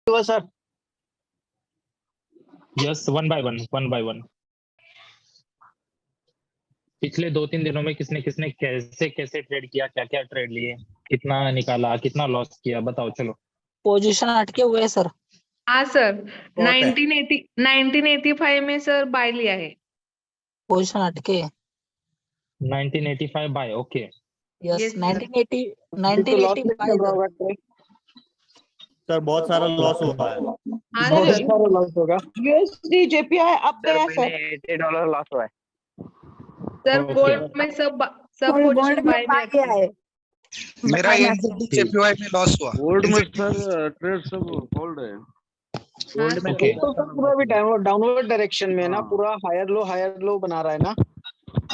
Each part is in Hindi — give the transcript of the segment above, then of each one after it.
हुआ sir? Yes, one by one. पिछले 2-3 दिनों में किसने किसने कैसे कैसे ट्रेड किया, क्या क्या ट्रेड लिए, कितना निकाला, कितना लॉस किया, बताओ चलो। पोजीशन अटके हुए है सर। हाँ सर, बहुत है। 1985 में सर बाय लिया है। पोजीशन अटके। 1985 by, okay. Yes, Yes, sir. 1980 अभी तो लॉस 1980 में चल रहा होगा ट्रेड। सर बहुत सारा लॉस हुआ है। हाँ बहुत सर, सारा लॉस होगा। यूएसडी जेपीआई अप गया सर। $80 लॉस हुआ है। Sir Okay. गोल्ड में सब पोजीशन बाय में रखते हैं। मेरा ये जेपीवाई में लॉस हुआ। गोल्ड में सर ट्रेड सब होल्ड है। हाँ सर, Okay. तो सर पूरा भी डाउनवर्ड डायरेक्शन में है ना, पूरा हायर लो बना रहा है ना,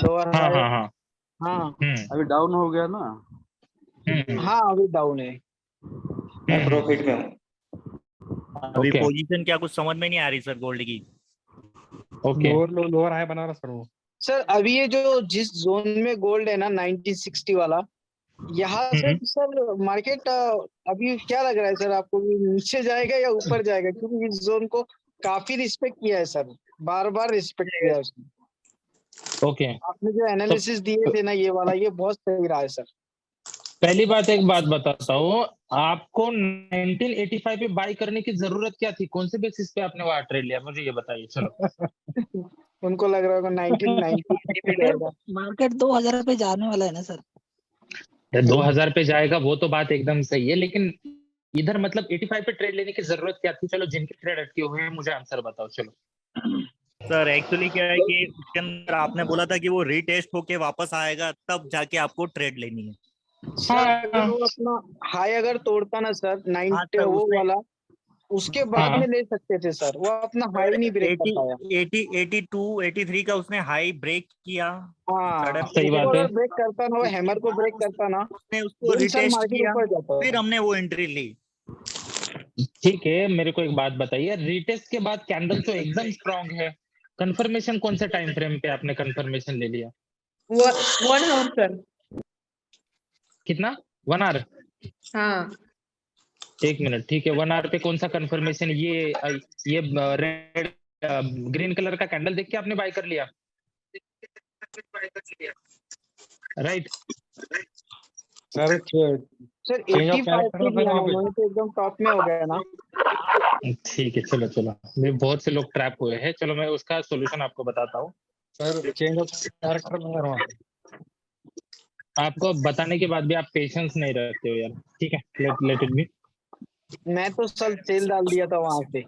लोअर हाँ हायर। हाँ हाँ। हाँ अभी डाउन हो गया ना। हाँ, अभी डाउन है। मैं प्रॉफिट में हूँ। अभी Okay. पोजीशन क्या कुछ समझ में नहीं आ रही सर गोल्ड की। ओके। लोअर हाई बना रहा सर वो। सर अभी ये जो जिस जोन में गोल्ड है ना 1960 वाला, यहाँ से सर मार्केट अभी क्या लग रहा है सर आपको, भी नीचे जाएगा या ऊपर जाएगा? क्योंकि इस जोन को काफी रिस्पेक्ट किया है सर, बार बार रिस्पेक्ट किया है उसने। ओके। आपने जो एनालिसिस दिए थे ना, ये वाला ये बहुत सही रहा है सर। पहली बात एक बात बताता हूँ, आपको 1985 पे बाय करने की जरूरत क्या थी? कौन से बेसिस पे आपने वहां ट्रेड लिया, मुझे ये बताइए चलो। उनको लग रहा होगा 1990 पे जाएगा। मार्केट 2000 पे जाने वाला है ना सर। 2000 पे जाएगा वो तो बात एकदम सही है, लेकिन इधर मतलब 85 पे ट्रेड लेने की जरूरत क्या थी? चलो जिनके ट्रेड अटके हुए हैं मुझे आंसर बताओ चलो। सर एक्चुअली क्या है कि उसके अंदर आपने बोला था कि वो रीटेस्ट होके वापस आएगा तब जाके आपको ट्रेड लेनी है। सर अगर वो अपना हाई अगर तोड़ता ना सर 90 सर, वो उसने- वाला, उसके बाद हाँ। में ले सकते थे सर। वो अपना हाई नहीं ब्रेक कर पाया। 82 83 का उसने हाई ब्रेक किया। हाँ, सही बात है। ब्रेक करता ना, वो हैमर को ब्रेक करता ना, उसने उसको then सर रिटेस्ट मार्केट किया, ऊपर जाता। फिर हमने वो एंट्री ली। ठीक है, मेरे को एक बात बताइए, रीटेस्ट के बाद कैंडल तो एकदम स्ट्रांग है, कंफर्मेशन कौन से टाइम फ्रेम पे आपने कंफर्मेशन ले लिया? 1 आवर सर। कितना? 1 आवर? हाँ 1 मिनट, ठीक है। 1 आवर पे कौन सा कंफर्मेशन? ये रेड ग्रीन कलर का कैंडल देख के आपने बाय कर लिया, राइट? सर सर 85 पे लिया ना उन्होंने, तो एकदम टॉप में हो गया ना। ठीक है, चलो चलो, मैं बहुत से लोग ट्रैप हुए हैं, चलो मैं उसका सॉल्यूशन आपको बताता हूँ। सर चेंज ऑफ कैरेक्टर में कर रहा हूँ। आपको बताने के बाद भी आप पेशेंस नहीं रखते हो यार। ठीक है, लेट इट बी। मैं तो सर सेल डाल दिया था वहां पे।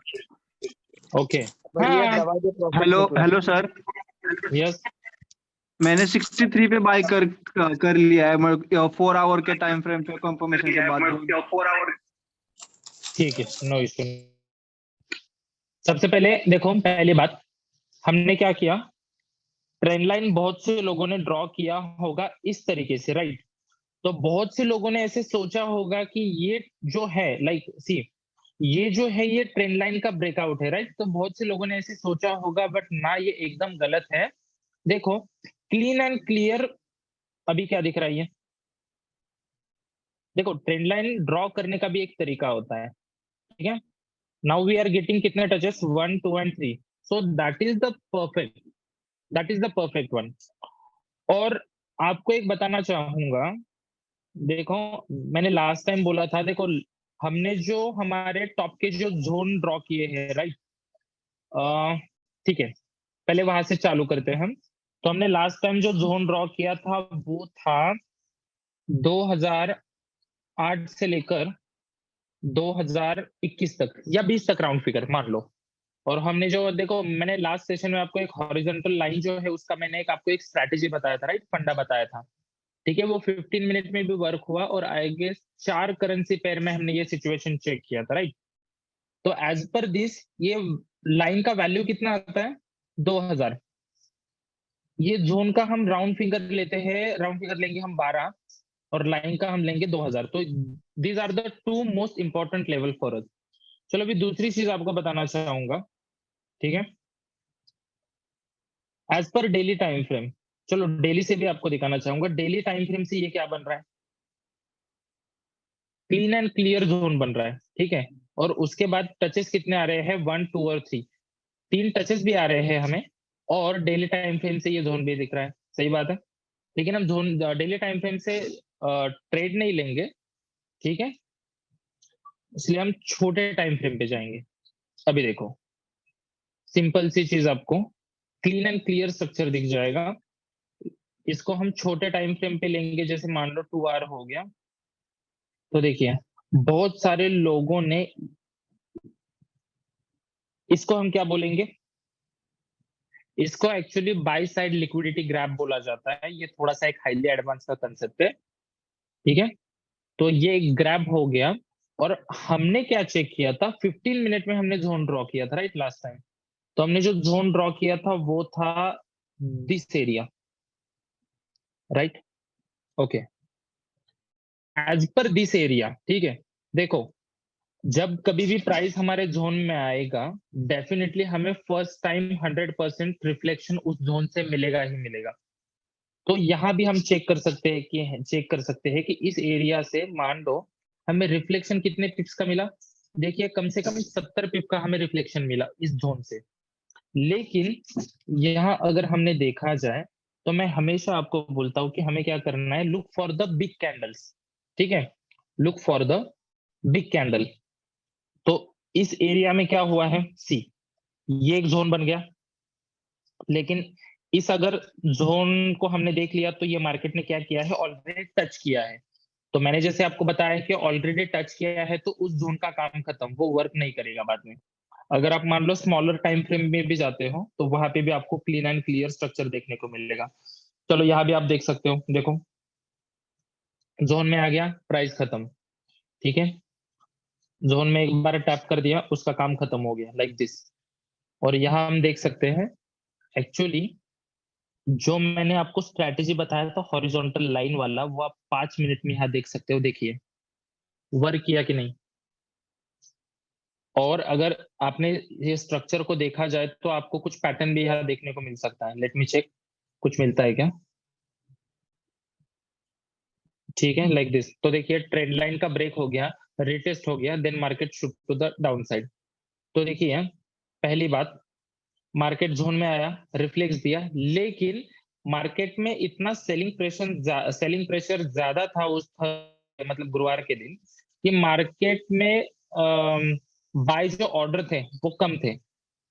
ओके। बढ़िया दबा के profit हेलो निकला। हेलो सर, यस, मैंने 63 पे बाय कर लिया है 4 आवर के टाइम फ्रेम पे कंफर्मेशन के बाद। ठीक है, नो इशू। सबसे पहले देखो, पहली बात हमने क्या किया, ट्रेंड लाइन बहुत से लोगों ने ड्रॉ किया होगा इस तरीके से, राइट? तो बहुत से लोगों ने ऐसे सोचा होगा कि ये जो है लाइक सी, ये जो है ये ट्रेंड लाइन का ब्रेकआउट है, राइट? तो बहुत से लोगों ने ऐसे सोचा होगा, बट ना, ये एकदम गलत है। देखो क्लीन एंड क्लियर अभी क्या दिख रहा है ये, देखो ट्रेंड लाइन ड्रॉ करने का भी एक तरीका होता है, ठीक है? नाउ वी आर गेटिंग कितने touches? 1 2 and 3, so that is the perfect one. और आपको एक बताना चाहूंगा, देखो मैंने लास्ट टाइम बोला था, देखो हमने जो हमारे टॉप के जो जोन ड्रॉ किए हैं, राइट? ठीक है, पहले वहां से चालू करते हैं हम। तो हमने लास्ट टाइम जो जोन ड्रॉ किया था वो था 2008 से लेकर 2021 तक या 20 तक, राउंड फिगर मान लो। और हमने जो, देखो मैंने लास्ट सेशन में आपको एक हॉरिजॉन्टल लाइन जो है उसका मैंने आपको एक स्ट्रैटेजी बताया था, राइट? फंडा बताया था, ठीक है? वो 15 मिनट में भी वर्क हुआ और आई गेस 4 करेंसी पेयर में हमने ये सिचुएशन चेक किया था, राइट? तो एज पर दिस ये लाइन का वैल्यू कितना आता है? 2000। ये जोन का हम राउंड फिगर लेते हैं, राउंड फिगर लेंगे हम 12 और लाइन का हम लेंगे 2000। तो these are the 2 most important level for us. चलो अभी दूसरी चीज आपको बताना चाहूंगा, ठीक है? As per daily time frame, चलो डेली से भी आपको दिखाना चाहूंगा। डेली टाइम फ्रेम से ये क्या बन रहा है? क्लीन एंड क्लियर जोन बन रहा है, ठीक है? और उसके बाद टचेस कितने आ रहे हैं 1 2 और 3, 3 टचेस भी आ रहे हैं हमें, और डेली टाइम फ्रेम से ये जोन भी दिख रहा है, सही बात है। लेकिन हम जोन डेली टाइम फ्रेम से ट्रेड नहीं लेंगे, ठीक है, इसलिए हम छोटे टाइम फ्रेम पे जाएंगे। अभी देखो सिंपल सी चीज, आपको क्लीन एंड क्लियर स्ट्रक्चर दिख जाएगा। इसको हम छोटे टाइम फ्रेम पे लेंगे, जैसे मान लो 2 आवर हो गया, तो देखिए बहुत सारे लोगों ने, इसको हम क्या बोलेंगे, इसको actually by side liquidity grab बोला जाता है। ये थोड़ा सा एक हाईली एडवांस का कंसेप्ट है, ठीक है। तो ये एक ग्रैब हो गया, और हमने क्या चेक किया था, 15 मिनट में हमने जोन ड्रॉ किया था, राइट, लास्ट टाइम। तो हमने जो जोन ड्रॉ किया था वो था this area, right, okay, as per this area, ठीक है। देखो जब कभी भी प्राइस हमारे जोन में आएगा, डेफिनेटली हमें फर्स्ट टाइम 100% रिफ्लेक्शन उस जोन से मिलेगा ही मिलेगा। तो यहाँ भी हम चेक कर सकते हैं कि इस एरिया से मान लो हमें रिफ्लेक्शन कितने पिप्स का मिला। देखिए कम से कम 70 पिप का हमें रिफ्लेक्शन मिला इस जोन से। लेकिन यहाँ अगर हमने देखा जाए तो मैं हमेशा आपको बोलता हूँ कि हमें क्या करना है, look for the big candles, ठीक है, look for the big candle. तो इस एरिया में क्या हुआ है, सी ये एक जोन बन गया, लेकिन इस अगर जोन को हमने देख लिया तो ये मार्केट ने क्या किया है, ऑलरेडी टच किया है। तो मैंने जैसे आपको बताया कि ऑलरेडी टच किया है तो उस जोन का काम खत्म, वो वर्क नहीं करेगा बाद में। अगर आप मान लो स्मॉलर टाइम फ्रेम में भी जाते हो तो वहां पे भी आपको क्लीन एंड क्लियर स्ट्रक्चर देखने को मिलेगा। चलो यहाँ भी आप देख सकते हो, देखो जोन में आ गया, प्राइस खत्म, ठीक है, जोन में एक बार टैप कर दिया, उसका काम खत्म हो गया, लाइक दिस। और यहाँ हम देख सकते हैं एक्चुअली जो मैंने आपको स्ट्रैटेजी बताया था हॉरिजॉन्टल लाइन वाला, वो आप 5 मिनट में यहाँ देख सकते हो, देखिए वर्क किया कि नहीं। और अगर आपने ये स्ट्रक्चर को देखा जाए तो आपको कुछ पैटर्न भी यहाँ देखने को मिल सकता है। लेट मी चेक, कुछ मिलता है क्या, ठीक है, लाइक दिस। तो देखिए ट्रेंड लाइन का ब्रेक हो गया, रिटेस्ट हो गया, then market shift to the down side. तो देखिए पहली बात, मार्केट जोन में आया, रिफ्लेक्स दिया, लेकिन मार्केट में इतना सेलिंग प्रेशर ज्यादा था उस मतलब गुरुवार के दिन, कि मार्केट में बाय जो ऑर्डर थे वो कम थे,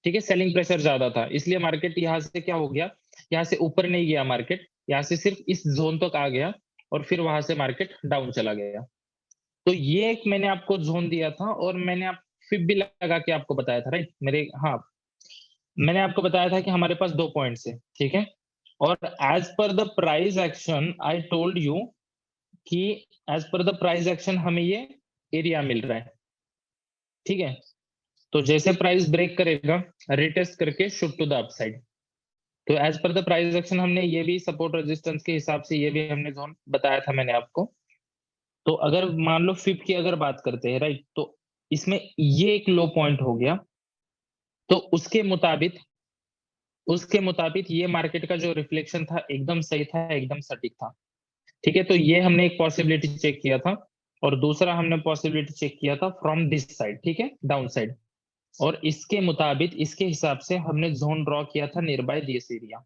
ठीक है, सेलिंग प्रेशर ज्यादा था, इसलिए मार्केट यहाँ से क्या हो गया, यहाँ से ऊपर नहीं गया मार्केट, यहाँ से सिर्फ इस जोन तक आ गया और फिर वहां से मार्केट डाउन चला गया। तो ये एक मैंने आपको जोन दिया था, और मैंने आप फिर भी लगा के आपको बताया था, राइट, मैंने आपको बताया था कि हमारे पास 2 पॉइंट्स है, ठीक है। और as per the price action I told you कि as per the price action हमें ये एरिया मिल रहा है, ठीक है। तो जैसे प्राइस ब्रेक करेगा, रिटेस्ट करके शुड टू द अपसाइड। तो as per the price action हमने ये भी सपोर्ट रेजिस्टेंस के हिसाब से ये भी हमने जोन बताया था मैंने आपको। तो अगर मान लो फिप की अगर बात करते हैं, राइट, तो इसमें ये एक लो पॉइंट हो गया, तो उसके मुताबिक ये मार्केट का जो रिफ्लेक्शन था एकदम सही था, एकदम सटीक था, ठीक है। तो ये हमने एक पॉसिबिलिटी चेक किया था, और दूसरा हमने पॉसिबिलिटी चेक किया था फ्रॉम दिस साइड, ठीक है, डाउन साइड। और इसके मुताबिक इसके हिसाब से हमने जोन ड्रॉ किया था नियर बाय दिस एरिया,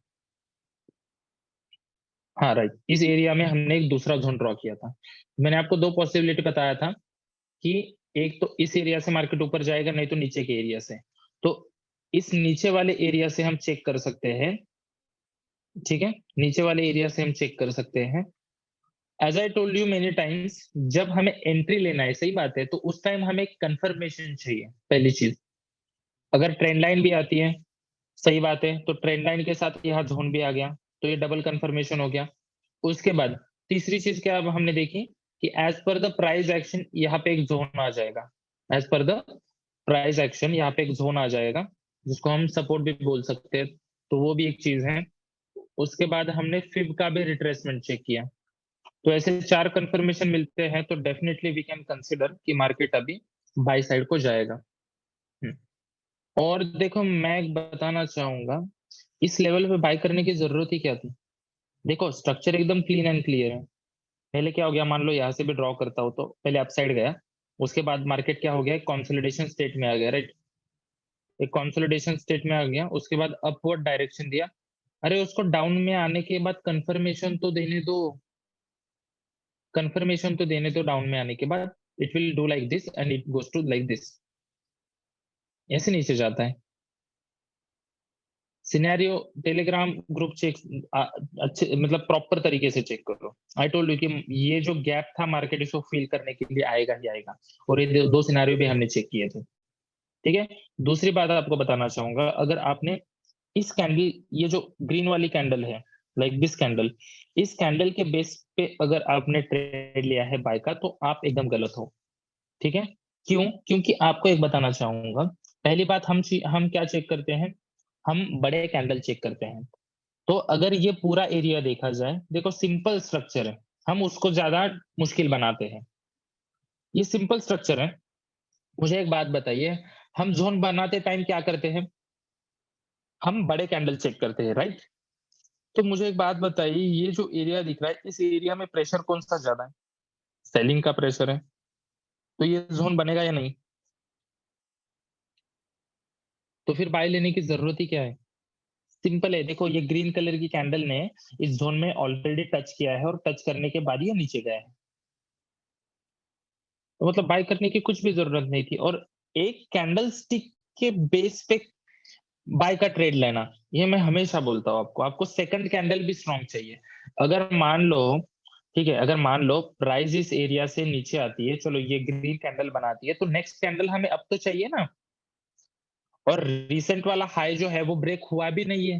हाँ राइट, इस एरिया में हमने एक दूसरा जोन ड्रॉ किया था। मैंने आपको 2 पॉसिबिलिटी बताया था कि एक तो इस एरिया से मार्केट ऊपर जाएगा, नहीं तो नीचे के एरिया से। तो इस नीचे वाले एरिया से हम चेक कर सकते हैं, ठीक है, नीचे वाले एरिया से हम चेक कर सकते हैं। As I told you many times, जब हमें एंट्री लेना है, सही बात है, तो उस टाइम हमें कंफर्मेशन चाहिए। पहली चीज, अगर ट्रेंड लाइन भी आती है, सही बात है, तो ट्रेंड लाइन के साथ यहाँ जोन भी आ गया, तो ये डबल कंफर्मेशन हो गया। उसके बाद तीसरी चीज क्या अब हमने देखी कि as per the price action यहाँ पे एक जोन आ जाएगा, as per the price action यहाँ पे एक जोन आ जाएगा, जिसको हम सपोर्ट भी बोल सकते हैं, तो वो भी एक चीज है। उसके बाद हमने फिब का भी रिट्रेसमेंट चेक किया। तो ऐसे 4 कंफर्मेशन मिलते हैं, तो डेफिनेटली वी कैन कंसिडर कि मार्केट अभी बाय साइड को जाएगा। और देखो मैं बताना चाहूंगा, इस लेवल पे बाय करने की जरूरत ही क्या थी। देखो स्ट्रक्चर एकदम क्लीन एंड क्लियर है। पहले क्या हो गया, मान लो यहाँ से भी ड्रॉ करता हो तो पहले अपसाइड गया, उसके बाद मार्केट क्या हो गया, कंसोलिडेशन स्टेट में आ गया, राइट। एक कंसोलिडेशन स्टेट में आ गया, उसके बाद अपवर्ड डायरेक्शन दिया। अरे उसको डाउन में आने के बाद कंफर्मेशन तो देने दो, कंफर्मेशन तो देने दो। डाउन में आने के बाद it will do like this and it goes to like this, ऐसे नीचे जाता है। सिनेरियो टेलीग्राम ग्रुप चेक अच्छे मतलब प्रॉपर तरीके से चेक करो। आई टोल्ड यू कि ये जो गैप था मार्केट इसको फिल करने के लिए आएगा ही आएगा, और ये दो सिनेरियो भी हमने चेक किए थे, ठीक है। दूसरी बात आपको बताना चाहूंगा, अगर आपने इस कैंडल, ये जो ग्रीन वाली कैंडल है लाइक दिस कैंडल, इस कैंडल के बेस पे अगर आपने ट्रेड लिया है बाय का, तो आप एकदम गलत हो, ठीक है। क्यों? क्योंकि आपको एक बताना चाहूंगा, पहली बात हम क्या चेक करते हैं, हम बड़े कैंडल चेक करते हैं। तो अगर ये पूरा एरिया देखा जाए, देखो सिंपल स्ट्रक्चर है, हम उसको ज्यादा मुश्किल बनाते हैं। ये सिंपल स्ट्रक्चर है। मुझे एक बात बताइए, हम जोन बनाते टाइम क्या करते हैं, हम बड़े कैंडल चेक करते हैं, राइट। तो मुझे एक बात बताइए, ये जो एरिया दिख रहा है, इस एरिया में प्रेशर कौन सा ज्यादा है? सेलिंग का प्रेशर है, तो ये जोन बनेगा या नहीं? तो फिर बाय लेने की जरूरत ही क्या है? सिंपल है, देखो ये ग्रीन कलर की कैंडल ने इस जोन में ऑलरेडी टच किया है, और टच करने के बाद ये नीचे गया है, तो मतलब बाय करने की कुछ भी जरूरत नहीं थी। और एक कैंडल स्टिक के बेस पे बाय का ट्रेड लेना, ये मैं हमेशा बोलता हूँ आपको सेकंड कैंडल भी स्ट्रॉन्ग चाहिए। अगर मान लो, ठीक है, अगर मान लो प्राइस इस एरिया से नीचे आती है, चलो ये ग्रीन कैंडल बनाती है, तो नेक्स्ट कैंडल हमें अब तो चाहिए ना। और रिसेंट वाला हाई जो है वो ब्रेक हुआ भी नहीं है,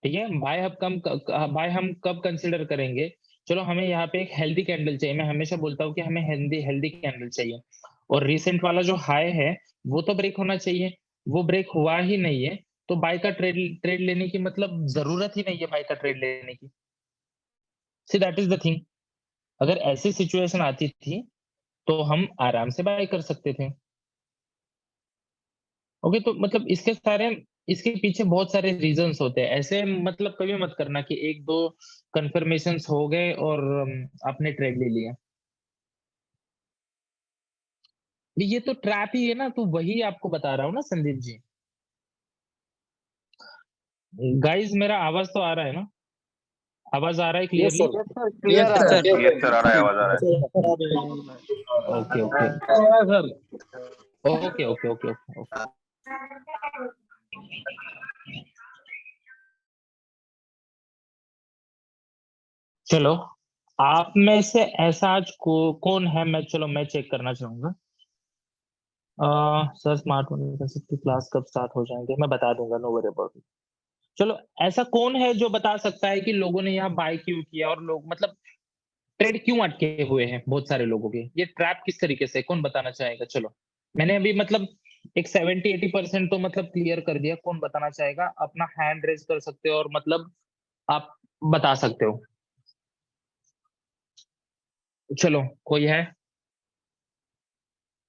ठीक है। बाय हम कब कंसिडर करेंगे, चलो हमें यहाँ पे एक हेल्दी कैंडल चाहिए। मैं हमेशा बोलता हूँ कि हमें हेल्दी कैंडल चाहिए, और रिसेंट वाला जो हाई है वो तो ब्रेक होना चाहिए, वो ब्रेक हुआ ही नहीं है, तो बाय का ट्रेड लेने की मतलब जरूरत ही नहीं है बाय का ट्रेड लेने की। See that is the thing. अगर ऐसी सिचुएशन आती थी तो हम आराम से बाय कर सकते थे। ओके, तो मतलब इसके पीछे बहुत सारे रीजंस होते हैं। ऐसे मतलब कभी मत करना कि एक दो कंफर्मेशंस हो गए और आपने ट्रेड ले लिया। ये तो ट्रैप ही है ना, तो वही आपको बता रहा हूँ ना संदीप जी। गाइस मेरा आवाज तो आ रहा है ना? आवाज आ रहा है क्लियरली? क्लियर आ रहा है। यस सर, आ रहा है, आवाज आ रहा है। Okay okay sir okay okay okay okay. चलो, आप में से ऐसा आज कौन है, मैं चेक करना चाहूंगा। सर स्मार्ट यूनिवर्सिटी क्लास कब स्टार्ट हो जाएंगे, मैं बता दूंगा, नो वरी अबाउट इट। चलो, ऐसा कौन है जो बता सकता है कि लोगों ने यहाँ बाय क्यों किया, और लोग मतलब ट्रेड क्यों अटके हुए हैं बहुत सारे लोगों के, ये ट्रैप किस तरीके से, कौन बताना चाहेगा? चलो, मैंने अभी मतलब एक 70-80% तो मतलब क्लियर कर दिया। कौन बताना चाहेगा? अपना हैंड रेज कर सकते हो और मतलब आप बता सकते हो। चलो, कोई है?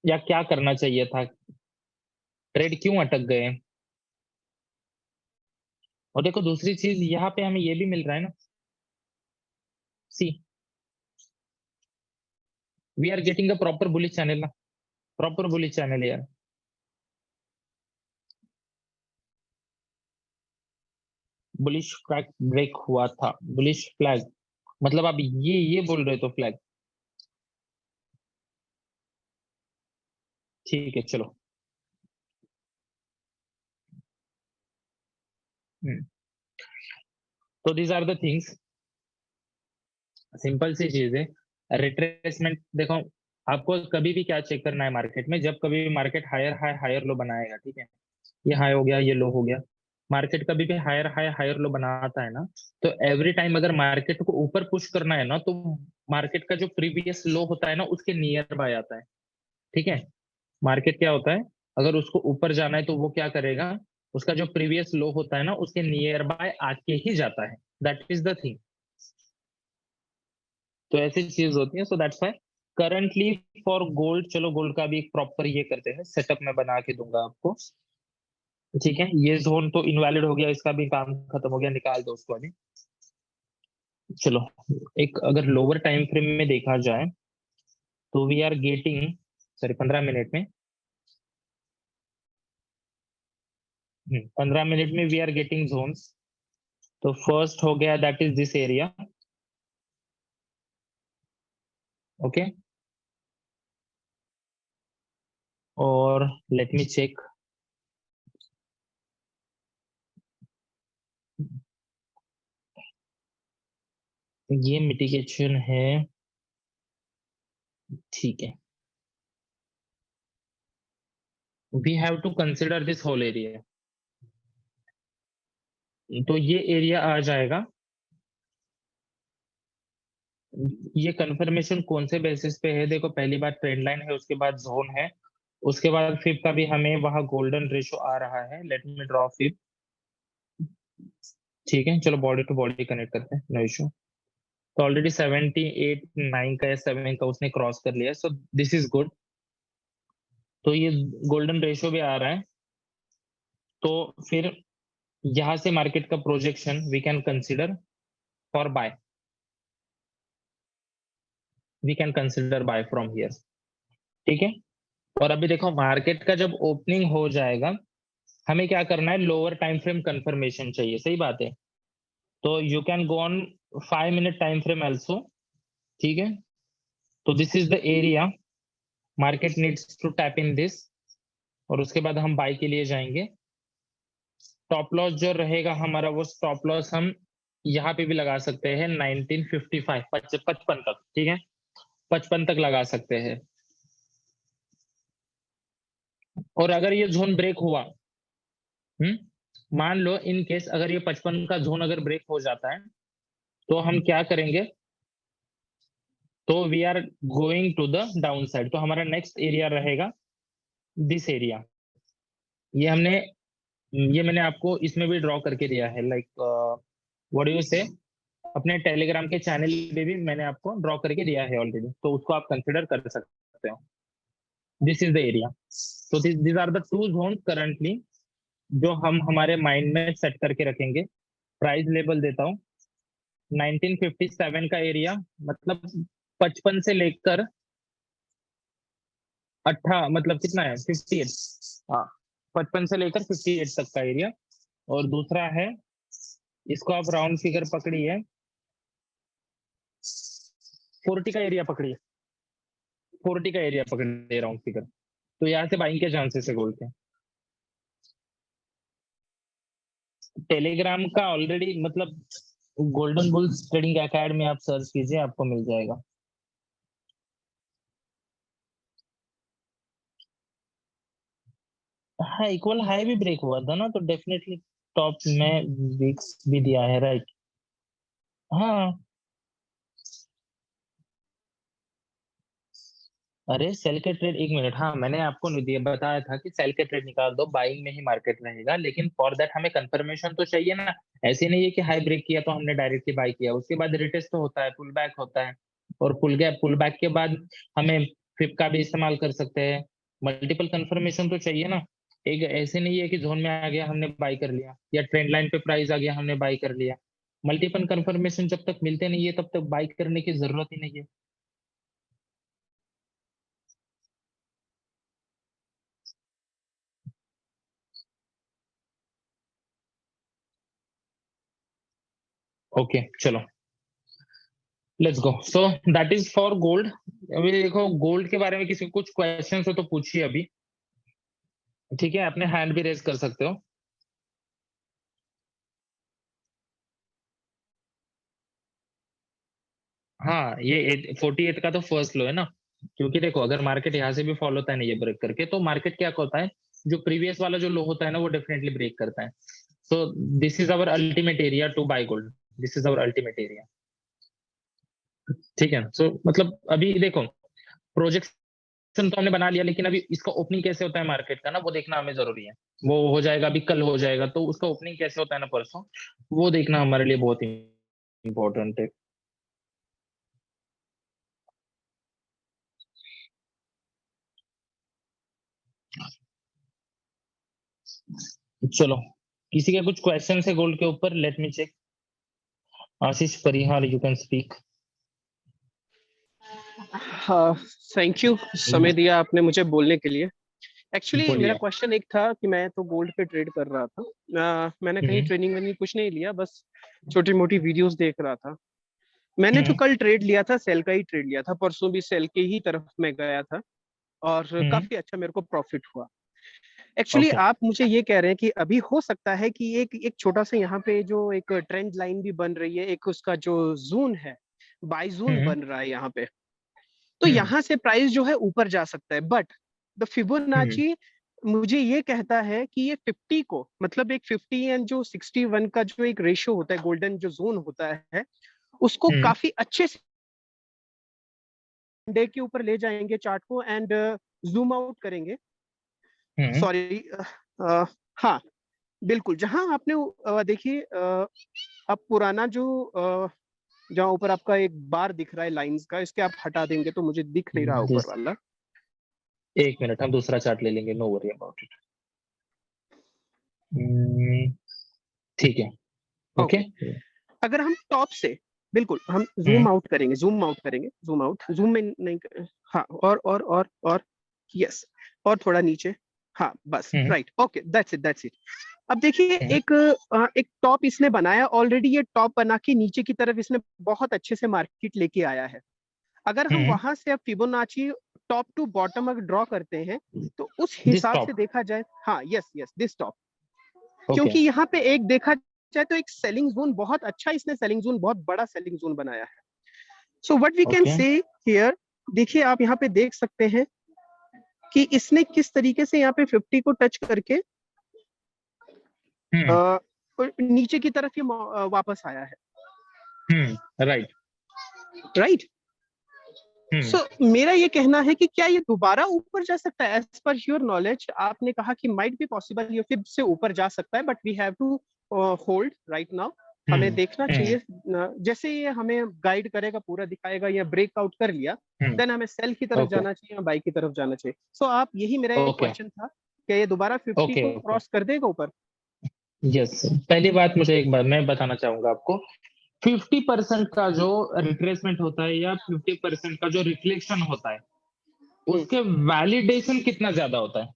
या क्या करना चाहिए था, ट्रेड क्यों अटक गए? और देखो दूसरी चीज यहाँ पे हमें ये भी मिल रहा है ना, see we are getting a proper bullish channel ना, प्रॉपर बुलिश चैनल है यार। बुलिश फ्लैग ब्रेक हुआ था, बुलिश फ्लैग मतलब आप ये बोल रहे तो फ्लैग, ठीक है चलो। तो these are the things, simple सी चीज है। रिट्रेसमेंट देखो, आपको कभी भी क्या चेक करना है मार्केट में, जब कभी भी market higher high higher low बनाएगा, ठीक है, ये हाई हो गया, ये लो हो गया, मार्केट कभी भी हायर हाई हायर लो बनाता है ना, तो एवरी टाइम अगर मार्केट को ऊपर पुश करना है ना, तो मार्केट का जो प्रीवियस लो होता है ना उसके नियर बाय आता है, ठीक है। मार्केट क्या होता है, अगर उसको ऊपर जाना है तो वो क्या करेगा, उसका जो प्रीवियस लो होता है ना उसके नियर बाय आके ही जाता है, दैट इज द थिंग। तो ऐसी चीज होती है, so that's why currently for gold, चलो गोल्ड का भी एक प्रॉपर ये करते हैं, सेटअप में बना के दूंगा आपको, ठीक है। ये जोन तो इनवैलिड हो गया, इसका भी काम खत्म हो गया, निकाल दो उसको अभी। चलो, एक अगर लोअर टाइम फ्रेम में देखा जाए तो we are getting, sorry 15 minute में 15 मिनट में वी आर गेटिंग जोन्स। तो फर्स्ट हो गया that is this area, okay. और लेट मी चेक, ये मिटिगेशन है, ठीक है। We have to consider this whole area, तो ये एरिया आ जाएगा। ये कंफर्मेशन कौन से बेसिस पे है? देखो पहली बार ट्रेंड लाइन है, उसके बाद जोन है, उसके बाद फिफ्थ का भी हमें वहां गोल्डन रेशो आ रहा है। लेट मी ड्रॉ फिफ्थ, ठीक है। चलो बॉडी टू बॉडी कनेक्ट करते हैं, नो इशू। तो ऑलरेडी 78 9 का या 7 का उसने क्रॉस कर लिया, सो दिस इज गुड। तो ये गोल्डन रेशो भी आ रहा है, तो फिर यहां से मार्केट का projection we can consider for buy, we can consider buy from here, ठीक है। और अभी देखो मार्केट का जब ओपनिंग हो जाएगा, हमें क्या करना है, लोअर टाइम फ्रेम कंफर्मेशन चाहिए, सही बात है। तो you can go on 5 minute time frame also, ठीक है। तो this is the area, market needs to tap in this, और उसके बाद हम बाय के लिए जाएंगे। स्टॉप लॉस जो रहेगा हमारा, वो स्टॉप लॉस हम यहाँ पे भी लगा सकते हैं 1955 55 तक, ठीक है, 55 तक लगा सकते हैं। और अगर ये जोन ब्रेक हुआ, मान लो इन केस अगर ये 55 का जोन अगर ब्रेक हो जाता है, तो हम क्या करेंगे, तो we are going to the down side. तो हमारा नेक्स्ट एरिया रहेगा दिस एरिया। ये मैंने आपको इसमें भी ड्रॉ करके दिया है, लाइक व्हाट डू यू से, अपने टेलीग्राम के चैनल पे भी मैंने आपको ड्रॉ करके दिया है ऑलरेडी, तो उसको आप कंसिडर कर सकते हो। This is the area. तो this are the two zone currently जो हम हमारे माइंड में सेट करके रखेंगे। प्राइस लेवल देता हूँ 1957 का एरिया, मतलब 55 से लेकर 18, मतलब कितना है 58, हाँ 55 से लेकर 58 तक का एरिया। और दूसरा है, इसको आप राउंड फिगर पकड़िए, 40 का एरिया पकड़िए, 40 का एरिया पकड़िए राउंड फिगर। तो यहाँ से बाइंग के चांसेस है गोल्ड के। टेलीग्राम का ऑलरेडी, मतलब गोल्डन बुल्स ट्रेडिंग एकेडमी आप सर्च कीजिए, आपको मिल जाएगा। हाँ इक्वल हाई भी ब्रेक हुआ था ना, तो डेफिनेटली टॉप में वीक्स भी दिया है, राइट। हाँ अरे सेल के ट्रेड, एक मिनट, हाँ मैंने आपको दिया बताया था कि सेल के ट्रेड निकाल दो, बाइंग में ही मार्केट रहेगा, लेकिन फॉर दैट हमें कंफर्मेशन तो चाहिए ना। ऐसे नहीं है कि हाई ब्रेक किया तो हमने डायरेक्टली बाई किया, उसके बाद रिटेस्ट तो होता है, पुल बैक होता है, और पुल बैक के बाद हमें फिप का भी इस्तेमाल कर सकते हैं। मल्टीपल कंफर्मेशन तो चाहिए ना। एक ऐसे नहीं है कि जोन में आ गया हमने बाई कर लिया, या ट्रेंड लाइन पे प्राइस आ गया हमने बाई कर लिया। मल्टीपल कंफर्मेशन जब तक मिलते नहीं है तब तक बाई करने की जरूरत ही नहीं है। ओके चलो let's go. So that is for gold. अभी देखो गोल्ड के बारे में किसी को कुछ क्वेश्चन हो तो पूछिए अभी, ठीक है, अपने हैंड भी रेज कर सकते हो। हाँ ये 48 का तो फर्स्ट लो है ना, क्योंकि देखो अगर मार्केट यहाँ से भी फॉलो होता है ना ये ब्रेक करके, तो मार्केट क्या होता है, जो प्रीवियस वाला जो लो होता है ना वो डेफिनेटली ब्रेक करता है। So this is our ultimate area to buy gold, this is our ultimate area, ठीक है। सो मतलब अभी देखो प्रोजेक्शन तो हमने बना लिया, लेकिन अभी इसका ओपनिंग कैसे होता है मार्केट का ना, वो देखना हमें जरूरी है। वो हो जाएगा अभी, कल हो जाएगा, तो उसका ओपनिंग कैसे होता है ना परसों, वो देखना हमारे लिए बहुत इंपॉर्टेंट है। चलो किसी का कुछ क्वेश्चन है गोल्ड के ऊपर, let me check. Ashish Parihar, you can speak. हाँ, थैंक यू समय दिया आपने मुझे बोलने के लिए। एक्चुअली बोलिए। मेरा क्वेश्चन एक था कि मैं तो गोल्ड पे ट्रेड कर रहा था। मैंने कहीं ट्रेनिंग वेनिंग कुछ नहीं लिया, बस छोटी मोटी वीडियोस देख रहा था। मैंने जो कल ट्रेड लिया था सेल का ही ट्रेड लिया था, परसों भी सेल के ही तरफ मैं गया था और काफी अच्छा मेरे को प्रॉफिट हुआ। Actually Okay. आप मुझे ये कह रहे हैं कि अभी हो सकता है कि एक छोटा सा यहाँ पे जो एक ट्रेंड लाइन भी बन रही है, एक उसका जो जोन है बाय जोन बन रहा है यहाँ पे, तो यहाँ से प्राइस जो है ऊपर जा सकता है। बट द फिबोनाची मुझे ये कहता है कि ये 50 को, मतलब एक 50 एंड जो 61 का जो एक रेशियो होता है, गोल्डन जो जोन होता है, उसको काफी अच्छे से डे के ऊपर ले जाएंगे चार्ट को एंड जूम आउट करेंगे। सॉरी, हाँ बिल्कुल, जहां आपने देखिए अब पुराना जो जहां ऊपर आपका एक बार दिख रहा है लाइंस का, इसके आप हटा देंगे तो मुझे दिख नहीं रहा ऊपर वाला। एक मिनट, हम दूसरा चार्ट ले लेंगे, नो वरी अबाउट इट। ठीक है, ओके। अगर हम टॉप से बिल्कुल हम जूम आउट करेंगे, जूम आउट, जूम में नहीं, हाँ, और यस, और थोड़ा नीचे, हाँ बस, राइट, ओके, दैट्स इट। अब देखिए एक टॉप इसने बनाया ऑलरेडी, ये टॉप बना के नीचे की तरफ इसने बहुत अच्छे से मार्केट लेके आया है। अगर हम वहां से अब फिबोनाची टॉप टू बॉटम अगर ड्रॉ करते हैं तो उस हिसाब से देखा जाए, हाँ यस दिस टॉप, क्योंकि यहाँ पे एक देखा जाए तो एक सेलिंग जोन बहुत अच्छा, इसने सेलिंग जोन बहुत बड़ा सेलिंग जोन बनाया है। So what we can say here, देखिए आप यहाँ पे देख सकते हैं कि इसने किस तरीके से यहाँ पे 50 को टच करके नीचे की तरफ ये वापस आया है। राइट। सो मेरा ये कहना है कि क्या ये दोबारा ऊपर जा सकता है? एज पर योर नॉलेज आपने कहा कि माइट बी पॉसिबल ये फिर से ऊपर जा सकता है, but we have to hold right now. हमें देखना चाहिए, जैसे ये हमें गाइड करेगा, पूरा दिखाएगा, या ब्रेकआउट कर लिया, देन हमें सेल की तरफ जाना चाहिए या बाई की तरफ जाना चाहिए। सो आप, यही मेरा एक क्वेश्चन था, क्या ये दोबारा 50 को क्रॉस कर देगा ऊपर? यस, पहली बात मुझे एक बात मैं बताना चाहूंगा आपको, 50% का जो रिट्रेसमेंट होता है या 50% का जो रिफ्लेक्शन होता है, उसके वैलिडेशन कितना ज्यादा होता है?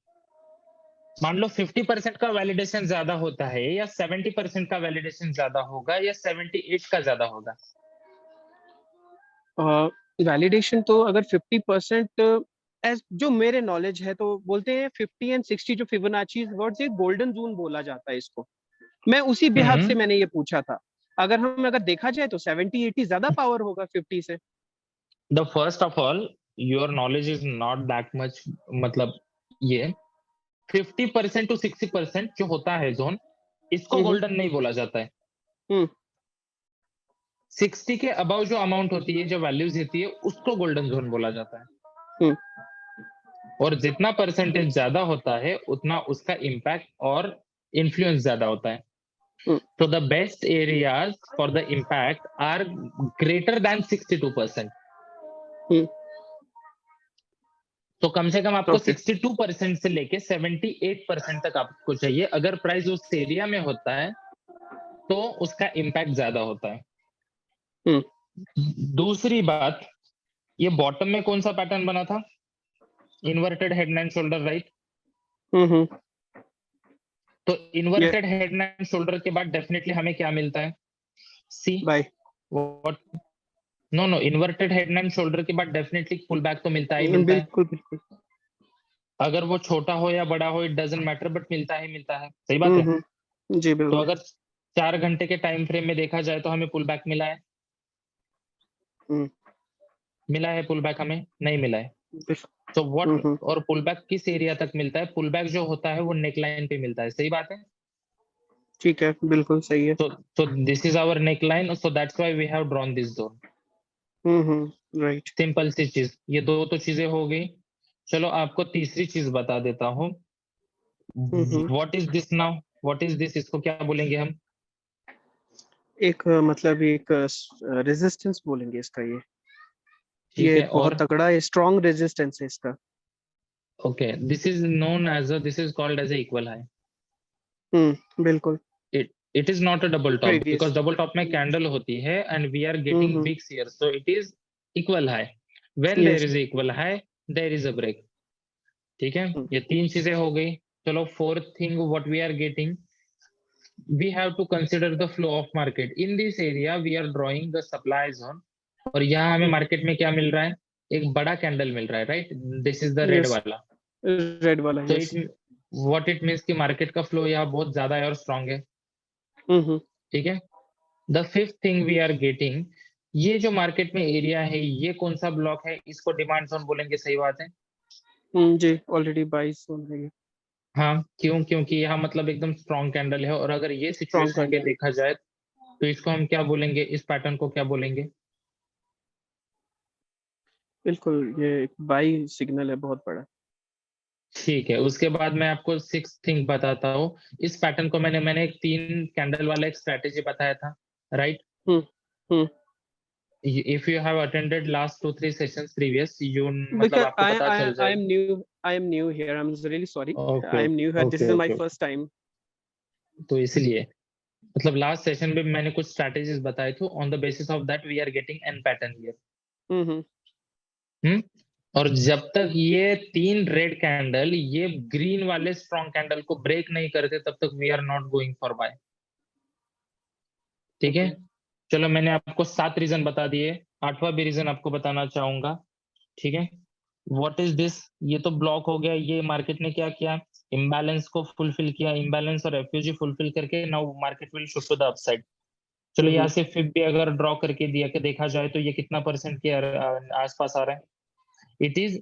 मान लो 50% का वैलिडेशन ज्यादा होता है, या 70% का वैलिडेशन ज्यादा होगा, या 78 का ज्यादा होगा? वैलिडेशन तो अगर 50% एज जो मेरे नॉलेज है तो बोलते हैं 50 एंड 60 जो फिबोनाची वर्ड से गोल्डन जोन बोला जाता है इसको। मैं उसी बिहाफ से मैंने ये पूछा था। अगर देखा जाए तो 70-80 ज्यादा पावर होगा 50 से। The first of all your knowledge is not that much, मतलब ये 50% टू 60% जो होता है जोन, इसको गोल्डन नहीं बोला जाता है। 60 के अबाउ जो अमाउंट होती है, जो वैल्यूज होती है, उसको गोल्डन जोन बोला जाता है। और जितना परसेंटेज ज्यादा होता है उतना उसका इम्पैक्ट और इन्फ्लुएंस ज्यादा होता है। So the best areas for the impact are greater than 62%. तो कम से कम आपको 62% से लेके 78% तक आपको चाहिए। अगर प्राइस उस एरिया में होता है तो उसका इम्पैक्ट ज्यादा होता है। दूसरी बात, ये बॉटम में कौन सा पैटर्न बना था? Inverted head and shoulder, right? तो इन्वर्टेड हेड एंड शोल्डर के बाद डेफिनेटली हमें क्या मिलता है? See what? No, inverted head and shoulder के बाद डेफिनेटली पुल बैक तो मिलता ही मिलता है। बिल्कुल। अगर वो छोटा हो या बड़ा हो, इट डजंट मैटर, बट मिलता है। सही बात है? जी बिल्कुल। तो अगर 4 घंटे के टाइम फ्रेम में देखा जाए तो हमें पुल बैक मिला है? मिला है पुल बैक? हमें नहीं मिला है। तो व्हाट, और पुल बैक किस एरिया तक मिलता है? पुल बैक जो होता है वो नेक लाइन पे मिलता है। सही बात है? ठीक है, बिल्कुल सही है। So this is our neckline, so that's why we have drawn this zone. Right. Simple सी चीज, ये दो तो चीजें हो गई। चलो आपको तीसरी चीज बता देता हूँ। What is this now? What is this? इसको क्या बोलेंगे हम? एक मतलब एक रेजिस्टेंस बोलेंगे इसका। ये बहुत तगड़ा है, स्ट्रॉन्ग रेजिस्टेंस है इसका। Okay, this is known as this is called as a equal high. बिल्कुल। It is not a double top because double top में कैंडल होती है and we are getting wicks here, so it is equal high. When Yes. There is equal high there is a break. ठीक है, ये तीन चीजें हो गई। चलो fourth thing what we are getting, we have to consider the flow of market in this area, we are drawing the supply zone. और यहाँ हमें मार्केट में क्या मिल रहा है, एक बड़ा कैंडल मिल रहा है, right, this is the red Yes. वाला। रेड वाला, तो yes. व्हाट इट मीन्स कि मार्केट का फ्लो यहाँ बहुत ज्यादा है और स्ट्रांग है। हम्म। ठीक है, the fifth thing we are getting, ये जो मार्केट में एरिया है ये कौन सा ब्लॉक है, इसको डिमांड जोन बोलेंगे, सही बात है। जी, ऑलरेडी 22 है ये। हाँ, क्यों, क्योंकि यहाँ मतलब एकदम स्ट्रॉन्ग कैंडल है। और अगर ये सिचुएशन के candle. देखा जाए तो इसको हम क्या बोलेंगे, इस पैटर्न को क्या बोलेंगे? बिल्कुल, ये एक बाई सिग्नल है बहुत बड़ा। ठीक है, उसके बाद मैं आपको सिक्स थिंग बताता हूँ। इस पैटर्न को मैंने एक 3 कैंडल वाला एक स्ट्रेटेजी बताया था, right. If you have attended last 2-3 sessions previous, you मतलब Because आपको पता चल I जाएगा। am new here. I'm really sorry. Okay, I am new here. This okay, is my okay. first time. तो इसलिए मतलब लास्ट सेशन में मैंने कुछ स्ट्रेटेजीज बताए थे, on the basis of that we are getting an pattern here. और जब तक ये 3 रेड कैंडल ये ग्रीन वाले स्ट्रॉन्ग कैंडल को ब्रेक नहीं करते तब तक we are not going for buy. ठीक है, चलो मैंने आपको 7 रीजन बता दिए, 8वां भी रीजन आपको बताना चाहूंगा। ठीक है, व्हाट इज दिस, ये तो ब्लॉक हो गया। ये मार्केट ने क्या किया, इम्बैलेंस को फुलफिल किया, इम्बैलेंस और एफयूजी फुलफिल करके now market will shift to the upside. चलो यहाँ से फिर भी अगर ड्रॉ करके दिया के देखा जाए तो ये कितना परसेंट के आसपास आ रहा है, इट इज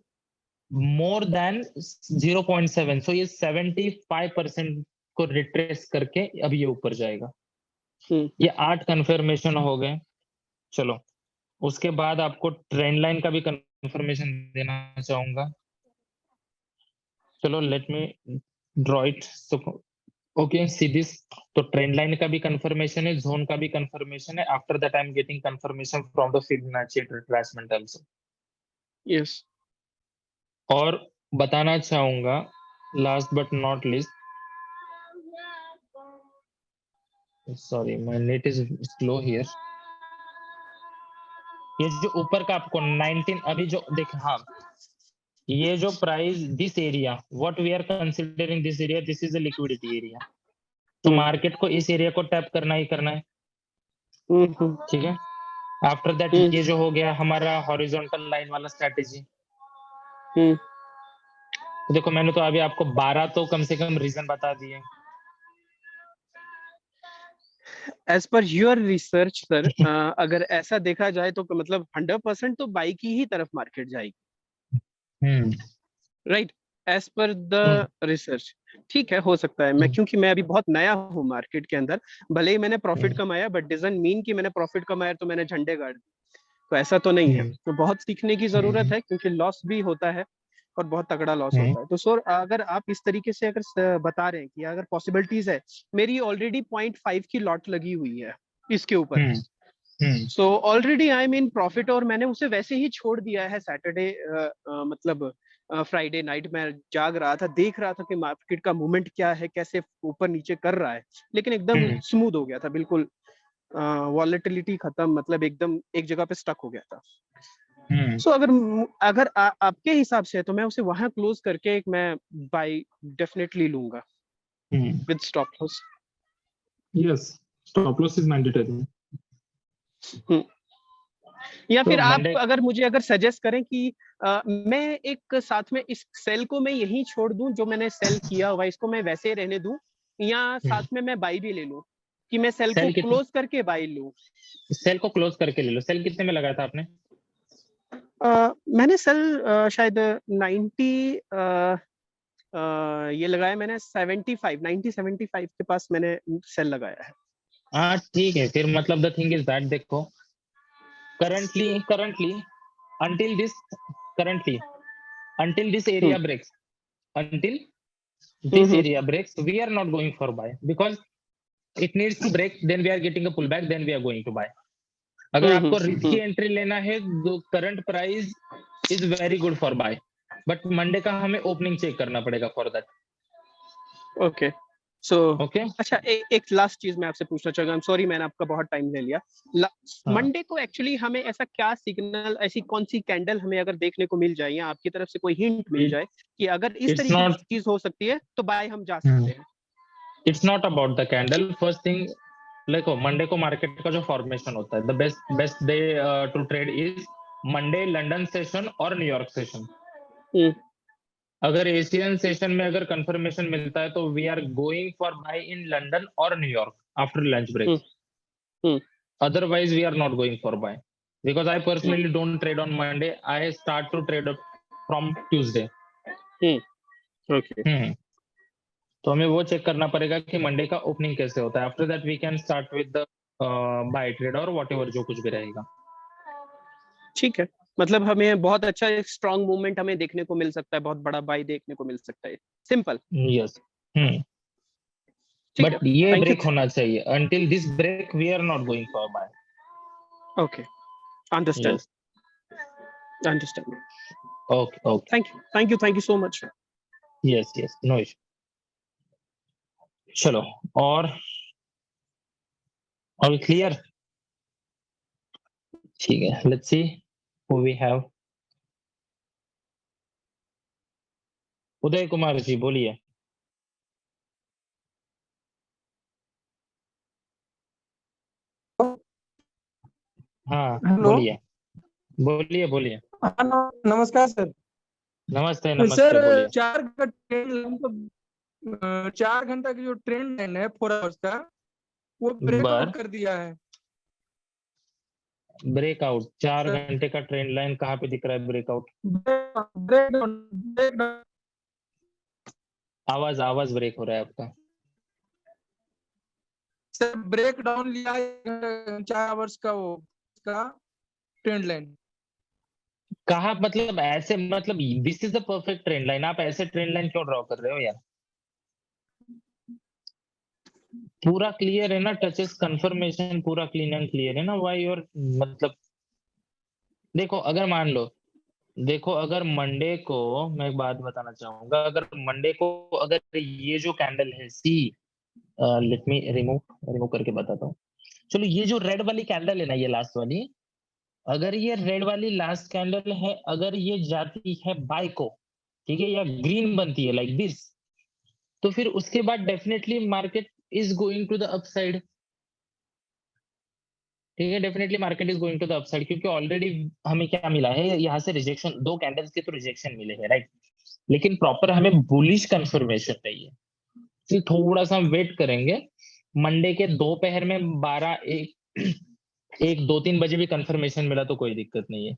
मोर देन 0.7। सो ये 75% को रिट्रेस करके अब ये ऊपर जाएगा। ये 8 कंफर्मेशन हो गए। चलो उसके बाद आपको ट्रेंड लाइन का भी कंफर्मेशन देना चाहूंगा। चलो let me draw it. Okay, see this. तो ट्रेंड लाइन का भी कंफर्मेशन है, जोन का भी कंफर्मेशन है। After that I am getting confirmation from the Fibonacci retracement also. Yes. और बताना चाहूंगा last but not list, sorry my net is slow here. ये जो ऊपर का आपको 19 अभी जो देख, हाँ ये जो price this area what we are considering this area, this is a liquidity area. तो मार्केट को इस एरिया को टैप करना ही करना है। ठीक है, आफ्टर दैट ये जो हो गया हमारा हॉरिजॉन्टल लाइन वाला स्ट्रेटेजी। देखो मैंने तो अभी आपको 12 तो कम से कम रीजन बता दिए। As per your research sir, अगर ऐसा देखा जाए तो मतलब 100% तो बाई की ही तरफ मार्केट जाएगी, right, as per the research. ठीक है, हो सकता है मैं, क्योंकि मैं अभी बहुत नया हूँ मार्केट के अंदर, भले ही मैंने प्रॉफिट कमाया बट डजंट मीन कि मैंने प्रॉफिट कमाया तो मैंने झंडे गाड़ दिए, तो ऐसा तो नहीं है। तो बहुत सीखने की जरूरत है, क्योंकि लॉस भी होता है और बहुत तगड़ा लॉस होता है। तो सर अगर आप इस तरीके से अगर बता रहे हैं कि अगर पॉसिबिलिटीज है, मेरी ऑलरेडी 0.5 की लॉट लगी हुई है इसके ऊपर, so already I am in profit, और मैंने उसे वैसे ही छोड़ दिया है। सैटरडे मतलब फ्राइडे नाइट में जाग रहा था, देख रहा था कि मार्केट का मूवमेंट क्या है, कैसे ऊपर नीचे कर रहा है, लेकिन एकदम स्मूथ हो गया था, बिल्कुल वॉलेटिलिटी खत्म, मतलब एकदम एक जगह पे स्टक हो गया था। सो अगर आपके हिसाब से है तो मैं उसे वहां क्लोज करके एक मैं बाय डेफिनेटली लूंगा with stop loss. Yes, stop loss is mandatory. या फिर आप अगर मुझे अगर सजेस्ट करें कि मैं एक साथ में इस सेल को मैं यहीं छोड़ दूं, जो मैंने सेल किया हुआ इसको मैं वैसे रहने दूं, या साथ में मैं बाई भी ले लूं, कि मैं सेल को क्लोज करके बाई लूं? सेल को क्लोज करके ले लो। सेल कितने में लगाया था आपने? मैंने सेल शायद 90 ये लगाया मैंने 90-75 के पास मैंने सेल लगाया है। हाँ ठीक है, फिर मतलब द थिंग इज दैट देखो currently until this area breaks, area breaks, we are not going for buy, because it needs to break, then we are getting a pullback, then we are going to buy. अगर आपको रिस्की एंट्री लेना है, current price is very good for buy, but Monday का हमें ओपनिंग चेक करना पड़ेगा for that. Okay so okay अच्छा, एक लास्ट चीज मैं आपसे पूछना चाहूंगा, आई एम सॉरी मैंने आपका बहुत टाइम ले लिया। हाँ। मंडे को एक्चुअली हमें ऐसा क्या सिग्नल, ऐसी कौन सी कैंडल हमें अगर देखने को मिल जाए या आपकी तरफ से कोई हिंट मिल जाए कि अगर इस It's तरीके not- की चीज हो सकती है तो बाय हम जा सकते हैं? It's not about the candle. First thing, देखो मंडे को मार्केट का जो फॉर्मेशन होता है, the best day to trade is Monday London session और न्यूयॉर्क सेशन। अगर एशियन सेशन में अगर कंफर्मेशन मिलता है तो we are going for buy in London और New York after lunch break. Otherwise we are not going for buy, because I personally don't trade on Monday, I start to trade from Tuesday. Okay, तो हमें वो चेक करना पड़ेगा कि मंडे का ओपनिंग कैसे होता है। After that we can start with the buy trade और व्हाटएवर जो कुछ भी रहेगा। ठीक है, मतलब हमें बहुत अच्छा एक स्ट्रॉन्ग मूवमेंट हमें देखने को मिल सकता है, बहुत बड़ा बाय देखने को मिल सकता है। सिंपल। यस। ठीक बट है, ये thank you. ब्रेक होना चाहिए। Until this break we are not going for buy. Okay, understand. Yes. Understand. Okay. Thank you so much. Yes, no issue. चलो, और क्लियर? ठीक है, let's see who we have. Uday Kumar ji बोलिए। हाँ हेलो। बोलिए। नमस्कार सर। नमस्ते सर बोलिए। 4 घंटा की जो ट्रेंड लाइन है 4 आवर्स का, वो ब्रेकआउट कर दिया है। ब्रेकआउट 4 घंटे का ट्रेंड लाइन कहाँ पे दिख रहा है? ब्रेकआउट आवाज ब्रेक हो रहा है आपका। सर ब्रेक डाउन लिया है 4 आवर्स का, वो का ट्रेंड लाइन कहाँ, मतलब ऐसे, मतलब this is the perfect trend line, आप ऐसे ट्रेंड लाइन क्यों ड्रॉ कर रहे हो यार? पूरा क्लियर है ना, टचेस कंफर्मेशन पूरा क्लीन एंड क्लियर है ना। व्हाई और मतलब देखो, अगर मान लो, अगर मंडे को, मैं एक बात बताना चाहूंगा, अगर मंडे को अगर ये जो कैंडल है सी, लेट मी रिमूव करके बताता हूँ। चलो, ये जो रेड वाली कैंडल है ना, ये लास्ट वाली, अगर ये रेड वाली लास्ट कैंडल है, अगर ये जाती है बाय को, ठीक है, या ग्रीन बनती है लाइक दिस, तो फिर उसके बाद definitely market is going to the upside. ठीक है, definitely market is going to the upside, क्योंकि ऑलरेडी हमें क्या मिला है यहाँ से? रिजेक्शन, 2 कैंडल्स के तो रिजेक्शन मिले हैं, राइट? लेकिन प्रॉपर हमें बुलिश कंफर्मेशन चाहिए। फिर थोड़ा सा हम वेट करेंगे, मंडे के दोपहर में 1-2-3 बजे भी कंफर्मेशन मिला तो कोई दिक्कत नहीं है,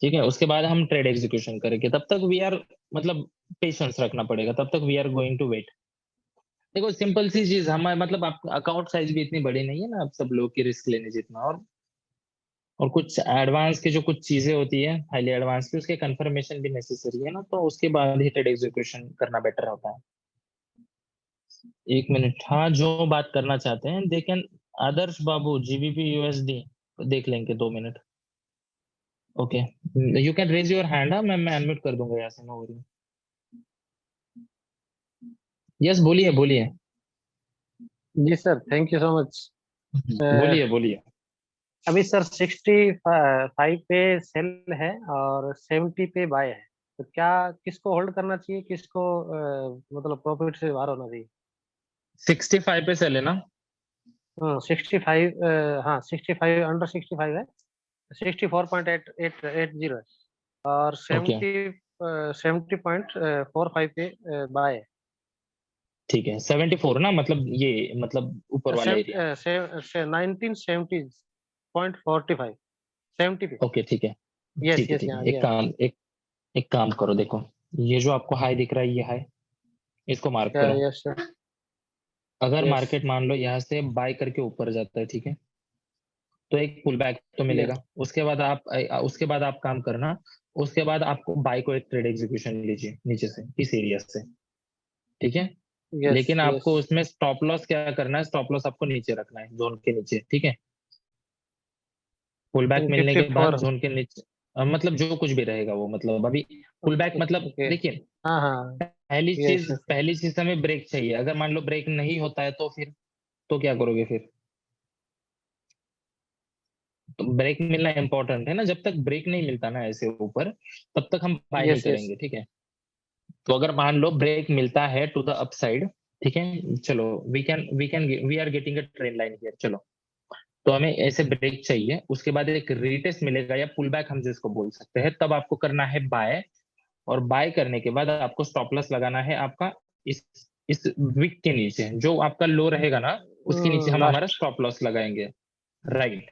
ठीक है। उसके बाद हम ट्रेड एग्जीक्यूशन करेंगे। तब तक वी आर, मतलब पेशेंस रखना पड़ेगा, तब तक we are going to wait. देखो, सिंपल सी चीज, हमारे मतलब आप अकाउंट साइज भी इतनी बड़ी नहीं है ना, आप सब लोग की रिस्क लेने जितना, और कुछ एडवांस की जो कुछ चीजें होती है, हाईली एडवांस की, उसके कंफर्मेशन भी नेसेसरी है ना, तो उसके बाद ही ट्रेड एग्जीक्यूशन करना बेटर होता है। 1 मिनट, हाँ, जो बात करना चाहते हैं देखें। आदर्श बाबू, जीबीपी यूएसडी देख लेंगे, 2 minute. Okay, you can raise your hand. मैं अनम्यूट कर दूंगा यहाँ से, नो वरी। यस, बोलिए। जी sir, thank you so much. बोलिए। अभी सर 65 पे सेल है और 70 पे बाय है, तो क्या किसको होल्ड करना चाहिए, किसको मतलब प्रॉफिट से बाहर होना चाहिए? 65 पे सेल है ना? 65, हाँ 65, अंडर 65 है, 64.880 है, और 70.45 पे बाय है। ठीक है, 74 ना, मतलब ये, मतलब ऊपर वाला एरिया। 1970.45 70 पे। ओके, ठीक है। यस ठीक है। एक काम करो, देखो ये जो आपको हाई दिख रहा है, ये हाई, इसको मार्क करो। Yes sir. अगर Yes. मार्केट मान लो यहाँ से बाय करके ऊपर जाता है, ठीक है, तो एक पुल बैक तो मिलेगा। उसके बाद आप काम करना, उसके बाद आपको बाय को एक ट्रेड एग्जीक्यूशन लीजिए नीचे से, इस एरिया से, ठीक है। लेकिन आपको उसमें स्टॉप लॉस क्या करना है? स्टॉप लॉस आपको नीचे रखना है, जोन के नीचे, ठीक है। पुल बैक मिलने के बाद जोन के नीचे, मतलब जो कुछ भी रहेगा वो, मतलब अभी पुल बैक, मतलब देखिए, पहली चीज हमें ब्रेक चाहिए। अगर मान लो ब्रेक नहीं होता है तो फिर तो क्या करोगे फिर? तो ब्रेक मिलना इंपॉर्टेंट है ना। जब तक ब्रेक नहीं मिलता ना ऐसे ऊपर, तब तक हम बाय नहीं करेंगे, ठीक है। तो अगर मान लो ब्रेक मिलता है टू द अपसाइड, ठीक है, चलो we are getting a trend line here, चलो। तो हमें ऐसे ब्रेक चाहिए, उसके बाद एक रीटेस्ट मिलेगा या पुल बैक हम जिसको बोल सकते हैं, तब आपको करना है बाय। और बाय करने के बाद आपको स्टॉप लॉस लगाना है आपका इस विक के नीचे, जो आपका लो रहेगा ना उसके नीचे हम हमारा स्टॉप लॉस लगाएंगे, राइट।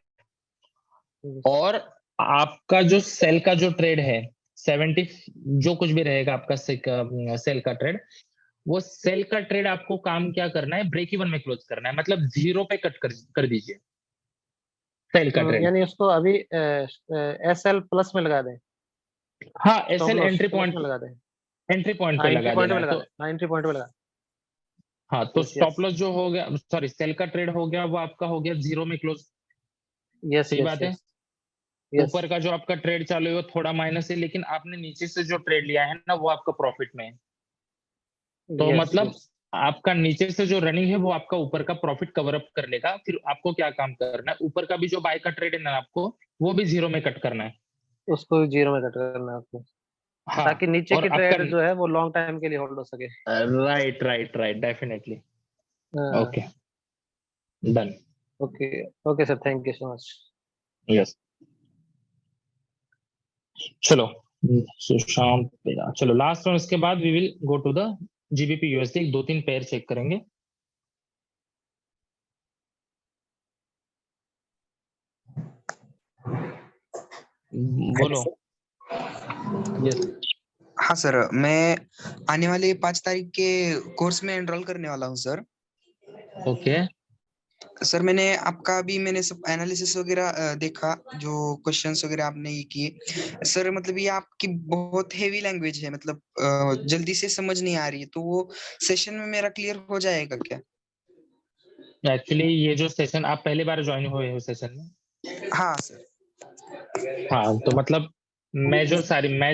और आपका जो सेल का जो ट्रेड है 70, जो कुछ भी रहेगा आपका सेल का ट्रेड, वो सेल का ट्रेड आपको काम क्या करना है, ब्रेक इवन में क्लोज करना है, मतलब 0 पे कट कर दीजिए सेल का ट्रेड। यानी उसको अभी SL प्लस में लगा दें। हाँ, SL एंट्री पॉइंट लगा दें, एंट्री पॉइंट पे लगा देना है। तो एंट्री पॉइंट पे लगा। हाँ, तो स्टॉप लॉस जो हो गया, सॉरी सेल का ट्रेड हो गया, वो आपका हो गया 0 में क्लोज। सही बात है। ऊपर का जो आपका ट्रेड चालू है वो थोड़ा माइनस है, लेकिन आपने नीचे से जो ट्रेड लिया है ना वो आपका प्रॉफिट में है। तो मतलब आपका नीचे से जो रनिंग है वो आपका ऊपर का प्रॉफिट कवर अप कर लेगा। फिर आपको क्या काम करना है, ऊपर का भी जो बाय का ट्रेड है ना आपको, वो भी 0 में कट करना है, उसको 0 में कट करना है आपको। हाँ, ताकि नीचे की ट्रेड जो है वो लॉन्ग टाइम के लिए होल्ड हो सके। Right, definitely. Okay, done. Okay sir, thank you so much. Yes, चलो सुशांत, चलो लास्ट वन, उसके बाद we will go to the GBP USD। 2-3 pair check करेंगे। बोलो। यस, हाँ सर, मैं आने वाले 5 तारीख के कोर्स में एनरोल करने वाला हूँ सर। ओके सर, मैंने सब एनालिसिस वगैरह देखा, जो क्वेश्चंस वगैरह आपने ये किए सर। मतलब ये आपकी बहुत हेवी लैंग्वेज है, मतलब जल्दी से समझ नहीं आ रही है, तो वो सेशन में मेरा क्लियर हो जाएगा क्या? एक्चुअली ये जो सेशन आप पहली बार ज्वाइन हुए हो सेशन में? हाँ सर। हाँ, तो मतलब मैं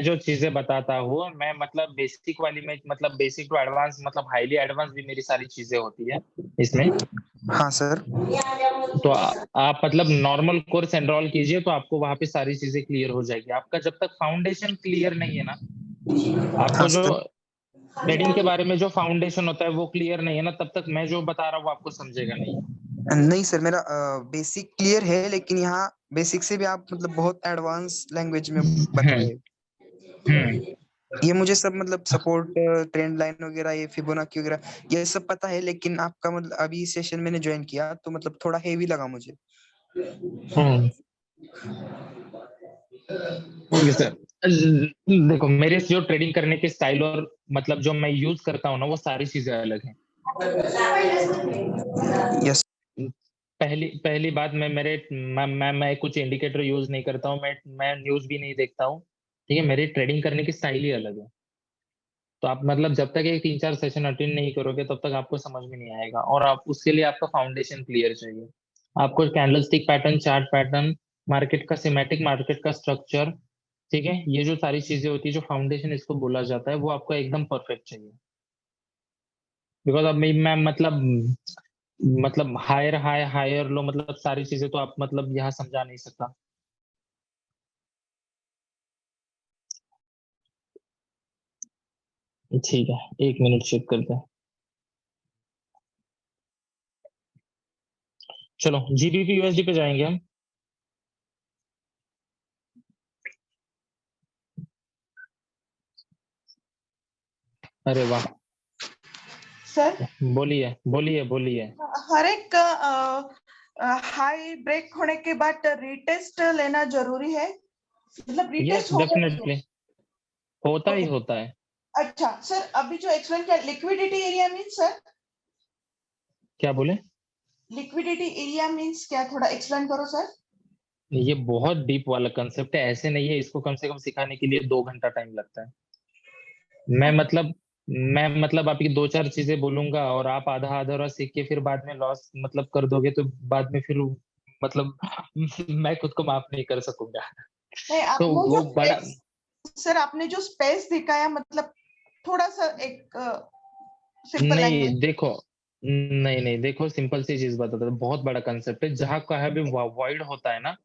जो चीजें बताता हूँ, मैं मतलब बेसिक वाली में, मतलब बेसिक टू एडवांस, मतलब हाईली एडवांस भी मेरी सारी चीजें होती है इसमें। हाँ सर। तो आप मतलब नॉर्मल कोर्स एनरोल कीजिए, तो आपको वहां पे सारी चीजें क्लियर हो जाएगी। आपका जब तक फाउंडेशन क्लियर नहीं है ना, आपको जो ट्रेडिंग के बारे में जो फाउंडेशन होता है वो क्लियर नहीं है ना, तब तक मैं जो बता रहा हूँ आपको समझेगा नहीं। नहीं सर, मेरा बेसिक क्लियर है, लेकिन यहाँ बेसिक से भी आप मतलब बहुत एडवांस लैंग्वेज में बताए। ये मुझे सब मतलब सपोर्ट, ट्रेंड लाइन वगैरह, ये फिबोनाची वगैरह ये सब पता है, लेकिन आपका मतलब अभी सेशन मैंने ज्वाइन किया तो मतलब थोड़ा हेवी लगा मुझे। सर देखो, मेरे जो ट्रेडिंग करने के स्टाइल और मतलब जो मैं यूज करता हूँ ना, वो सारी चीजें अलग हैं। यस। पहली बात, मैं कुछ इंडिकेटर यूज नहीं करता हूँ, मैं न्यूज भी नहीं देखता हूँ, ठीक है। मेरी ट्रेडिंग करने की स्टाइल ही अलग है। तो आप मतलब जब तक ये 3-4 सेशन अटेंड नहीं करोगे तब तक आपको समझ में नहीं आएगा। और आप उसके लिए आपका फाउंडेशन क्लियर चाहिए। आपको candlestick pattern, chart pattern, market का सिमेटिक, मार्केट का स्ट्रक्चर, ठीक है, ये जो सारी चीजें होती है, जो फाउंडेशन इसको बोला जाता है, वो आपको एकदम परफेक्ट चाहिए। बिकॉज अब मैं मतलब हायर हाई, हायर लो, मतलब सारी चीजें तो आप मतलब यहाँ समझा नहीं सकता। ठीक है, 1 मिनट चेक करते हैं। चलो GBP USD पे जाएंगे हम। अरे वाह सर, बोलिए। हर एक हाई ब्रेक होने के बाद रिटेस्ट लेना जरूरी है, मतलब रिटेस्ट हो डेफिनेटली होता ही होता है। अच्छा सर, अभी जो एक्सप्लेन किया लिक्विडिटी एरिया मींस सर, क्या बोले? लिक्विडिटी एरिया मींस क्या, थोड़ा एक्सप्लेन करो सर। ये बहुत डीप वाला कंसेप्ट है, ऐसे नहीं है। इसको कम से कम सिखाने के लिए 2 घंटा टाइम लगता है। मैं मतलब आपकी 2-4 चीजें बोलूंगा और आप आधा सीख के फिर बाद में लॉस मतलब कर दोगे, तो बाद में फिर मतलब मैं खुद को माफ नहीं कर सकूंगा। नहीं, तो वो बड़ा सर आपने जो स्पेस दिखाया, मतलब थोड़ा सा एक सिंपल नहीं लैंग्वेज। देखो, नहीं देखो, सिंपल सी चीज बताता हूँ, बहुत बड़ा कंसेप्ट है। जहाँ कहीं भी वॉइड होता है ना,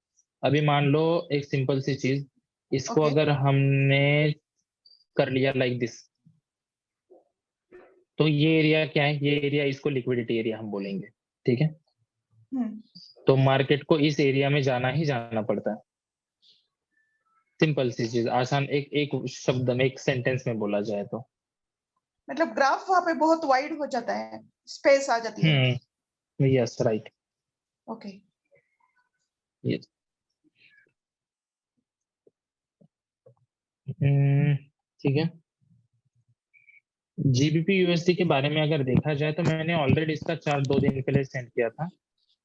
अभी मान लो एक सिंपल सी चीज, इसको ओके अगर हमने कर लिया लाइक दिस, तो ये एरिया क्या है? ये एरिया, इसको लिक्विडिटी एरिया हम बोलेंगे, ठीक है? तो मार्केट को इस एरिया में जाना ही जाना पड़ता है। सिंपल सी चीज, आसान, एक शब्द में, एक सेंटेंस में बोला जाए तो। मतलब ग्राफ वहां पे बहुत वाइड हो जाता है, स्पेस आ जाती है। Yes right. Okay yes. ठीक है। जीबीपी यूएसडी के बारे में अगर देखा जाए तो मैंने ऑलरेडी इसका चार्ट 2 दिन पहले सेंड किया था।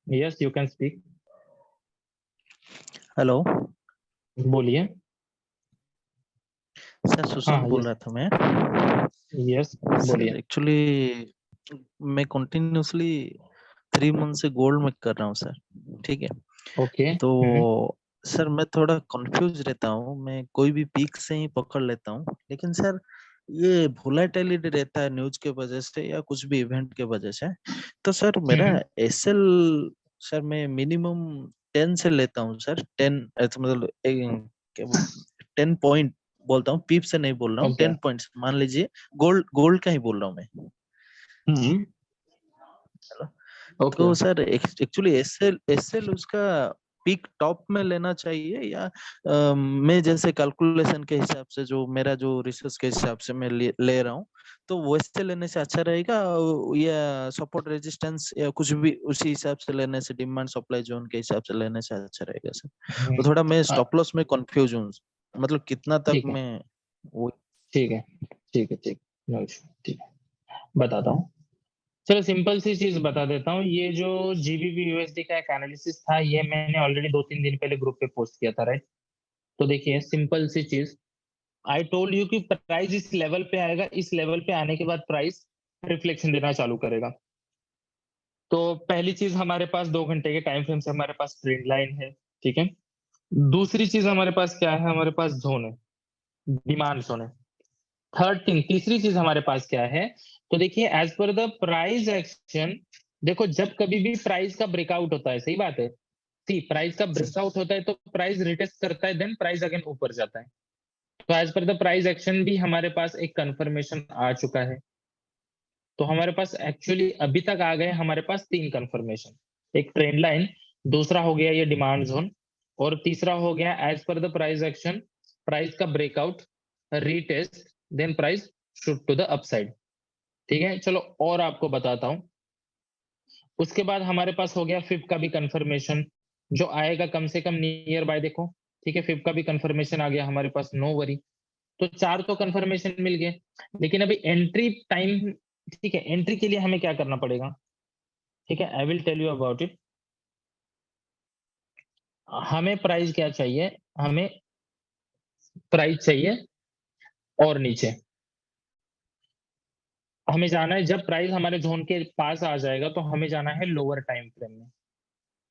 Yes you can speak. Hello, बोलिए। सर सुशांत बोल यस रहा था मैं। यस सर बोलिए। एक्चुअली मैं कंटिन्यूअसली 3 मंथ से गोल्ड में कर रहा हूँ सर, ठीक है? ओके। तो सर मैं थोड़ा कंफ्यूज रहता हूँ, मैं कोई भी पीक से ही पकड़ लेता हूँ, लेकिन सर ये वोलेटिलिटी रहता है न्यूज के वजह से या कुछ भी इवेंट के वजह से। तो सर मेरा एसएल सर मैं मिनिमम 10 से लेता हूँ सर, 10 मतलब 10 पॉइंट बोलता हूँ, पीप से नहीं बोल रहा हूँ, 10 पॉइंट्स मान लीजिए, गोल्ड का ही बोल रहा हूँ मैं। तो सर एक्चुअली एसएल उसका पीक टॉप में लेना चाहिए या मैं जैसे कैलकुलेशन के हिसाब से, जो मेरा जो रिसर्च के हिसाब से मैं ले रहा हूँ, तो वैसे लेने से अच्छा रहेगा या सपोर्ट रेजिस्टेंस या कुछ भी उसी हिसाब से लेने से, डिमांड सप्लाई जोन के हिसाब से लेने से अच्छा रहेगा सर? तो थोड़ा मैं स्टॉप लॉस में कंफ्यूज हूँ, मतलब कितना तक मैं वो। ठीक है ठीक है, बताता हूँ। चलो सिंपल सी चीज बता देता हूँ। ये जो जीबीपी यूएसडी का एक एनालिसिस था, ये मैंने ऑलरेडी 2-3 दिन पहले ग्रुप पे पोस्ट किया था, राइट? तो देखिए सिंपल सी चीज, आई टोल्ड यू कि प्राइस इस लेवल पे आएगा, इस लेवल पे आने के बाद प्राइस रिफ्लेक्शन देना चालू करेगा। तो पहली चीज, हमारे पास 2 घंटे के टाइम फ्रेम से हमारे पास ट्रेंड लाइन है, ठीक है? दूसरी चीज हमारे पास क्या है? हमारे पास जोन है, डिमांड जोन है। थर्ड थिंग, तीसरी चीज हमारे पास क्या है? तो देखिए as per the price action, देखो जब कभी भी प्राइस का ब्रेकआउट होता है, सही बात है, सी प्राइस का ब्रेकआउट होता है तो प्राइस रिटेस्ट करता है, देन प्राइस अगेन ऊपर जाता है। तो as per the price action भी हमारे पास एक कंफर्मेशन आ चुका है। तो हमारे पास एक्चुअली अभी तक आ गए हमारे पास 3 कंफर्मेशन, एक ट्रेंड लाइन, दूसरा हो गया ये डिमांड जोन, और तीसरा हो गया as per the price action, price का breakout, retest, then price should to the upside. ठीक है, चलो और आपको बताता हूं। उसके बाद हमारे पास हो गया फिब का भी कंफर्मेशन, जो आएगा कम से कम नियर बाय, देखो ठीक है, फिब का भी कंफर्मेशन आ गया हमारे पास, नो वरी। तो 4 तो कंफर्मेशन मिल गए, लेकिन अभी एंट्री टाइम, ठीक है, एंट्री के लिए हमें क्या करना पड़ेगा? ठीक है, I will tell you about it. हमें प्राइस क्या चाहिए? हमें प्राइस चाहिए और नीचे हमें जाना है। जब प्राइस हमारे जोन के पास आ जाएगा तो हमें जाना है लोअर टाइम फ्रेम में,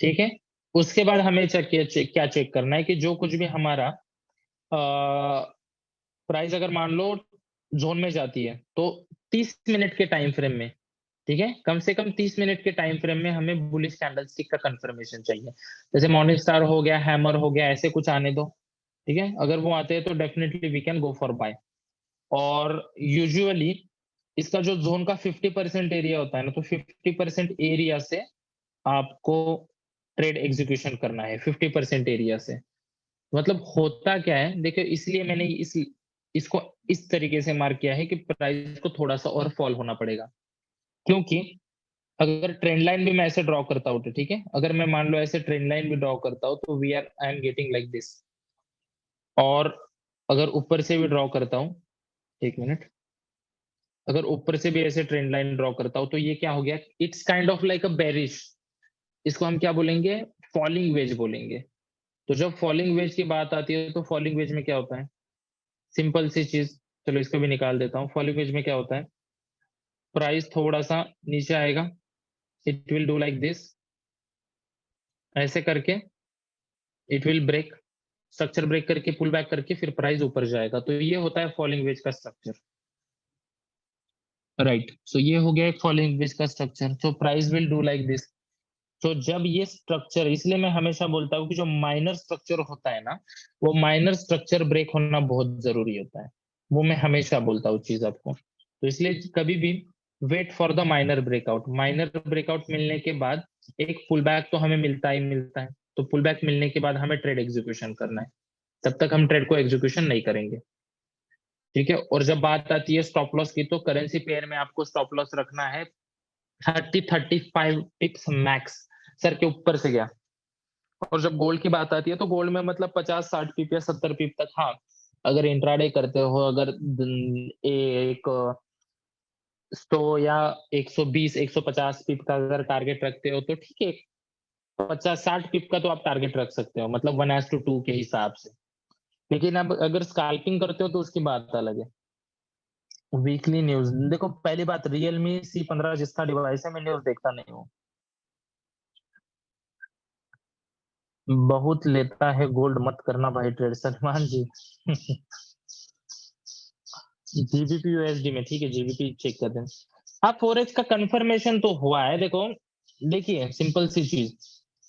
ठीक है? उसके बाद हमें क्या चेक करना है कि जो कुछ भी हमारा प्राइस अगर मान लो जोन में जाती है तो 30 मिनट के टाइम फ्रेम में, ठीक है, कम से कम 30 मिनट के टाइम फ्रेम में हमें बुलिश कैंडलस्टिक का कंफर्मेशन चाहिए। जैसे मॉर्निंग स्टार हो गया, हैमर हो गया, ऐसे कुछ आने दो, ठीक है? अगर वो आते हैं तो definitely we can go for buy. और यूजुअली इसका जो जोन का 50% एरिया होता है ना, तो 50% एरिया से आपको ट्रेड एग्जीक्यूशन करना है, 50% एरिया से। मतलब होता क्या है, देखिए इसलिए मैंने इसको इस तरीके से मार्क किया है कि प्राइस को थोड़ा सा और फॉल होना पड़ेगा, क्योंकि अगर ट्रेंड लाइन भी मैं ऐसे ड्रॉ करता हूँ तो ठीक है, अगर मैं मान लो ऐसे ट्रेंड लाइन भी ड्रॉ करता हूँ तो I am getting like this, और अगर ऊपर से भी ड्रॉ करता हूँ, एक मिनट, अगर ऊपर से भी ऐसे ट्रेंड लाइन ड्रॉ करता हूँ तो ये क्या हो गया? It's kind of like a bearish, इसको हम क्या बोलेंगे? फॉलिंग वेज बोलेंगे। तो जब फॉलिंग वेज की बात आती है तो फॉलिंग वेज में क्या होता है? सिंपल सी चीज, चलो इसको भी निकाल देता हूँ। फॉलिंग वेज में क्या होता है? प्राइस थोड़ा सा नीचे आएगा, it will do like this, ऐसे करके it will break, structure break करके पुल बैक करके फिर प्राइस ऊपर जाएगा। तो ये होता है फॉलिंग वेज का स्ट्रक्चर। राइट। सो ये हो गया एक फॉलोइंग वेज का structure. So price will do like this. तो जब ये स्ट्रक्चर, इसलिए मैं हमेशा बोलता हूँ कि जो माइनर स्ट्रक्चर होता है ना, वो माइनर स्ट्रक्चर ब्रेक होना बहुत जरूरी होता है। वो मैं हमेशा बोलता हूँ चीज आपको। तो इसलिए कभी भी wait for the minor breakout. Minor breakout मिलने के बाद एक पुल बैक तो हमें मिलता ही मिलता है। तो पुल बैक मिलने के बाद हमें ट्रेड एग्जीक्यूशन करना है। तब तक हम ट्रेड को एग्जीक्यूशन नहीं करेंगे, ठीक है। और जब बात आती है स्टॉप लॉस की, तो करेंसी पेयर में आपको स्टॉप लॉस रखना है 30-35 टिप्स मैक्स। सर के ऊपर से गया। और जब गोल्ड की बात आती है तो गोल्ड में मतलब 50-60 पिप या 70 पिप तक, हाँ अगर इंट्राडे करते हो, अगर एक 100 या 120-150 पिप का अगर टारगेट रखते हो तो ठीक है, 50-60 पिप का तो आप टारगेट रख सकते हो, मतलब 1:2 के हिसाब से। लेकिन अब अगर स्कैल्पिंग करते हो तो उसकी बात अलग है। वीकली न्यूज देखो, पहली बात रियलमी C15 जिसका डिवाइस है, मैं न्यूज देखता नहीं हूँ। बहुत लेता है गोल्ड, मत करना भाई ट्रेड सलमान जी। जीबीपी यूएसडी में, ठीक है जीबीपी चेक कर दें आप। फॉरेक्स का कंफर्मेशन तो हुआ है। देखो देखिए सिंपल सी चीज,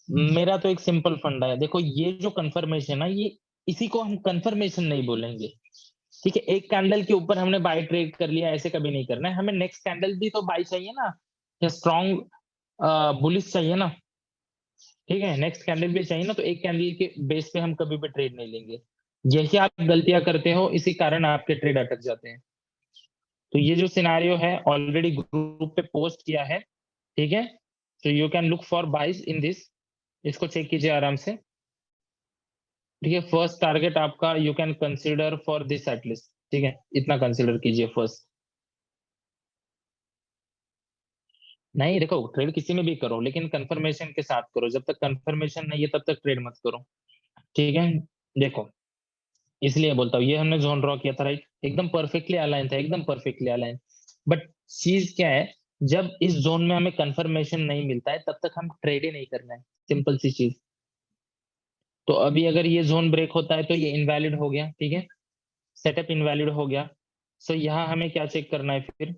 मेरा तो एक सिंपल फंडा है। देखो ये जो कंफर्मेशन है, ये इसी को हम कंफर्मेशन नहीं बोलेंगे, ठीक है। एक कैंडल के ऊपर हमने बाय ट्रेड कर लिया, ऐसे कभी नहीं करना है। हमें नेक्स्ट कैंडल भी तो बाय चाहिए ना, या स्ट्रॉन्ग बुलिश चाहिए ना, ठीक है। नेक्स्ट कैंडल भी चाहिए ना, तो एक कैंडल के बेस पे हम कभी भी ट्रेड नहीं लेंगे। यही आप गलतियां करते हो, इसी कारण आपके ट्रेड अटक जाते हैं। तो ये जो सिनारियो है ऑलरेडी ग्रुप पे पोस्ट किया है, ठीक है। So you can look for buys in this, इसको चेक कीजिए आराम से, ठीक है। फर्स्ट टारगेट आपका you can consider for this at least, ठीक है, इतना कंसीडर कीजिए फर्स्ट। नहीं देखो, ट्रेड किसी में भी करो लेकिन कंफर्मेशन के साथ करो। जब तक कंफर्मेशन नहीं है तब तक ट्रेड मत करो, ठीक है। देखो इसलिए बोलता हूँ, ये हमने जोन ड्रॉ किया था राइट, एकदम परफेक्टली अलाइन था, एकदम परफेक्टली अलाइन। बट चीज क्या है, जब इस जोन में हमें कंफर्मेशन नहीं मिलता है तब तक हम ट्रेड ही नहीं करना है, सिंपल सी चीज। तो अभी अगर ये जोन ब्रेक होता है तो ये इनवैलिड हो गया, ठीक है, सेटअप इनवैलिड हो गया। सो यहाँ हमें क्या चेक करना है फिर,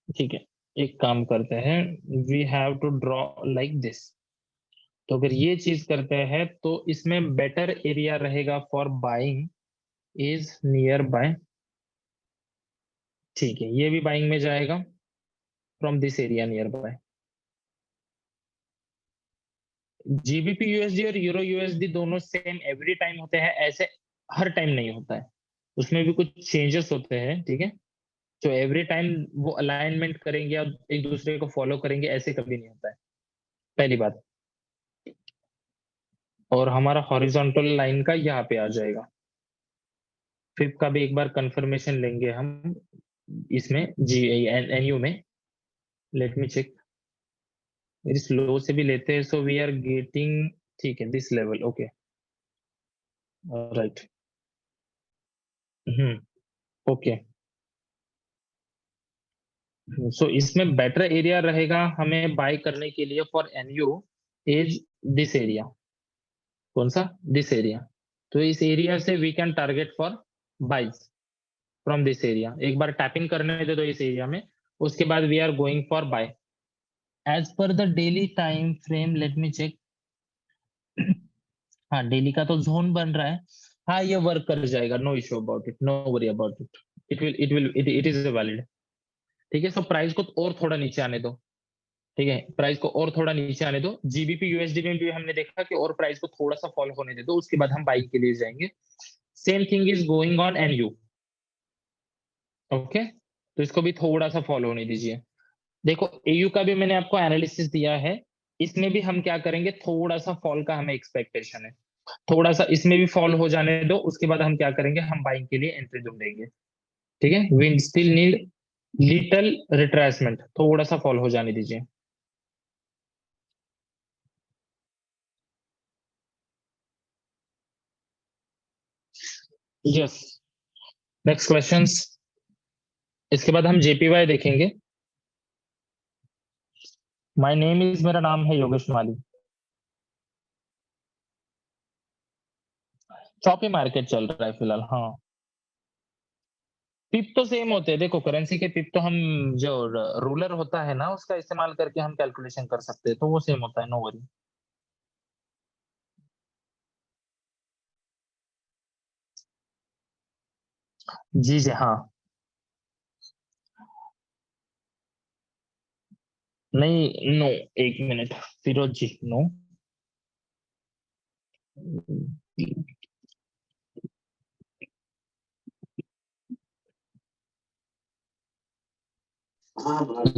ठीक है, एक काम करते हैं, we have to draw like this. तो अगर ये चीज करते हैं तो इसमें बेटर एरिया रहेगा for buying is near by, ठीक है, ये भी बाइंग में जाएगा from this area near by. GBP USD और यूरो यूएसडी दोनों सेम एवरी टाइम होते हैं, ऐसे हर टाइम नहीं होता है, उसमें भी कुछ चेंजेस होते हैं, ठीक है। तो एवरी टाइम वो अलाइनमेंट करेंगे और एक दूसरे को फॉलो करेंगे, ऐसे कभी नहीं होता है, पहली बात। और हमारा हॉरिजॉन्टल लाइन का यहाँ पे आ जाएगा। फिर का भी एक बार कंफर्मेशन लेंगे हम इसमें एनयू में। लेट मी चेक, मेरी स्लो से भी लेते हैं, सो वी आर गेटिंग, ठीक है, this level, okay right, okay. So इसमें बेटर एरिया रहेगा हमें बाय करने के लिए for N U is this area. कौन सा? This area. तो इस एरिया से we can target for buys from this area. एक बार टैपिंग करने दे दो इस एरिया में, उसके बाद we are going for buy as per the daily time frame. Let me check, हाँ डेली का तो जोन बन रहा है, हाँ ये वर्क कर जाएगा, no issue about it, no worry about it, it is valid, ठीक है। सो प्राइस को और थोड़ा नीचे आने दो, ठीक है, प्राइस को और थोड़ा नीचे आने दो। जीबीपी यूएसडी में भी हमने देखा कि और प्राइस को थोड़ा सा फॉल होने दे दो, उसके बाद हम बाइक के लिए जाएंगे। Same thing is going on NU, okay. तो इसको भी थोड़ा सा फॉलो होने दीजिए। देखो एयू का भी मैंने आपको एनालिसिस दिया है, इसमें भी हम क्या करेंगे, थोड़ा सा फॉल का हमें एक्सपेक्टेशन है, थोड़ा सा इसमें भी फॉल हो जाने दो, उसके बाद हम क्या करेंगे, हम बाइंग के लिए एंट्री ढूंढेंगे, ठीक है। We still need little retracement, थोड़ा सा फॉल हो जाने दीजिए। Yes, next questions. इसके बाद हम जेपीवाई देखेंगे। माय नेम इज, मेरा नाम है योगेश माली। चॉपी मार्केट चल रहा है फिलहाल, हाँ पिप तो सेम होते हैं, देखो करेंसी के पिप तो हम जो रूलर होता है ना उसका इस्तेमाल करके हम कैलकुलेशन कर सकते हैं, तो वो सेम होता है, नो वरी। जी जी हाँ। नहीं नो, एक minute Firoz ji, no.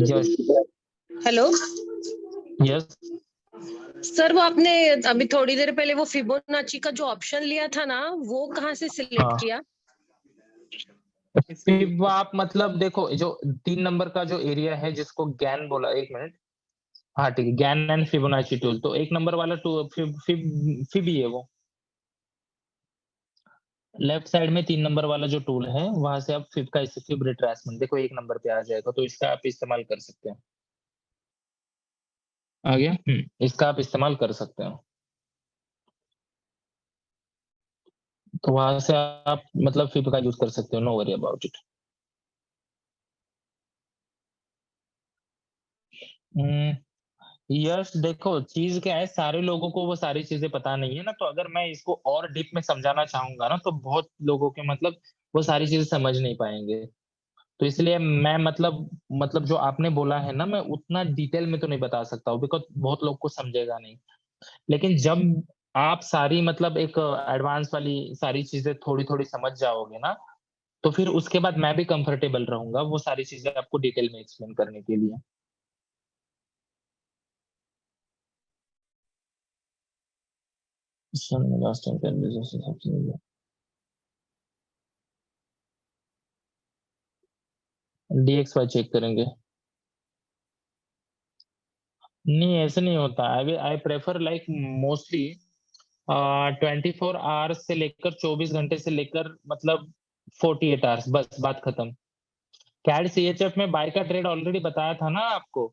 Yes hello yes sir, वो आपने अभी थोड़ी देर पहले वो फिबोनाची का जो ऑप्शन लिया था ना, वो कहाँ से सिलेक्ट हाँ। किया? फिब आप मतलब देखो जो 3 नंबर का जो एरिया है जिसको गैन बोला, एक मिनट, हाँ ठीक है, गैन एंड फिबोनाची टूल, तो 1 नंबर वाला टू फिब फिब फिब ही है वो। लेफ्ट साइड में 3 नंबर वाला जो टूल है वहां से आप फिब का फिब रिट्रेसमेंट देखो 1 नंबर पे आ जाएगा, तो इसका आप इस्तेमाल कर सकते हैं। आ गया? इसका आप इस्तेमाल कर सकते हो, तो वहां से आप मतलब फिब का यूज कर सकते हो, no worry about it. Yes देखो चीज क्या है, सारे लोगों को वो सारी चीजें पता नहीं है ना, तो अगर मैं इसको और डीप में समझाना चाहूंगा ना तो बहुत लोगों के मतलब वो सारी चीजें समझ नहीं पाएंगे, तो इसलिए मैं मतलब जो आपने बोला है ना, मैं उतना डिटेल में तो नहीं बता सकता हूँ, बिकॉज बहुत लोग को समझेगा नहीं। लेकिन जब आप सारी मतलब एक एडवांस वाली सारी चीजें थोड़ी थोड़ी समझ जाओगे ना, तो फिर उसके बाद मैं भी कंफर्टेबल रहूंगा वो सारी चीजें आपको डिटेल में एक्सप्लेन करने के लिए। लास्ट टाइम DXY चेक करेंगे। नहीं ऐसे नहीं होता, I prefer like mostly 24 hours से लेकर 24 घंटे से लेकर मतलब 48 आवर्स, बस बात खत्म। कैड CHF में बाय का ट्रेड ऑलरेडी बताया था ना आपको।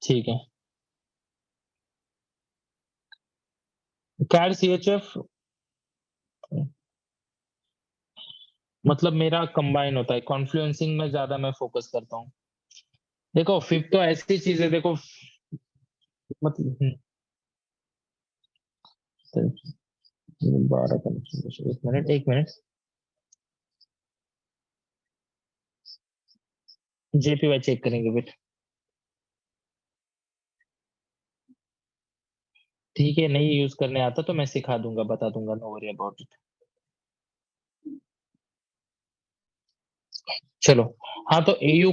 ठीक है। कैड CHF मतलब मेरा कंबाइन होता है, कॉन्फ्लुएंसिंग में ज्यादा मैं फोकस करता हूँ। देखो फिफ्थ तो ऐसी चीज है, देखो मतलब 12 का, एक मिनट JPY चेक करेंगे बेट। ठीक है, नहीं यूज करने आता तो मैं सिखा दूंगा, बता दूंगा, नो वरी अबाउट इट। चलो हाँ, तो AU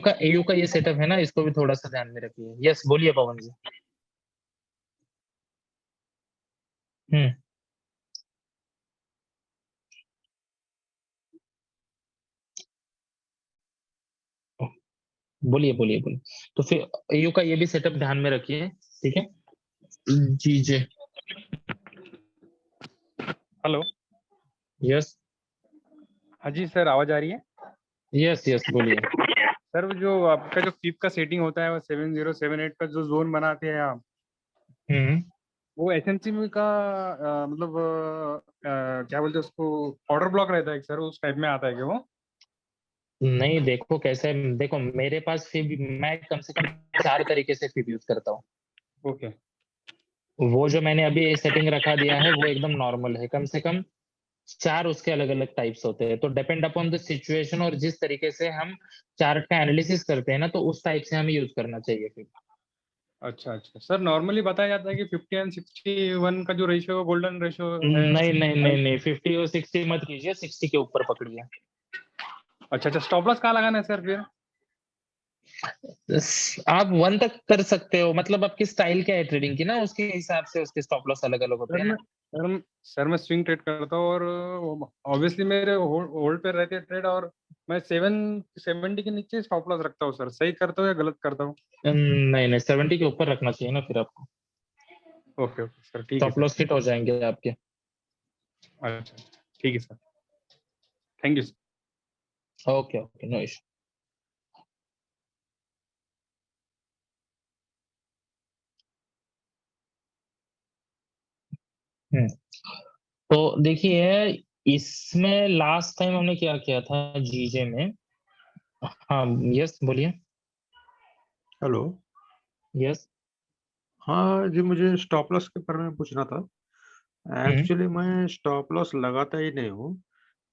का ये सेटअप है ना, इसको भी थोड़ा सा ध्यान में रखिए। यस बोलिए पवन जी। हम्म बोलिए बोलिए बोलिए। तो फिर AU का ये भी सेटअप ध्यान में रखिए, ठीक है। जी जी हेलो। यस हाँ जी सर, आवाज आ रही है? यस यस बोलिए। सर वो जो आपका जो फिप का सेटिंग होता है वो 7078 का जो जोन बनाते हैं आप, वो एसएनसी का मतलब क्या बोलते हैं उसको, ऑर्डर ब्लॉक रहता है सर, उस टाइप में आता है क्या वो? नहीं देखो कैसे है, देखो मेरे पास फिर मैं कम से कम 4 तरीके से फिब यूज करता हूँ। ओके। वो जो मैंने अभी सेटिंग रखा दिया है वो एकदम नॉर्मल है, कम से कम 4 उसके अलग अलग टाइप्स होते हैं, तो डिपेंड अपॉन द सिचुएशन और जिस तरीके से हम चार्ट का एनालिसिस करते हैं ना, तो उस टाइप से हमें यूज करना चाहिए फिर। अच्छा अच्छा सर, नॉर्मली बताया जाता है कि 50 एंड 61 का जो रेशियो गोल्डन रेशियो है। नहीं नहीं नहीं नहीं 50 और 60 मत कीजिए, 60 के ऊपर पकड़िए। अच्छा अच्छा, स्टॉप लॉस कहाँ लगाना है सर फिर? आप 1 तक कर सकते हो, मतलब आपकी स्टाइल क्या है ट्रेडिंग की ना, उसके हिसाब से उसके स्टॉप लॉस अलग अलग होते सर हैं मैं ना। सर मैं स्विंग ट्रेड करता हूँ और ऑब्वियसली मेरे होल्ड पे रहते हैं ट्रेड, और मैं 770 के नीचे स्टॉप लॉस रखता हूँ सर, सही करता हूँ या गलत करता हूँ? नहीं नहीं 70 के ऊपर रखना चाहिए ना फिर आपको, ओके ओके सर, ठीक है स्टॉप सर। लॉस हिट हो जाएंगे आपके। अच्छा ठीक है sir, thank you sir. Okay okay no issue. तो देखिए इसमें लास्ट टाइम हमने क्या किया था जीजे में। हाँ यस बोलिए। हेलो। यस। हाँ जी, मुझे स्टॉप लॉस के बारे में पूछना था। एक्चुअली मैं स्टॉप लॉस लगाता ही नहीं हूँ।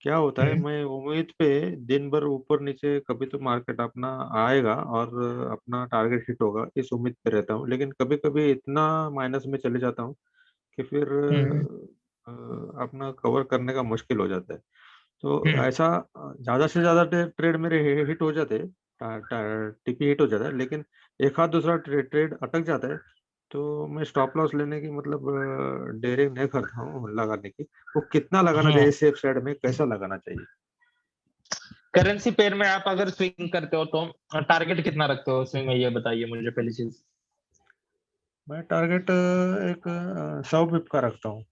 क्या होता है, मैं उम्मीद पे दिन भर ऊपर नीचे कभी तो मार्केट अपना आएगा और अपना टारगेट हिट होगा, इस उम्मीद पे रहता हूँ। लेकिन कभी कभी इतना माइनस में चले जाता हूँ कि फिर अपना कवर करने का मुश्किल हो जाता है। तो ऐसा ज्यादा से ज्यादा ट्रेड मेरे हिट हो जाते हैं, टीपी हिट हो जाता है, लेकिन एक आध दूसरा ट्रेड अटक जाता है। तो मैं स्टॉप लॉस लेने की मतलब डेयरिंग नहीं करता हूँ लगाने की। वो कितना लगाना चाहिए सेफ साइड में, कैसा लगाना चाहिए? करेंसी पेयर में आप अगर स्विंग करते हो तो टारगेट कितना रखते हो स्विंग में, ये बताइए मुझे पहली चीज। मैं टारगेट एक 100 पिप का रखता हूँ।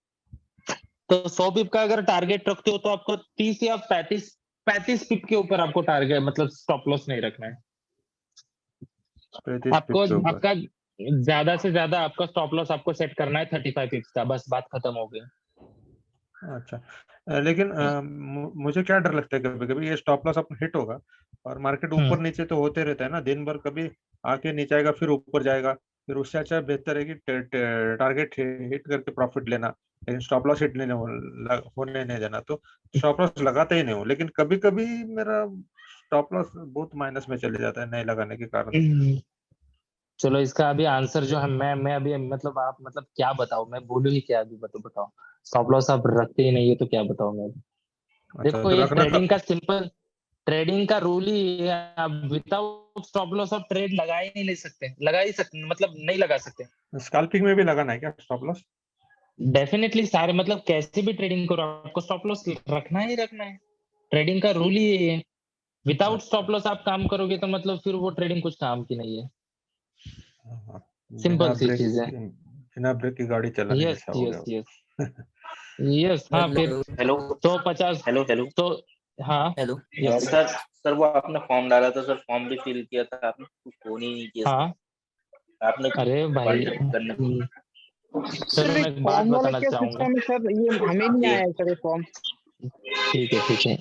तो 100 पिप का अगर टारगेट रखते हो तो आपको 30 या 35 पिप के ऊपर आपको टारगेट मतलब स्टॉप लॉस नहीं रखना है। 35 आपको पिप के ऊपर। आपका ज्यादा से ज्यादा आपका स्टॉप लॉस आपको सेट करना है 35 पिप्स का, बस बात खत्म हो गई। अच्छा, लेकिन मुझे क्या डर लगता है, कभी कभी ये स्टॉप लॉस अपना हिट होगा और मार्केट ऊपर नीचे तो होते रहता है ना दिन भर, कभी आके नीचे आएगा फिर ऊपर जाएगा। फिर उससे अच्छा बेहतर है कि टारगेट हिट करके प्रॉफिट लेना, लेकिन स्टॉप लॉस हिट होने नहीं देना। तो स्टॉप लॉस लगाते ही नहीं हूँ, लेकिन कभी कभी मेरा स्टॉप लॉस बहुत माइनस में चले जाता है नहीं लगाने के कारण। चलो इसका अभी आंसर जो है मैं अभी मतलब आप मतलब क्या बताओ, मैं बोलूं ही क्या अभी बताओ। स्टॉप लॉस आप रखते ही नहीं है तो क्या बताओ मैं। अच्छा, देखो तो ये रखना ट्रेडिंग का सिंपल ट्रेडिंग का रूल ही है, आप विदाउट स्टॉप लॉस आप ट्रेड लगा ही नहीं ले सकते, लगा ही सकते मतलब नहीं लगा सकते। स्कैल्पिंग में भी लगाना है क्या स्टॉप लॉस? डेफिनेटली सारे मतलब कैसे भी ट्रेडिंग करो आपको स्टॉप लॉस रखना ही रखना है। ट्रेडिंग का रूल ही ये है। विदाउट स्टॉप लॉस आप काम करोगे तो मतलब फिर वो ट्रेडिंग कुछ काम की नहीं है। बिना सिंपल सी चीज है। बिना ब्रेक की गाड़ी चलाने यस जैसा हो यस गया। Yes yes. हाँ फिर हेलो 150 हेलो हेलो तो हाँ हेलो यस सर। सर वो आपने फॉर्म डाला था सर, फॉर्म भी फिल किया था आपने, कुछ फोन ही नहीं किया हाँ। सर आपने। अरे भाई सर सर मैं एक एक बात फॉर्म वाला बताना क्या चाहूंगा। सिस्टम है सर, ये हमें नहीं आया है सर ये फॉर्म। ठीक है ठीक है।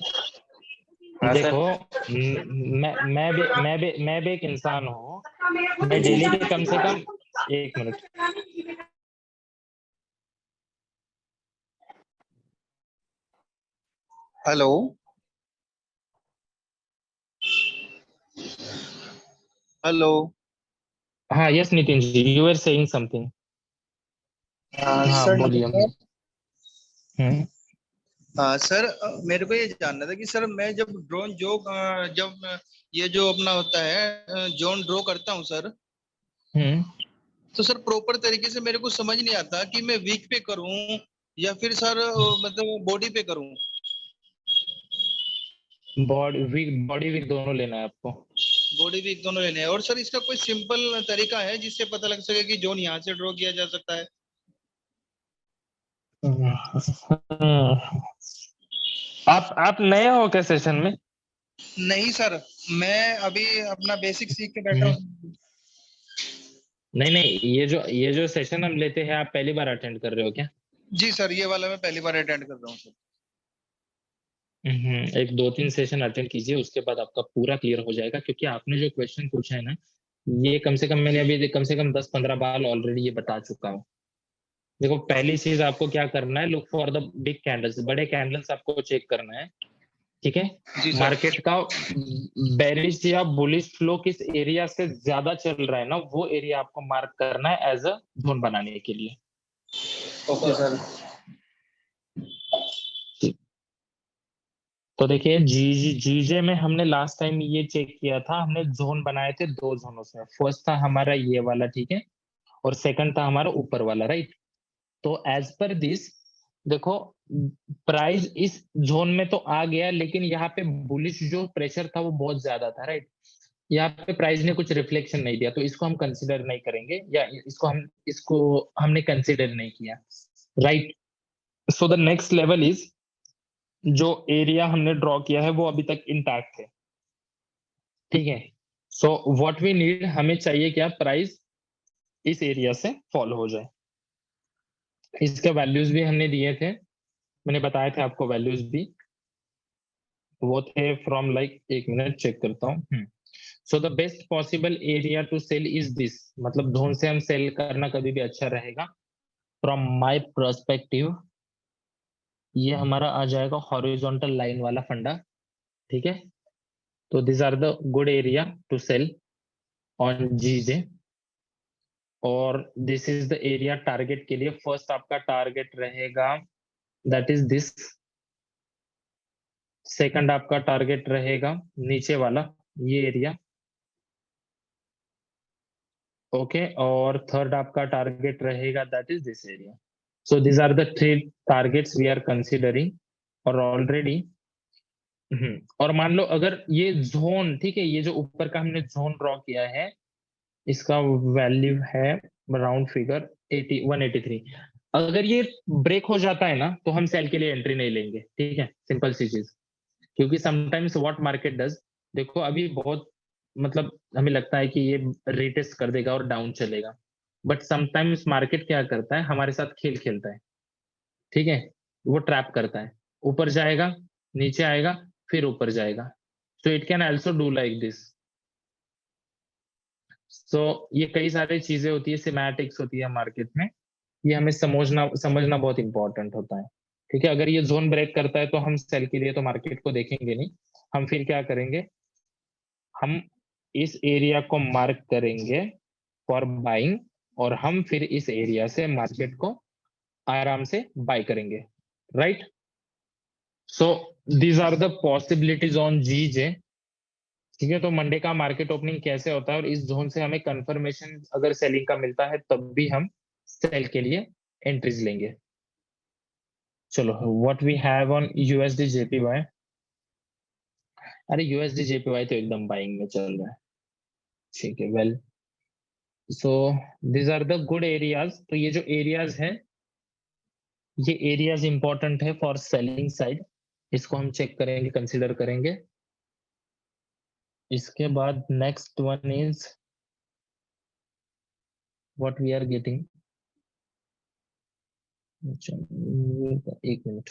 हाँ सर। देखो मैं भी एक इंसान हूँ। मैं डेली के कम से कम 1 मिनट। Hello hello. हाँ yes Nitin ji, you are saying something. हाँ सर बोलिए। सर मेरे को ये जानना था कि सर मैं जब ड्रोन जो जब ये जो अपना होता है जोन ड्रॉ करता हूँ सर, तो सर प्रॉपर तरीके से मेरे को समझ नहीं आता कि मैं वीक पे करूँ या फिर सर मतलब बॉडी पे करूँ। बॉडी वीक दोनों लेना है आपको। बॉडी वीक दोनों लेने हैं, और सर इसका कोई सिंपल तरीका है जिससे पता लग सके कि जोन यहाँ से ड्रॉ किया जा सकता है? आप नए हो क्या सेशन में? नहीं सर, मैं अभी अपना बेसिक सीख के बैठा हूँ। नहीं ये जो सेशन हम लेते हैं आप पहली बार अटेंड कर रहे हो क्या? जी सर, ये वाला मैं पहली बार अटेंड कर रहा हूँ सर। एक 2-3 सेशन अटेंड कीजिए, उसके बाद आपका पूरा क्लियर हो जाएगा। क्योंकि आपने जो क्वेश्चन पूछा है ना, ये कम से कम मैंने अभी कम से कम 10-15 बार ऑलरेडी ये बता चुका हूँ। देखो पहली चीज आपको क्या करना है, look for the big candles, बड़े कैंडल्स आपको चेक करना है। ठीक है, मार्केट का बेरिश या बुलिश फ्लो किस एरिया से ज्यादा चल रहा है ना, वो एरिया आपको मार्क करना है एज अ जोन बनाने के लिए। Okay sir. तो देखिए जीजे में हमने लास्ट टाइम ये चेक किया था, हमने जोन बनाए थे 2 जोनों से। फर्स्ट था हमारा ये वाला, ठीक है, और सेकंड था हमारा ऊपर वाला, राइट। तो एज पर दिस देखो प्राइस इस जोन में तो आ गया, लेकिन यहाँ पे बुलिश जो प्रेशर था वो बहुत ज्यादा था, राइट। यहाँ पे प्राइस ने कुछ रिफ्लेक्शन नहीं दिया, तो इसको हम कंसिडर नहीं करेंगे, या इसको हमने कंसिडर नहीं किया, right. So the next level is, जो एरिया हमने ड्रॉ किया है वो अभी तक इंटैक्ट है, ठीक है। सो व्हाट वी नीड, हमें चाहिए क्या, प्राइस इस एरिया से फॉलो हो जाए। इसके वैल्यूज भी हमने दिए थे, मैंने बताए थे आपको वैल्यूज भी, वो थे फ्रॉम लाइक, एक मिनट चेक करता हूँ। So the best possible area to sell is this, मतलब जोन से हम सेल करना कभी भी अच्छा रहेगा। फ्रॉम माय पर्सपेक्टिव ये हमारा आ जाएगा हॉरिजॉन्टल लाइन वाला फंडा, ठीक है। तो this are the good area to sell on GJ, और this is the area target के लिए। फर्स्ट आपका टारगेट रहेगा दैट इज दिस, सेकंड आपका टारगेट रहेगा नीचे वाला ये एरिया, ओके, और थर्ड आपका टारगेट रहेगा that is this area. So this are the three targets we are considering, और ऑलरेडी और मान लो अगर ये जोन, ठीक है, ये जो ऊपर का हमने जोन ड्रॉ किया है इसका वैल्यू है राउंड फिगर 183। अगर ये ब्रेक हो जाता है ना तो हम सेल के लिए एंट्री नहीं लेंगे, ठीक है, सिंपल सी चीज। क्योंकि समटाइम्स व्हाट मार्केट डज, देखो अभी बहुत मतलब हमें लगता है कि ये रीटेस्ट कर देगा और डाउन चलेगा, बट समटाइम्स मार्केट क्या करता है, हमारे साथ खेल खेलता है, ठीक है, वो ट्रैप करता है, ऊपर जाएगा, नीचे आएगा, फिर ऊपर जाएगा। So it can also do like this. सो ये कई सारी चीजें होती है, सिमेटिक्स होती है मार्केट में, ये हमें समझना बहुत इंपॉर्टेंट होता है, ठीक है। अगर ये जोन ब्रेक करता है तो हम सेल के लिए तो मार्केट को देखेंगे नहीं, हम फिर क्या करेंगे, हम इस एरिया को मार्क करेंगे फॉर बाइंग, और हम फिर इस एरिया से मार्केट को आराम से बाय करेंगे, right. So these are the possibilities on GJ, ठीक है। तो मंडे का मार्केट ओपनिंग कैसे होता है, और इस जोन से हमें कंफर्मेशन अगर सेलिंग का मिलता है तब भी हम सेल के लिए एंट्रीज लेंगे। चलो, what we have on USD JPY. अरे यूएसडी जेपीवाई तो एकदम बाइंग में चल रहा है, ठीक है, well. So this are the good areas. तो ये जो एरियाज है, ये एरियाज इंपॉर्टेंट है फॉर सेलिंग साइड, इसको हम चेक करेंगे, कंसीडर करेंगे। इसके बाद next one is what we are getting. एक minute,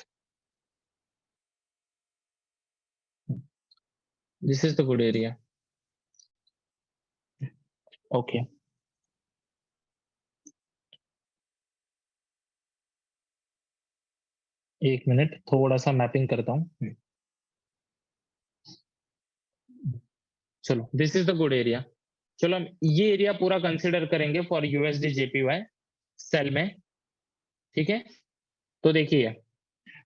this is the good area, okay. एक मिनट, थोड़ा सा मैपिंग करता हूँ। चलो, this is the good area. चलो हम ये एरिया पूरा कंसीडर करेंगे फॉर यूएसडी जेपीवाई सेल में, ठीक है। तो देखिए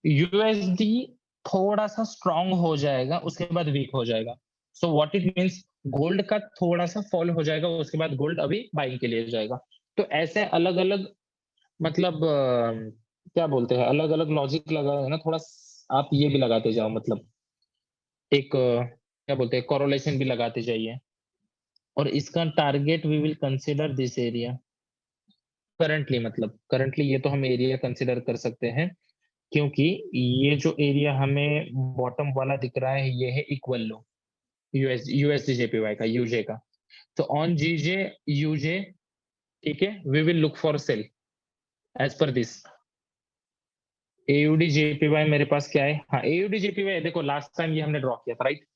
यूएसडी थोड़ा सा स्ट्रांग हो जाएगा, उसके बाद वीक हो जाएगा। So what it means, gold का थोड़ा सा फॉल हो जाएगा, उसके बाद गोल्ड अभी बाइंग के लिए जाएगा। तो ऐसे अलग अलग मतलब क्या बोलते हैं, अलग अलग लॉजिक लगा है ना, थोड़ा आप ये भी लगाते जाओ, मतलब एक क्या बोलते हैं, कोरिलेशन भी लगाते जाइए। और इसका target we will consider this area currently, मतलब करंटली ये तो हम एरिया कंसीडर कर सकते हैं, क्योंकि ये जो एरिया हमें बॉटम वाला दिख रहा है ये है इक्वल लो यूएसडी जेपीवाई का, यूजे का। तो ऑन जीजे यूजे, ठीक है, we will look for sell as per this. AUD JPY मेरे पास क्या है, हाँ एयूडी जेपीवाई देखो लास्ट टाइम ये हमने ड्रॉ किया था, राइट।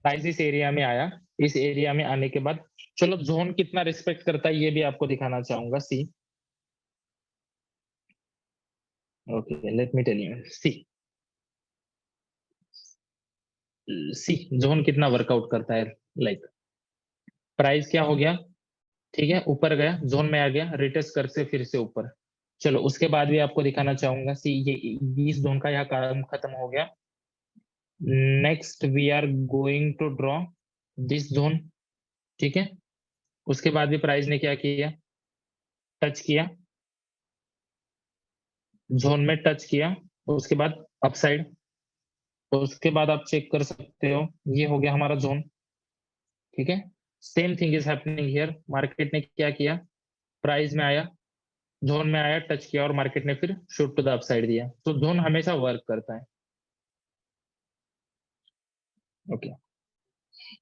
प्राइस इस एरिया में आया, इस एरिया में आने के बाद चलो जोन कितना रिस्पेक्ट करता है ये भी आपको दिखाना चाहूंगा। See, okay, let me tell you, see zone कितना वर्कआउट करता है। लाइक प्राइस क्या हो गया, ठीक है, ऊपर गया, जोन में आ गया, रिटेस्ट कर से फिर से ऊपर। चलो उसके बाद भी आपको दिखाना चाहूंगा, सी ये इस जोन का यहाँ काम खत्म हो गया। Next we are going to draw this zone, ठीक है। उसके बाद भी प्राइस ने क्या किया, टच किया, जोन में टच किया, उसके बाद अपसाइड। तो उसके बाद आप चेक कर सकते हो, ये हो गया हमारा जोन, ठीक है। Same thing is happening here, market ने क्या किया, प्राइस में आया, जोन में आया, टच किया, और मार्केट ने फिर शूट टू द अपसाइड दिया। तो जोन हमेशा वर्क करता है, ओके।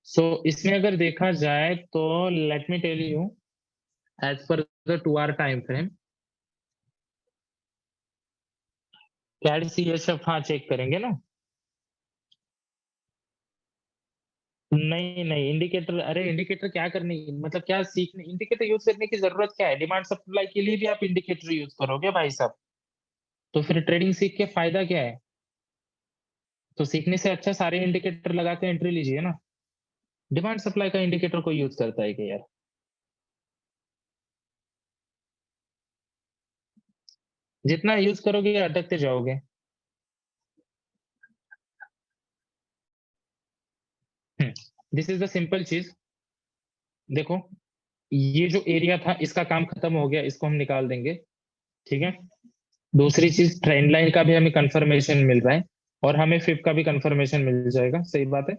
सो इसमें अगर देखा जाए तो let me tell you as per the 2 hour time frame, CAD CHF हाँ चेक करेंगे ना। नहीं नहीं इंडिकेटर, अरे इंडिकेटर क्या करने, मतलब क्या सीखने, इंडिकेटर यूज करने की जरूरत क्या है? डिमांड सप्लाई के लिए भी आप इंडिकेटर यूज करोगे भाई साहब, तो फिर ट्रेडिंग सीख के फायदा क्या है? तो सीखने से अच्छा सारे इंडिकेटर लगा के एंट्री लीजिए ना। डिमांड सप्लाई का इंडिकेटर कोई यूज करता है क्या यार? जितना यूज करोगे अटकते जाओगे। दिस इज द सिंपल चीज। देखो ये जो एरिया था इसका काम खत्म हो गया, इसको हम निकाल देंगे, ठीक है। दूसरी चीज ट्रेंड लाइन का भी हमें कंफर्मेशन मिल रहा है और हमें फिब का भी कंफर्मेशन मिल जाएगा, सही बात है,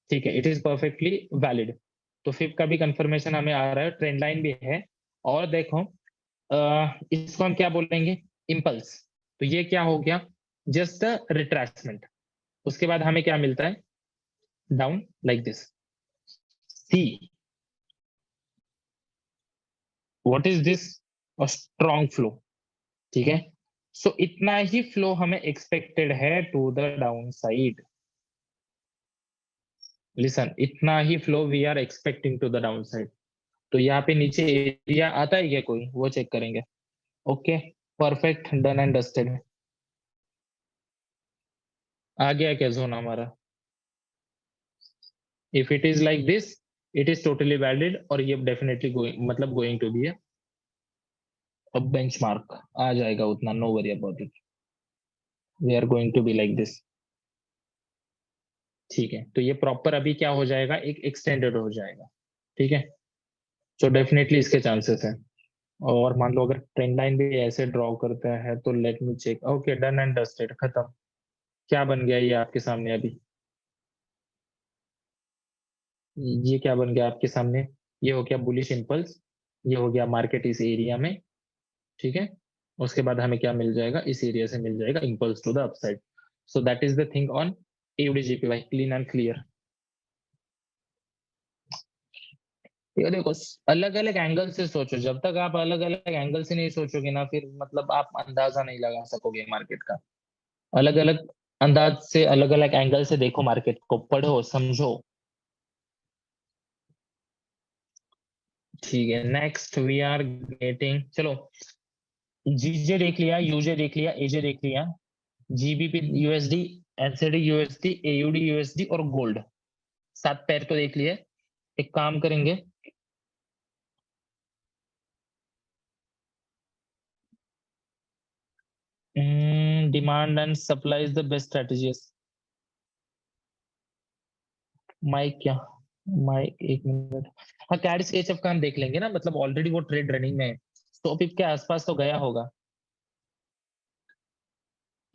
ठीक है, इट इज परफेक्टली वैलिड। तो फिब का भी कंफर्मेशन हमें आ रहा है, ट्रेंड लाइन भी है। और देखो इसको हम क्या बोलेंगे, इम्पल्स। तो ये क्या हो गया, जस्ट रिट्रेसमेंट। उसके बाद हमें क्या मिलता है, down like this. See what is this, a strong flow, ठीक है। सो इतना ही फ्लो हमें एक्सपेक्टेड है to the down side. Listen, इतना ही flow we are expecting to the down side. तो यहाँ पे नीचे एरिया आता है क्या कोई, वो चेक करेंगे। Okay perfect, done and dusted. आ गया क्या जोन हमारा? If it is like this it is totally valid, और ये डेफिनेटली गोइंग, मतलब going to be a benchmark आ जाएगा, उतना no worry about it, we are going to be like this, ठीक है। तो ये प्रॉपर अभी क्या हो जाएगा, एक एक्सटेंडेड हो जाएगा, ठीक है। तो डेफिनेटली इसके चांसेस है। और मान लो अगर ट्रेंड लाइन भी ऐसे ड्रॉ करता है तो let me check. Okay done and dusted, खत्म। क्या बन गया ये आपके सामने अभी, ये क्या बन गया आपके सामने, ये हो गया बुलिश इंपल्स, ये हो गया मार्केट इस एरिया में, ठीक है। उसके बाद हमें क्या मिल जाएगा, इस एरिया से मिल जाएगा impulse to the upside. So that is the thing on AUDJPY, clean and clear. ये देखो अलग अलग एंगल से सोचो, जब तक आप अलग अलग एंगल से नहीं सोचोगे ना, फिर मतलब आप अंदाजा नहीं लगा सकोगे मार्केट का। अलग अलग अंदाज से, अलग अलग एंगल से देखो मार्केट को, पढ़ो समझो, ठीक है। नेक्स्ट वी आर गेटिंग, चलो GJ देख लिया, UJ देख लिया, AJ देख लिया, GBP USD, NCD USD, AUD USD और गोल्ड, 7 पैर तो देख लिए। एक काम करेंगे, demand and supply is the best strategy. Mike क्या, माइक एक मिनट। हाँ कैड CHF का हम देख लेंगे ना, मतलब ऑलरेडी वो ट्रेड रनिंग में है, तो पिप के आसपास तो गया होगा।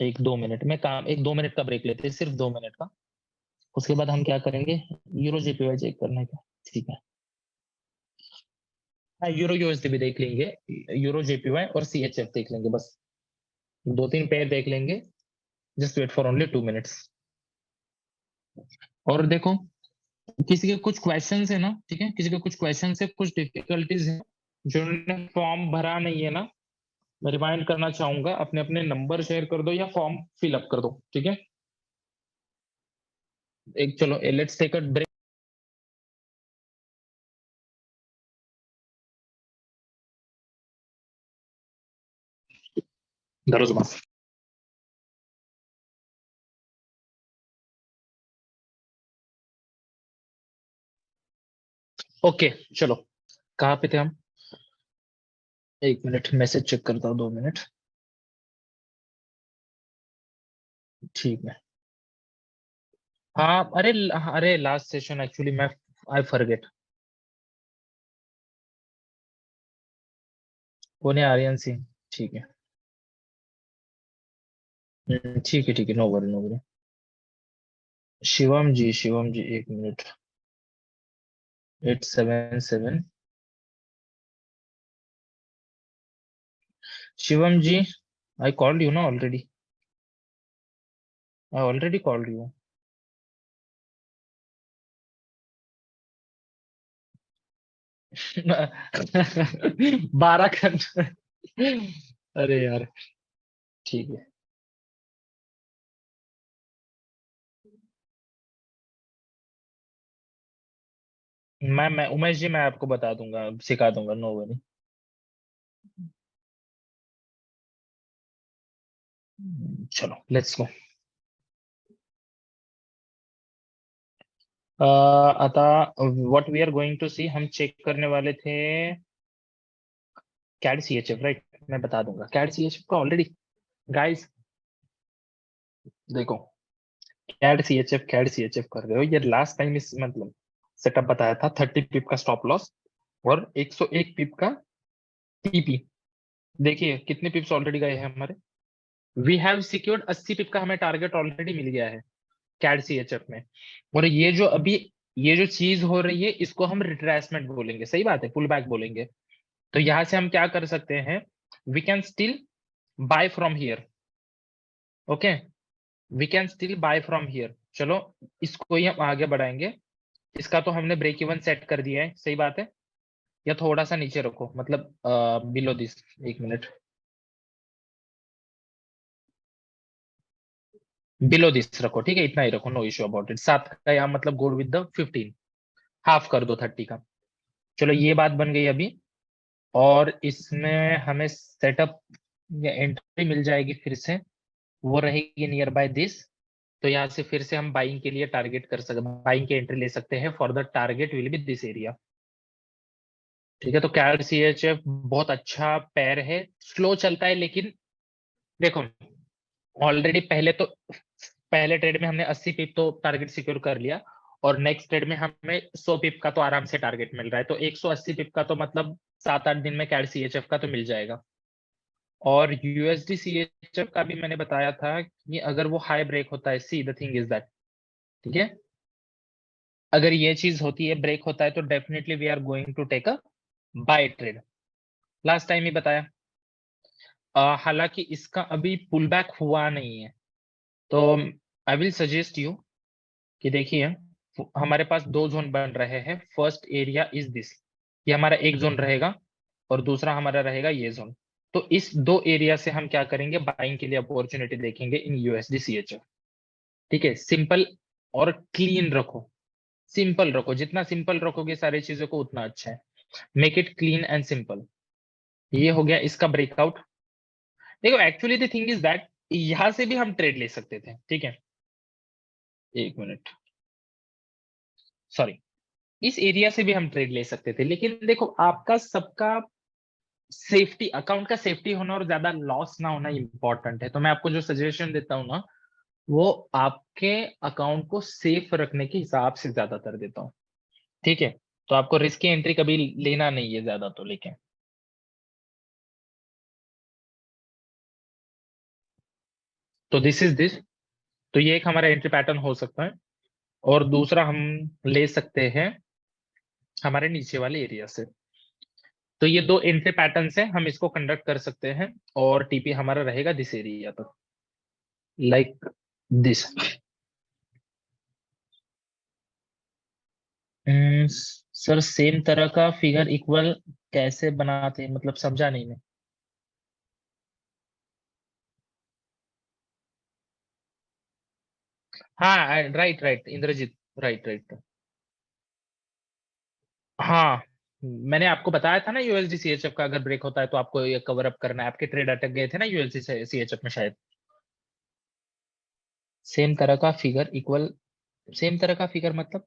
1-2 मिनट में काम, 1-2 मिनट का ब्रेक लेते हैं, सिर्फ 2 मिनट का। उसके बाद हम क्या करेंगे, यूरो JPY चेक करने का, ठीक है। हाँ यूरो USD भी देख लेंगे, यूरो JPY और CHF देख लेंगे, बस 2-3 पेयर देख लेंगे। Just wait for only 2 minutes. और देखो किसी के कुछ क्वेश्चंस है ना, ठीक है, किसी के कुछ क्वेश्चंस है, कुछ डिफिकल्टीज है, जिन्होंने फॉर्म भरा नहीं है ना, मैं रिमाइंड करना चाहूंगा, अपने अपने नंबर शेयर कर दो या फॉर्म फिल अप कर दो, ठीक है। एक चलो लेट्स टेक अ ब्रेक। धरो जुबान। ओके चलो, कहाँ पे थे हम? 1 मिनट मैसेज चेक करता हूँ, 2 मिनट, ठीक है। हाँ अरे अरे लास्ट सेशन एक्चुअली मैं आई फॉरगेट। कौन है, आर्यन सिंह, ठीक है। ठीक है no worry no worry. Shivam ji 1 minute, 877। Shivam ji I called you ना already, I already called you. बारह घंटे, अरे यार ठीक है। मैं उमेश जी, मैं आपको बता दूंगा, सिखा दूंगा, नो वरी। चलो लेट्स गो। अतः what we are going to see, हम चेक करने वाले थे कैड CHF, राइट। मैं बता दूंगा कैड CHF का ऑलरेडी गाइस, देखो कैड CHF कर रहे हो, ये लास्ट टाइम इस मतलब सेटअप बताया था 30 पिप का स्टॉप लॉस और 101 पिप का TP। देखिए कितने पिप्स ऑलरेडी गए हैं हमारे, वी हैव सिक्योर्ड 80 पिप का हमें टारगेट ऑलरेडी मिल गया है कैड CHF में। और ये जो अभी ये जो चीज हो रही है इसको हम रिट्रेसमेंट बोलेंगे, सही बात है, पुल बैक बोलेंगे। तो यहां से हम क्या कर सकते हैं, we can still buy from here, okay, we can still buy from here. चलो इसको ही हम आगे बढ़ाएंगे। इसका तो हमने ब्रेक इवन सेट कर दिया है, सही बात है, या थोड़ा सा नीचे रखो, मतलब बिलो दिस, एक मिनट, बिलो दिस रखो, ठीक है, इतना ही रखो, नो इश्यू अबाउट इट। 7 का यहाँ मतलब गोल विद द 15, हाफ कर दो 30 का। चलो ये बात बन गई अभी, और इसमें हमें सेटअप या एंट्री मिल जाएगी फिर से, वो रहेगी नियर बाय दिस। तो यहाँ से फिर से हम बाइंग के लिए टारगेट कर सकते, बाइंग की एंट्री ले सकते हैं, for the target will be this area, ठीक है। तो कैड CHF बहुत अच्छा पैर है, स्लो चलता है, लेकिन देखो ऑलरेडी पहले ट्रेड में हमने 80 पिप तो टारगेट सिक्योर कर लिया, और नेक्स्ट ट्रेड में हमें 100 पिप का तो आराम से टारगेट मिल रहा है। तो 180 पिप का तो मतलब 7-8 दिन में कैड CHF का तो मिल जाएगा। और USD CHF का भी मैंने बताया था कि अगर वो हाई ब्रेक होता है, see the thing is that, ठीक है, अगर ये चीज होती है, ब्रेक होता है, तो definitely we are going to take a buy trade, last time ही बताया। हालांकि इसका अभी पुल बैक हुआ नहीं है, तो आई विल सजेस्ट यू कि देखिए हमारे पास 2 जोन बन रहे हैं। फर्स्ट एरिया इज दिस, ये हमारा एक जोन रहेगा, और दूसरा हमारा रहेगा ये जोन। तो इस 2 एरिया से हम क्या करेंगे, बाइंग के लिए अपॉर्चुनिटी देखेंगे इन USD CHF, ठीक है। सिंपल और क्लीन रखो, सिंपल रखो, जितना सिंपल रखोगे सारी चीजों को उतना अच्छा है। Make it clean and simple. ये हो गया इसका ब्रेकआउट। देखो actually the thing is that यहां से भी हम ट्रेड ले सकते थे, ठीक है, एक मिनट, सॉरी, इस एरिया से भी हम ट्रेड ले सकते थे, लेकिन देखो आपका सबका सेफ्टी, अकाउंट का सेफ्टी होना और ज्यादा लॉस ना होना इंपॉर्टेंट है। तो मैं आपको जो सजेशन देता हूँ ना, वो आपके अकाउंट को सेफ रखने के हिसाब से ज्यादातर देता हूँ, ठीक है। तो आपको रिस्क की एंट्री कभी लेना नहीं है ज्यादा, तो लेकिन तो दिस इज दिस, तो ये एक हमारा एंट्री पैटर्न हो सकता है। और दूसरा हम ले सकते हैं हमारे नीचे वाले एरिया से। तो ये 2 एंट्री पैटर्न से हम इसको कंडक्ट कर सकते हैं, और TP हमारा रहेगा दिस एरिया तक, लाइक दिस। सर सेम तरह का फिगर इक्वल कैसे बनाते हैं, मतलब समझा नहीं मैं। हाँ right right Indrajit, right right, हाँ मैंने आपको बताया था ना, USD CHF का अगर ब्रेक होता है तो आपको ये कवर अप करना है। आपके ट्रेड अटक गए थे ना USD CHF में शायद। सेम तरह का फिगर इक्वल, सेम तरह का फिगर मतलब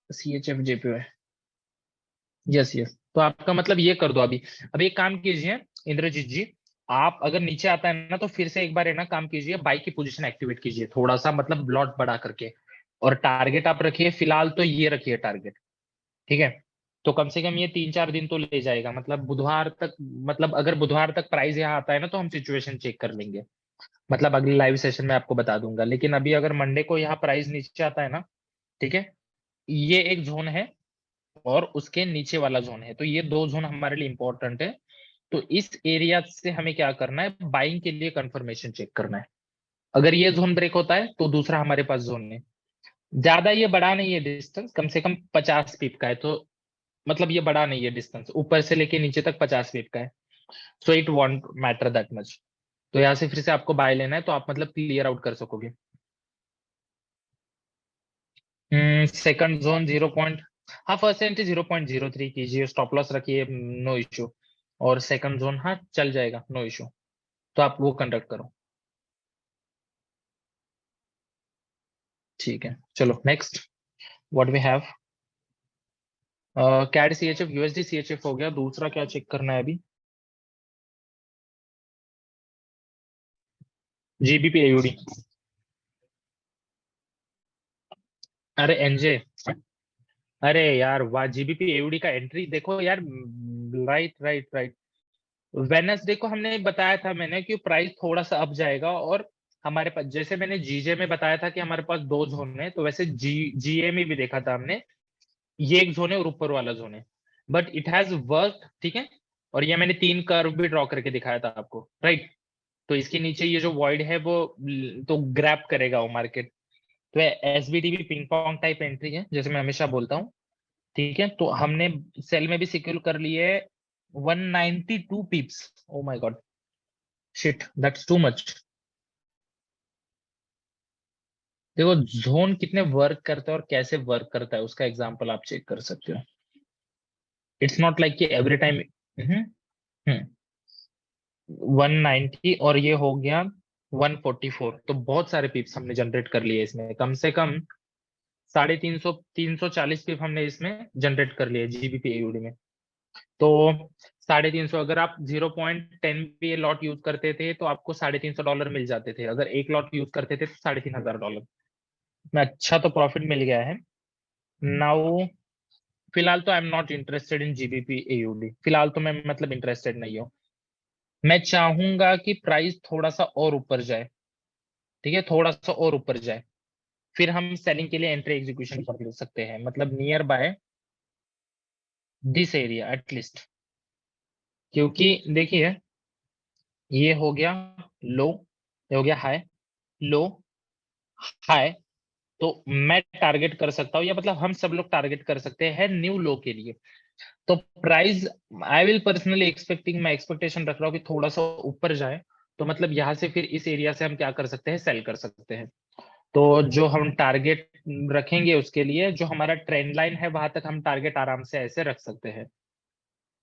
CHF JPY, यस यस। तो आपका मतलब ये कर दो अभी एक काम कीजिए इंद्रजीत जी, आप अगर नीचे आता है ना तो फिर से एक बार है ना काम कीजिए, बाई की पोजीशन एक्टिवेट कीजिए थोड़ा सा, मतलब लॉट बढ़ा करके, और टारगेट आप रखिए फिलहाल तो ये रखिए टारगेट, ठीक है। तो कम से कम ये 3-4 दिन तो ले जाएगा, मतलब बुधवार तक, मतलब अगर बुधवार तक प्राइस यहाँ आता है ना तो हम सिचुएशन चेक कर लेंगे, मतलब अगले लाइव सेशन में आपको बता दूंगा। लेकिन अभी अगर मंडे को यहाँ प्राइस नीचे आता है ना, ठीक है, ये एक जोन है और उसके नीचे वाला जोन है, तो ये 2 जोन हमारे लिए इंपॉर्टेंट है। तो इस एरिया से हमें क्या करना है, बाइंग के लिए कंफर्मेशन चेक करना है। अगर ये जोन ब्रेक होता है तो दूसरा हमारे पास जोन है, ज्यादा ये बड़ा नहीं है डिस्टेंस, कम से कम 50 पिप का है, तो मतलब ये बड़ा नहीं है डिस्टेंस, ऊपर से लेके नीचे तक 50 पिप का है, so it won't matter that much. तो यहाँ से फिर से आपको बाय लेना है तो आप मतलब क्लियर आउट कर सकोगे। Second zone 0. हाँ फर्स्ट एंट्री 0.03 कीजिए, स्टॉप लॉस रखिए, नो इश्यू। और सेकंड जोन हाँ चल जाएगा, नो इश्यू, तो आप वो कंडक्ट करो। ठीक है, चलो next what we have. CAD CHF USD CHF हो गया। दूसरा क्या चेक करना है अभी? GBP AUD। अरे एनजे, अरे यार वाह, GBP AUD का एंट्री देखो यार। राइट राइट राइट, वेडनेसडे को हमने बताया था मैंने कि प्राइस थोड़ा सा अप जाएगा, और हमारे पास जैसे मैंने जीजे में बताया था कि हमारे पास 2 जोन है, तो वैसे जीए में भी देखा था हमने, ये एक जोन है और ऊपर वाला जोन है, बट इट हैज वर्क। ठीक है, और ये मैंने 3 कर्व भी ड्रॉ करके दिखाया था आपको, राइट। तो इसके नीचे ये जो वॉइड है वो तो ग्रैब करेगा वो मार्केट। तो एसबीडी भी पिंग पोंग टाइप एंट्री है, जैसे मैं हमेशा बोलता हूँ। ठीक है, तो हमने सेल में भी सिक्योर कर लिए 192 पिप्स। Oh my God, shit, that's too much. देखो जोन कितने वर्क करता है और कैसे वर्क करता है उसका एग्जांपल आप चेक कर सकते हो। इट्स नॉट लाइक कि एवरी टाइम 190 और ये हो गया 144, तो बहुत सारे पिप्स हमने जनरेट कर लिए इसमें, कम से कम 340 पिप हमने इसमें जनरेट कर लिए GBP AUD में। तो 350, अगर आप 0.10 भी लॉट यूज करते थे तो आपको $350 मिल जाते थे, अगर एक लॉट यूज करते थे तो $3500 में। अच्छा तो प्रॉफिट मिल गया है। नाउ फिलहाल तो I am not interested in GBP AUD, फिलहाल तो मैं मतलब इंटरेस्टेड नहीं हूँ। मैं चाहूंगा कि प्राइस थोड़ा सा और ऊपर जाए, ठीक है, थोड़ा सा और ऊपर जाए, फिर हम सेलिंग के लिए एंट्री एग्जीक्यूशन कर सकते हैं, मतलब near by this area at least. क्योंकि देखिए ये हो गया लो, ये हो गया हाई, लो, हाई, तो मैं टारगेट कर सकता हूँ, या मतलब हम सब लोग टारगेट कर सकते हैं न्यू लो के लिए। तो price I will personally expecting, मैं एक्सपेक्टेशन रख रहा हूँ कि थोड़ा सा ऊपर जाए, तो मतलब यहाँ से फिर इस एरिया से हम क्या कर सकते हैं, सेल कर सकते हैं। तो जो हम टारगेट रखेंगे उसके लिए, जो हमारा ट्रेंड लाइन है वहां तक हम टारगेट आराम से ऐसे रख सकते हैं।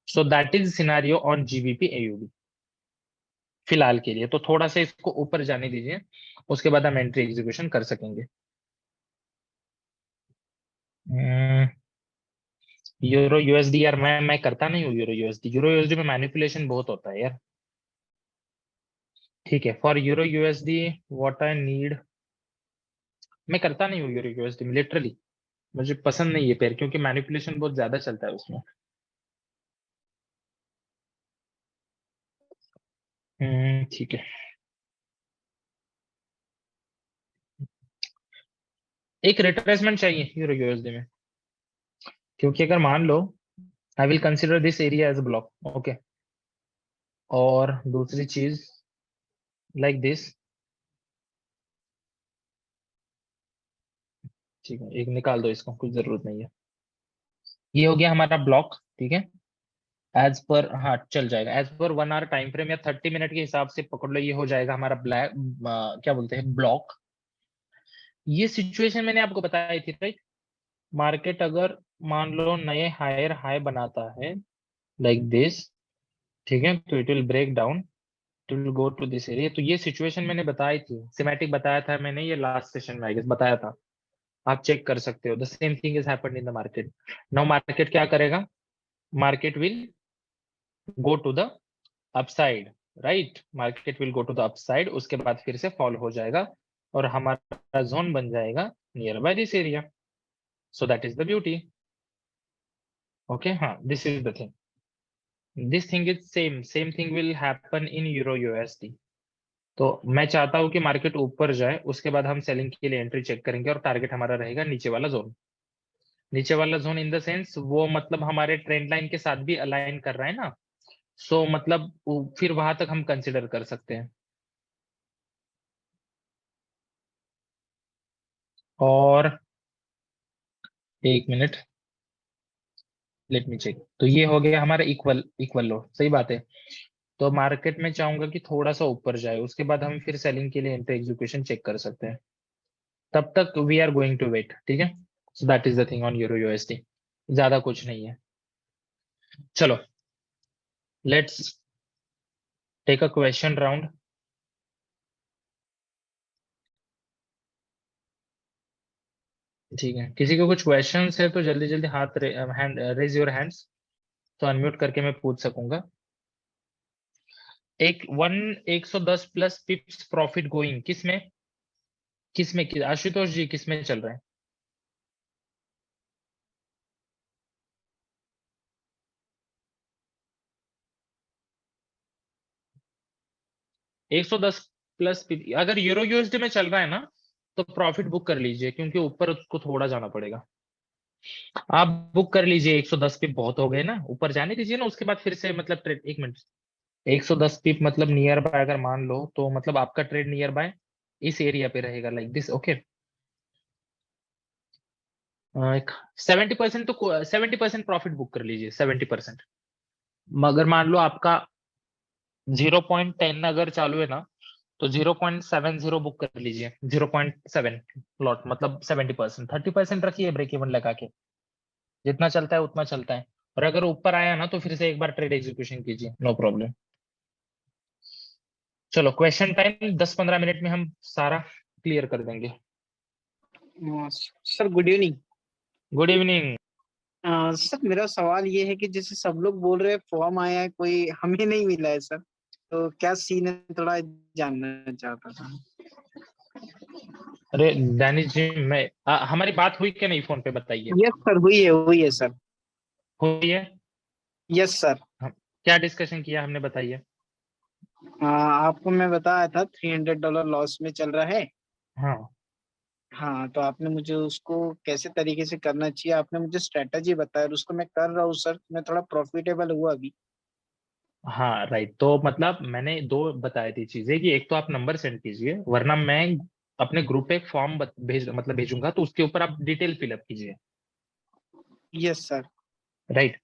सो that is scenario on GBP AUD फिलहाल के लिए। तो थोड़ा सा इसको ऊपर जाने दीजिए, उसके बाद हम एंट्री एग्जीक्यूशन कर सकेंगे। यूरो USD यार मैं करता नहीं हूँ यूरो USD में मैनिपुलेशन बहुत होता है यार। ठीक है, for euro USD what I need, मैं करता नहीं हूँ यूरो USD में लिटरली, मुझे पसंद नहीं है पेयर, क्योंकि मैनिपुलेशन बहुत ज्यादा चलता है उसमें। ठीक है, एक रिट्रेसमेंट चाहिए यूरो USD में, क्योंकि अगर मान लो I will consider this area as block, okay, और दूसरी चीज लाइक दिस, ठीक है, एक निकाल दो इसको, कुछ जरूरत नहीं है। ये हो गया हमारा ब्लॉक, ठीक है, एज पर, हाँ चल जाएगा, as per 1 our time frame या 30 मिनट के हिसाब से पकड़ लो, ये हो जाएगा हमारा ब्लैक, क्या बोलते हैं, ब्लॉक। ये सिचुएशन मैंने आपको बताई थी, राइट। मार्केट अगर मान लो नए हायर हाई बनाता है लाइक दिस, ठीक है, तो it will break down, it will go to this area. तो ये सिचुएशन मैंने बताई थी, सिमेटिक बताया था मैंने, ये लास्ट सेशन में आई गेस बताया था, आप चेक कर सकते हो। The same thing is happened in the market. Now market क्या करेगा, market will go to the upside, right, market will go to the upside, उसके बाद फिर से फॉल हो जाएगा और हमारा जोन बन जाएगा near by this area. So that is the beauty, okay. हाँ, this is the thing, this thing is same thing will happen in euro USD। तो मैं चाहता हूं कि मार्केट ऊपर जाए, उसके बाद हम सेलिंग के लिए एंट्री चेक करेंगे, और टारगेट हमारा रहेगा नीचे वाला जोन। नीचे वाला जोन इन द सेंस वो मतलब हमारे ट्रेंड लाइन के साथ भी अलाइन कर रहा है ना, सो मतलब फिर वहां तक हम कंसिडर कर सकते हैं। और एक मिनट, लेट मी चेक। तो ये हो गया हमारा इक्वल इक्वल लो, सही बात है। तो मार्केट में चाहूंगा कि थोड़ा सा ऊपर जाए, उसके बाद हम फिर सेलिंग के लिए एंट्री एग्जीक्यूशन चेक कर सकते हैं। तब तक we are going to wait, ठीक है। So that is the thing on euro USD, ज्यादा कुछ नहीं है। चलो let's take a question round. ठीक है, किसी को कुछ क्वेश्चंस है तो जल्दी जल्दी हाथ हैंड रेज योर हैंड्स, तो अनम्यूट करके मैं पूछ सकूंगा। 110 प्लस पिप्स प्रॉफिट गोइंग किसमें आशुतोष जी किसमें चल रहा है? एक 110 प्लस अगर यूरो यूएसडी में चल रहा है ना तो प्रॉफिट बुक कर लीजिए, क्योंकि ऊपर उसको थोड़ा जाना पड़ेगा। आप बुक कर लीजिए, 110 पिप बहुत हो गए ना, ऊपर जाने दीजिए ना, उसके बाद फिर से मतलब ट्रेड। एक मिनट, 110 पिप मतलब नियर बाय अगर मान लो तो मतलब आपका ट्रेड नियर बाय इस एरिया पे रहेगा, लाइक दिस। ओके 70% तो 70% प्रॉफिट बुक कर लीजिए, 70%। मगर मान लो आपका 0.10 अगर चालू है ना तो 0.70 बुक कर लीजिए, 0.7 लॉट मतलब 70%। 30% रखिए ब्रेक इवन लगा के, जितना चलता है उतना चलता है। और अगर ऊपर आया ना तो फिर से एक बार ट्रेड एग्जीक्यूशन कीजिए, नो प्रॉब्लम। चलो क्वेश्चन टाइम 10-15 मिनट में हम सारा क्लियर कर देंगे। Sir good evening. Good evening. Sir मेरा सवाल ये है कि जैसे सब लोग बोल रहे हैं फॉर्म आया है, कोई हमें नहीं मिला है सर, तो क्या सीन है, थोड़ा जानना चाहता था। अरे दानिश जी, मैं हमारी बात हुई क्या नहीं फोन पे, बताइए। यस सर, हुई है सर। हुई है? Yes sir. क्या डिस्कशन किया हमने, बताइए। आपको मैं बताया था $300 लॉस में चल रहा है। हाँ हाँ, तो आपने मुझे उसको कैसे तरीके से करना चाहिए, आपने मुझे स्ट्रेटजी बताया, और उसको मैं कर रहा हूँ सर। मैं थोड़ा प्रॉफिटेबल हुआ अभी। हाँ राइट, तो मतलब मैंने दो बताई थी चीजें कि एक तो आप नंबर सेंड कीजिए, वरना मैं अपने ग्रुप पे एक फॉर्म भेजूंगा, तो उसके ऊपर आप डिटेल फिलअप कीजिए। Yes sir. राइट,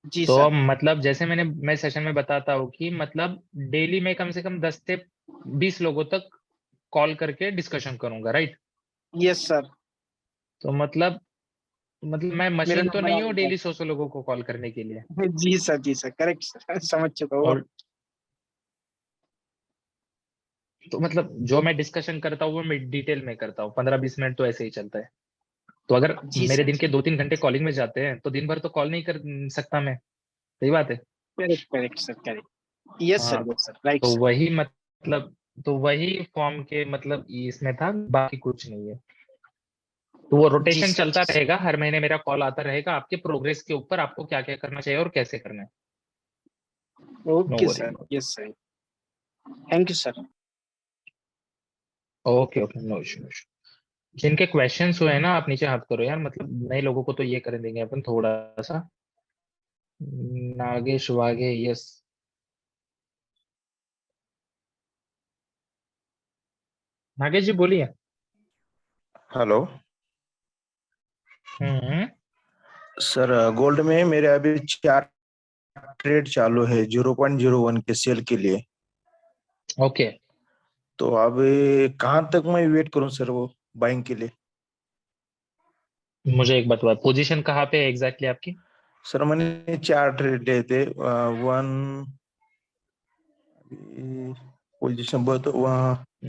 जी तो सर। मतलब जैसे मैं सेशन में बताता हूँ कि मतलब डेली में कम से कम 10 से 20 लोगों तक कॉल करके डिस्कशन करूंगा। Right, yes sir. तो मतलब मैं मेरा मशीन तो नंबर नहीं हूँ आएगा। डेली 100 लोगों को कॉल करने के लिए। जी सर करेक्ट सर, समझ चुका हूँ। और तो मतलब जो मैं डिस्कशन करता हूँ वो मैं डिटेल में करता हूँ, 15-20 मिनट तो ऐसे ही चलता है। तो अगर जी मेरे सर। दिन के 2-3 घंटे कॉलिंग में जाते हैं तो दिन भर तो कॉल नहीं कर सकता मैं, सही बात है। Correct sir, correct. यस हाँ, सर, राइट तो सर। वही मतलब तो वही फॉर्म के मतलब इसमें था, बाकी कुछ नहीं है। तो वो जी रोटेशन सर। चलता रहेगा, हर महीने मेरा कॉल आता रहेगा आपके प्रोग्रेस के ऊपर, आपको क्या क्या करना चाहिए और कैसे करना है। No okay worry. Sir, yes sir, thank you sir. Okay okay, no issue. जिनके क्वेश्चंस हुए हैं ना, आप नीचे हाथ करो यार, मतलब नए लोगों को तो ये कर देंगे अपन थोड़ा सा। नागेश वागे, यस। नागेश जी बोलिए। हेलो हम्म, सर, गोल्ड में मेरे अभी 4 ट्रेड चालू है 0.01 के सेल के लिए। ओके, तो अब कहाँ तक मैं वेट करूं सर वो बाइंग के लिए? मुझे एक बात, पोजीशन कहाँ पे है एग्जैक्टली आपकी? सर मैंने 4 ट्रेड लिए थे। वन पोजीशन बहुत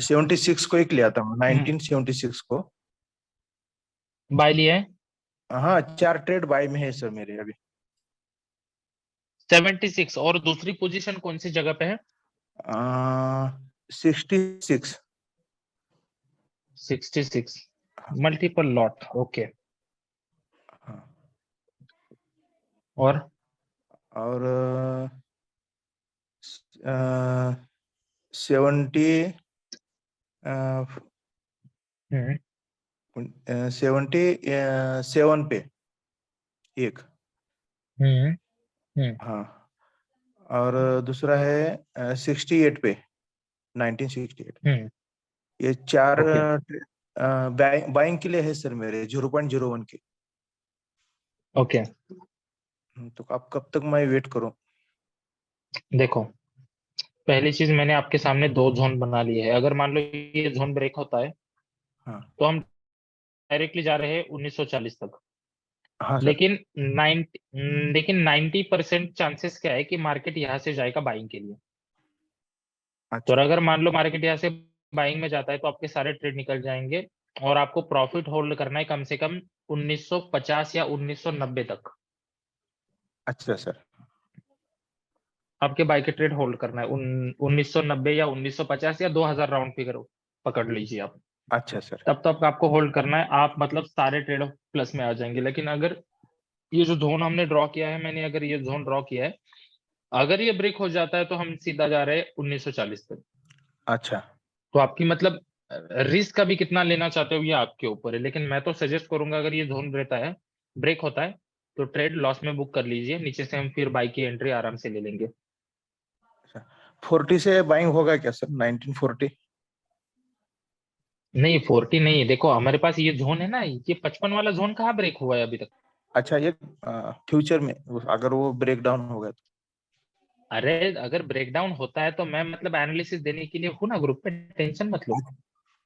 76 को एक लिया था, 1976 को। बाय लिया है? हाँ, 4 ट्रेड बाय में है सर मेरे अभी। 76, और दूसरी पोजीशन कौन सी जगह पे है? 66। 66 मल्टीपल लॉट, ओके। और 70 हम्म 77 पे एक। हाँ, और दूसरा है 68 पे, 1968। ये 4 ओके बाइंग के लिए है सर मेरे 0.01 के। ओके। तो आप कब तक मैं वेट करूं? देखो, पहली चीज मैंने आपके सामने 2 जोन बना लिए है, अगर मान लो ये जोन ब्रेक होता है हाँ। तो हम डायरेक्टली जा रहे हैं 1940 तक। हाँ सर। लेकिन 90% चांसेस क्या है कि मार्केट यहाँ से जाएगा बाइंग के लिए। तो अगर मान लो मार्केट यहाँ से बाइंग में जाता है तो आपके सारे ट्रेड निकल जाएंगे और आपको प्रॉफिट होल्ड करना है कम से कम 1950 या 1990 तक। अच्छा सर। आपके बाई के ट्रेड होल्ड करना है 1990 या 1950 या 2000 राउंड फिगर पकड़ लीजिए आप। अच्छा सर। तब तक आपको होल्ड करना है, आप मतलब सारे ट्रेड प्लस में आ जाएंगे। लेकिन अगर ये जो जोन हमने ड्रॉ किया है, मैंने अगर ये जोन ड्रॉ किया है, अगर ये ब्रेक हो जाता है तो हम सीधा जा रहे हैं 1940 तक। अच्छा। तो आपकी मतलब रिस्क अभी कितना लेना चाहते हो ये आपके ऊपर है। लेकिन मैं तो सजेस्ट करूंगा अगर ये जोन रहता है, ब्रेक होता है, तो ट्रेड लॉस में बुक कर लीजिए। नीचे से हम फिर बाई की एंट्री आराम से ले लेंगे। 40 से बाइंग होगा क्या सर? 1940? नहीं 40 नहीं, देखो हमारे पास ये जोन है ना, ये 55 वाला जोन कहाँ ब्रेक हुआ है अभी तक। अच्छा, ये फ्यूचर में अगर वो ब्रेक डाउन होगा तो? अरे अगर ब्रेकडाउन होता है तो मैं मतलब एनालिसिस देने के लिए हूँ ना ग्रुप पे, टेंशन मत लो।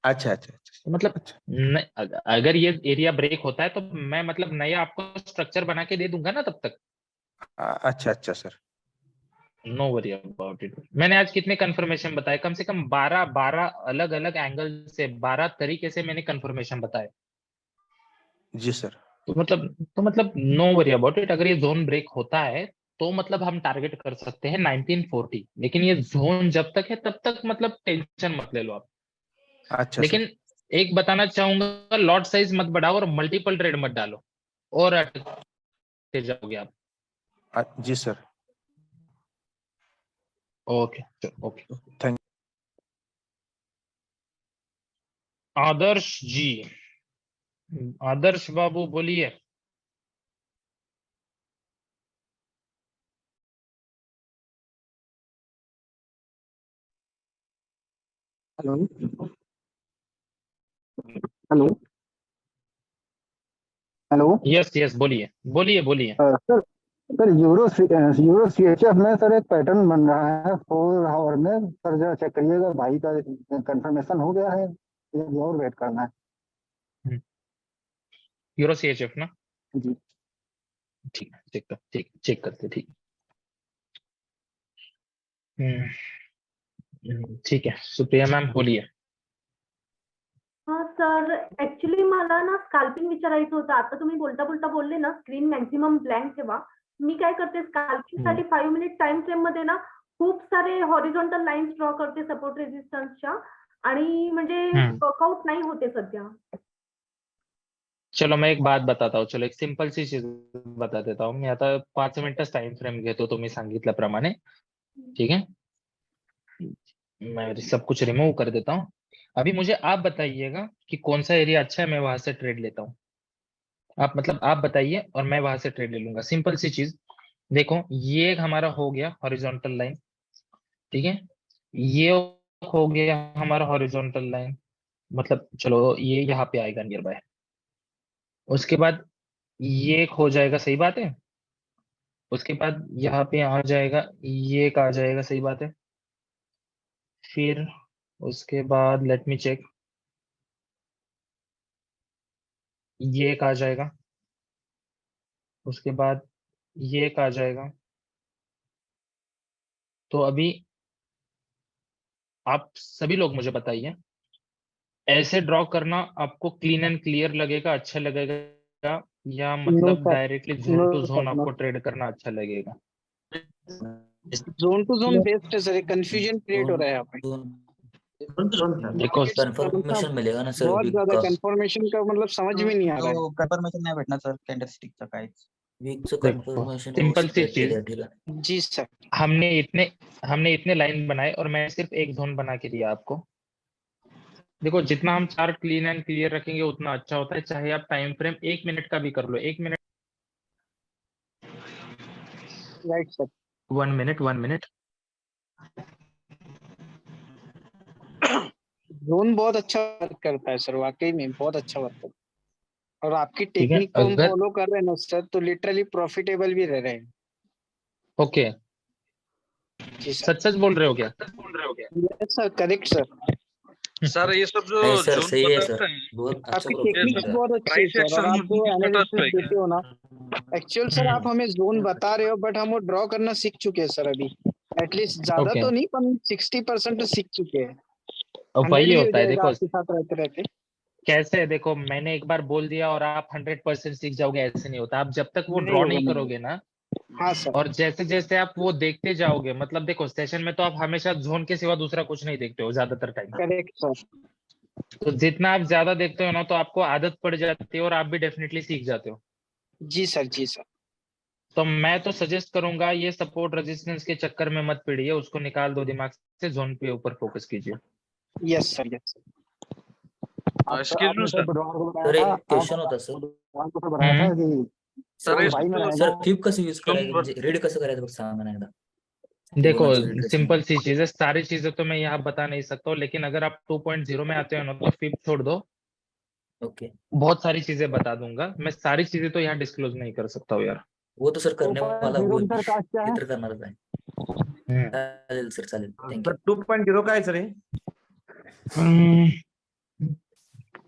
अच्छा अच्छा अच्छा। मतलब अगर ये एरिया ब्रेक होता है तो मैं मतलब नया आपको स्ट्रक्चर बना के दे दूंगा ना तब तक। अच्छा अच्छा sir. No worry about it. मैंने आज कितने कंफर्मेशन बताए, कम से कम 12 अलग अलग एंगल से 12 तरीके से मैंने कंफर्मेशन बताए। जी सर। तो मतलब नो वरी अबाउट इट। अगर ये जोन ब्रेक होता है तो मतलब हम टारगेट कर सकते हैं 1940। लेकिन ये जोन जब तक है तब तक मतलब टेंशन मत ले लो आप। अच्छा लेकिन एक बताना चाहूंगा, लॉट साइज मत बढ़ाओ और मल्टीपल ट्रेड मत डालो और अटके जाओगे आप। जी सर। Okay okay. थैंक। आदर्श जी, आदर्श बाबू बोलिए। Hello hello hello. Yes yes, बोलिए बोलिए बोलिए। सर सर यूरो CHF में सर एक पैटर्न बन रहा है 4 आवर में। सर जरा चेक करिएगा, भाई का कंफर्मेशन हो गया है या और वेट करना है? यूरो CHF ना? जी ठीक है, चेक करते। ठीक ठीक है, सुप्रिया मैम बोलिए। हा सर, ऍक्च्युली मला ना स्कॅल्पिंग विचारायचं होतं. आता तुम्ही बोलता बोलता बोलले ना स्क्रीन मॅक्झिमम ब्लँक ठेवा. मी काय करते स्कॅल्पिंग साठी 5 मिनिट टाइम फ्रेम मध्ये ना खूप सारे हॉरिझॉन्टल लाईन्स ड्रॉ करते सपोर्ट रेजिस्टन्सच्या, आणि म्हणजे वर्कआउट नाही होते सध्या. चलो मैं एक बात बताता हूँ, चलो एक सिंपल सी चीज बता देता हूँ. मी आता 5 मिनिटच टाइम फ्रेम घेतो तुम्ही सांगितल्याप्रमाणे. ठीक है, मैं सब कुछ रिमूव कर देता हूँ. अभी मुझे आप बताइएगा कि कौन सा एरिया अच्छा है, मैं वहां से ट्रेड लेता हूँ. आप बताइए और मैं वहां से ट्रेड ले लूंगा. सिंपल सी चीज देखो, ये हमारा हो गया हॉरिजॉन्टल लाइन. ठीक है, ये हो गया हमारा हॉरिजॉन्टल लाइन, मतलब चलो ये यहाँ पे आएगा नियर बाय. उसके बाद ये एक हो जाएगा, सही बात है. उसके बाद यहाँ पे आ जाएगा, ये एक आ जाएगा, सही बात है. फिर उसके बाद लेट मी चेक, ये एक आ जाएगा. उसके बाद ये एक आ जाएगा. तो अभी आप सभी लोग मुझे बताइए, ऐसे ड्रॉ करना आपको क्लीन एंड क्लियर लगेगा, अच्छा लगेगा, या मतलब डायरेक्टली जोन टू जोन आपको ट्रेड करना अच्छा लगेगा? जोन टू जोन बेस्ड है सर, एक कंफ्यूजन क्रिएट हो रहा है यहाँ पे. देखो कंफर्मेशन मिलेगा ना सर बहुत वीक ज्यादा का. कंफर्मेशन का मतलब समझ में नहीं आ रहा है. कंफर्मेशन नाही भेटणार सर कॅन्डलस्टिकचा काहीच. वीकचं देखो कंफर्मेशन सिंपल सी चीज, जी सर, हमने इतने लाइन बनाए और मैं सिर्फ एक जोन बना के दिया आपको. देखो जितना हम चार्ट क्लीन एंड क्लियर रखेंगे उतना अच्छा होता है, चाहे आप टाइम फ्रेम 1 मिनट का भी कर लो. 1 minute, right sir. 1 minute. Zone बहुत अच्छा वर्क करता है सर, वाकई में बहुत अच्छा वर्क करता है. और आपकी ठीक है, टेक्निक को हम अगर फॉलो कर रहे हैं ना सर, तो लिटरली प्रॉफिटेबल भी रह रहे हैं. ओके, जी सर. सच बोल रहे हो क्या? Yes sir, correct sir. Sir ये सब जो नहीं सर जोन सही है सर, बताते हैं बहुत अच्छा आपकी प्रोफेसर टेक्निक्स है। बहुत अच्छी है प्राइस सर, और एक्शन आप जो एनालिसिस स्ट्रेक देते हो ना, एक्चुअल सर आप हमें जोन बता रहे हो, बट हम वो ड्रॉ करना सीख चुके हैं सर अभी। एटलीस्ट ज्यादा ओके तो नहीं, पर 60% तो सीख चुके हैं। और 100 वही भी हो होता है जाएगा देखो, आपके साथ रहते रहते। कैसे है देखो, मैंने एक बार बोल दिया और आप 100% सीख जाओगे, ऐसे नहीं होता। आप जब तक वो नहीं ड्रॉ होगा, नहीं नहीं करोगे ना, हाँ सर। और जैसे जैसे आप वो देखते जाओगे, मतलब देखो सेशन में तो आप हमेशा जोन के सिवा दूसरा कुछ नहीं देखते हो ज्यादातर टाइम। Correct sir. तो जितना आप ज्यादा देखते हो ना, तो आपको आदत पड़ जाती है और आप भी डेफिनेटली सीख जाते हो। जी सर, जी सर। तो मैं तो सजेस्ट करूंगा, ये सपोर्ट रेजिस्टेंस के चक्कर में मत पड़िए, उसको निकाल दो दिमाग से, जोन पे ऊपर फोकस कीजिए। Yes sir, yes sir. Excuse me आपने सर सर, बुधवार को सर बताया था, एक क्वेश्चन होता सर। बुधवार को तो बताया था कि सर जोन ये बाई में जो रहेगा। सर फिब कसं यूज जोन करायचं, रीड कसं करायचं बघ सांगा एकदा। देखो फिबोनाची सिंपल सी चीज है, सारी चीजें तो मैं यहाँ बता नहीं सकता हूँ, लेकिन अगर आप 2.0 में आते हो ना, तो फिर छोड़ दो। ओके, बहुत सारी चीजें बता दूंगा मैं, सारी चीजें तो यहाँ डिस्क्लोज नहीं कर सकता हूँ यार। वो तो सर करने वाला 2.0 वो की सर कास्ट क्या हे है? तर करणारच आहे। चालेल सर, चालेल, थँक्यू। सर 2.0 काय सर हे?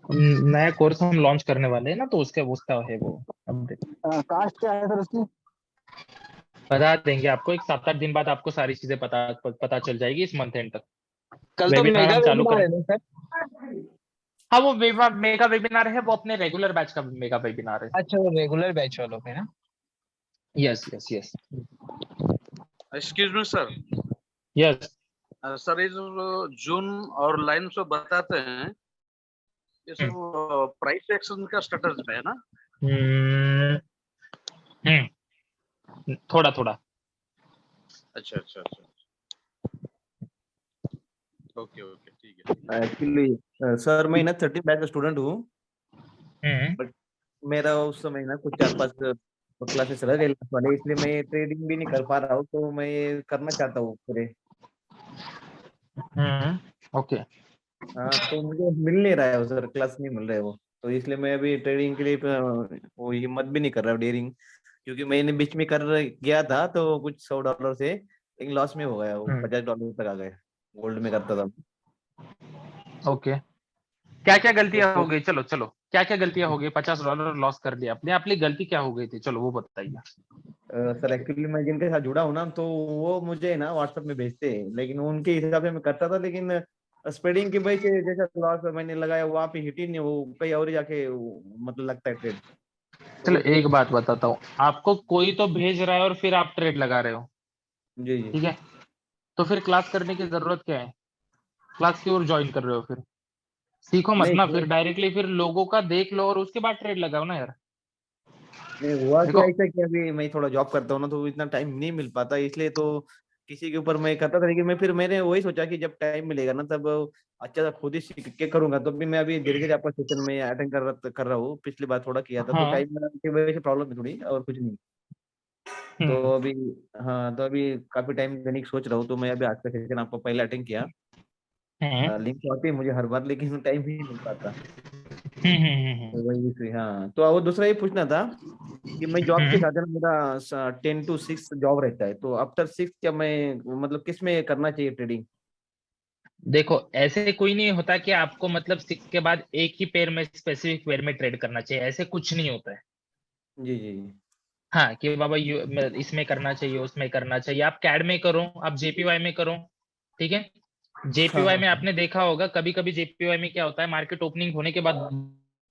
नया कोर्स हम लॉन्च करने वाले हैं ना, तो उसका है वो अपडेट। कास्ट क्या है सर उसकी? बता देंगे आपको, एक 7-8 दिन बाद आपको सारी चीजें पता चल जाएगी इस मंथ एंड तक। कल तो वेबिनार मेगा हम चालू वेबिनार करें। है ना सर? हाँ वो मेगा वेबिनार है, वो अपने रेगुलर बैच का मेगा वेबिनार है। अच्छा, वो रेगुलर बैच वालों पे ना? Yes yes yes excuse me sir, yes. Sir ये जो जोन और लाइन सब बताते हैं, ये सब प्राइस एक्शन का स्टेटस में है ना? थोड़ा थोड़ा। अच्छा अच्छा अच्छा, ओके ओके, ठीक है। एक्चुअली सर मैं ना 30 बैच का स्टूडेंट हूँ, बट मेरा उस समय ना कुछ 4-5 क्लासेस रह गए वाले, इसलिए मैं ट्रेडिंग भी नहीं कर पा रहा हूँ, तो मैं ये करना चाहता हूँ पूरे। ओके। हाँ तो मुझे मिल नहीं रहा है वो सर, क्लास नहीं मिल रहा है वो, तो इसलिए मैं अभी ट्रेडिंग के लिए वो हिम्मत भी नहीं कर रहा हूँ डेयरिंग, क्योंकि मैंने बीच में कर गया था तो कुछ $100 से एक लॉस में हो गया, वो $50 तक आ गए, गोल्ड में करता था। ओके, क्या क्या गलतियां तो हो गई, चलो चलो, क्या क्या गलतियां हो गई? $50 लॉस कर दिया अपने, अपनी गलती क्या हो गई थी, चलो वो बताइए। सर एक्चुअली मैं जिनके साथ जुड़ा हूँ ना, तो वो मुझे ना व्हाट्सएप में भेजते हैं, लेकिन उनके हिसाब से मैं करता था, लेकिन स्प्रेडिंग की वजह से जैसा लॉस मैंने लगाया वहाँ पे हिट ही नहीं, वो कहीं और ही जाके मतलब लगता है ट्रेड। चलो एक बात बताता हूँ आपको, कोई तो भेज रहा है और फिर आप ट्रेड लगा रहे हो, जी जी, ठीक है? तो फिर क्लास करने की जरूरत क्या है? क्लास की ओर ज्वाइन कर रहे हो, फिर सीखो मत नहीं ना, फिर डायरेक्टली फिर लोगों का देख लो और उसके बाद ट्रेड लगाओ ना यार। नहीं हुआ क्या देखो ऐसा कि अभी मैं थोड़ा जॉब करता हूँ ना, तो इतना टाइम नहीं मिल पाता, इसलिए तो किसी के ऊपर मैं करता था, लेकिन मैं फिर मैंने वही सोचा कि जब टाइम मिलेगा ना तब अच्छा खुद ही सीख के करूंगा, तो भी मैं अभी धीरे धीरे आपका सेशन में अटेंड कर रहा हूँ, पिछली बार थोड़ा किया था, तो हाँ। टाइम की वजह से प्रॉब्लम है थोड़ी, और कुछ नहीं। तो अभी हाँ, तो अभी काफी टाइम देने की सोच रहा हूँ, तो मैं अभी आज का सेशन आपको पहले अटेंड किया, लिंक तो आती है मुझे हर बार, लेकिन टाइम ही नहीं मिल पाता, तो वही से। हाँ तो वो दूसरा ये पूछना था कि मैं जॉब के साथ है ना, मेरा 10 to 6 जॉब रहता है, तो आफ्टर 6 क्या मैं मतलब किस में करना चाहिए ट्रेडिंग? देखो ऐसे कोई नहीं होता कि आपको मतलब 6 के बाद एक ही पेयर में, स्पेसिफिक पेयर में ट्रेड करना चाहिए, ऐसे कुछ नहीं होता है। जी जी, हाँ कि बाबा इसमें करना चाहिए, उसमें करना चाहिए, आप कैड में करो, आप जेपीवाई में करो, ठीक है? जेपीवाई में आपने देखा होगा, कभी कभी जेपीवाई में क्या होता है, मार्केट ओपनिंग होने के बाद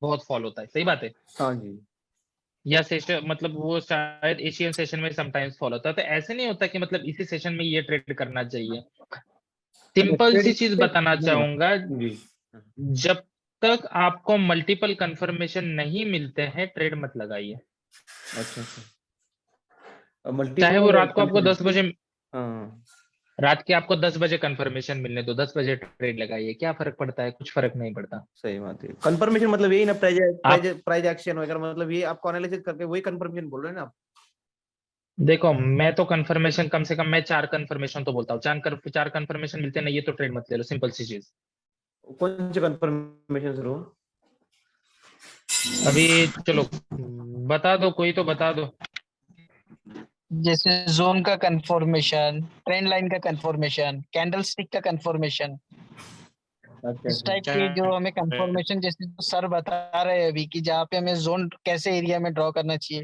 बहुत फॉल होता है, सही बात है? हाँ जी, या सेशन मतलब वो शायद एशियन सेशन में समटाइम्स फॉल होता है, तो ऐसे नहीं होता कि मतलब इसी सेशन में ये ट्रेड करना चाहिए। सिंपल सी चीज बताना चाहूंगा, जब तक आपको मल्टीपल कंफर्मेशन नहीं मिलते हैं, ट्रेड मत लगाइए। अच्छा अच्छा, चाहे वो रात को आपको 10 मल्टीपल, बजे, हाँ रात के आपको 10 बजे कंफर्मेशन मिलने दो, 10 बजे ट्रेड लगाइए, क्या फर्क पड़ता है? कुछ फर्क नहीं पड़ता। सही बात है। कंफर्मेशन मतलब यही ना, प्राइज आप प्राइज एक्शन वगैरह, मतलब ये आपको एनालिसिस करके वही कंफर्मेशन बोल रहे हैं ना आप? देखो मैं तो कंफर्मेशन कम से कम मैं 4 कंफर्मेशन तो बोलता हूँ, 4 कंफर्मेशन मिलते नहीं, ये तो ट्रेड मत ले लो, सिंपल सी चीज। कौन से कंफर्मेशन सर हो? अभी चलो बता दो, कोई तो बता दो। जैसे जोन का कंफर्मेशन, ट्रेंड लाइन का कंफर्मेशन, कैंडल स्टिक का कंफर्मेशन। इस टाइप की जो हमें कंफर्मेशन, जैसे तो सर बता रहे हैं अभी कि जहाँ पे हमें जोन कैसे एरिया में ड्रॉ करना चाहिए,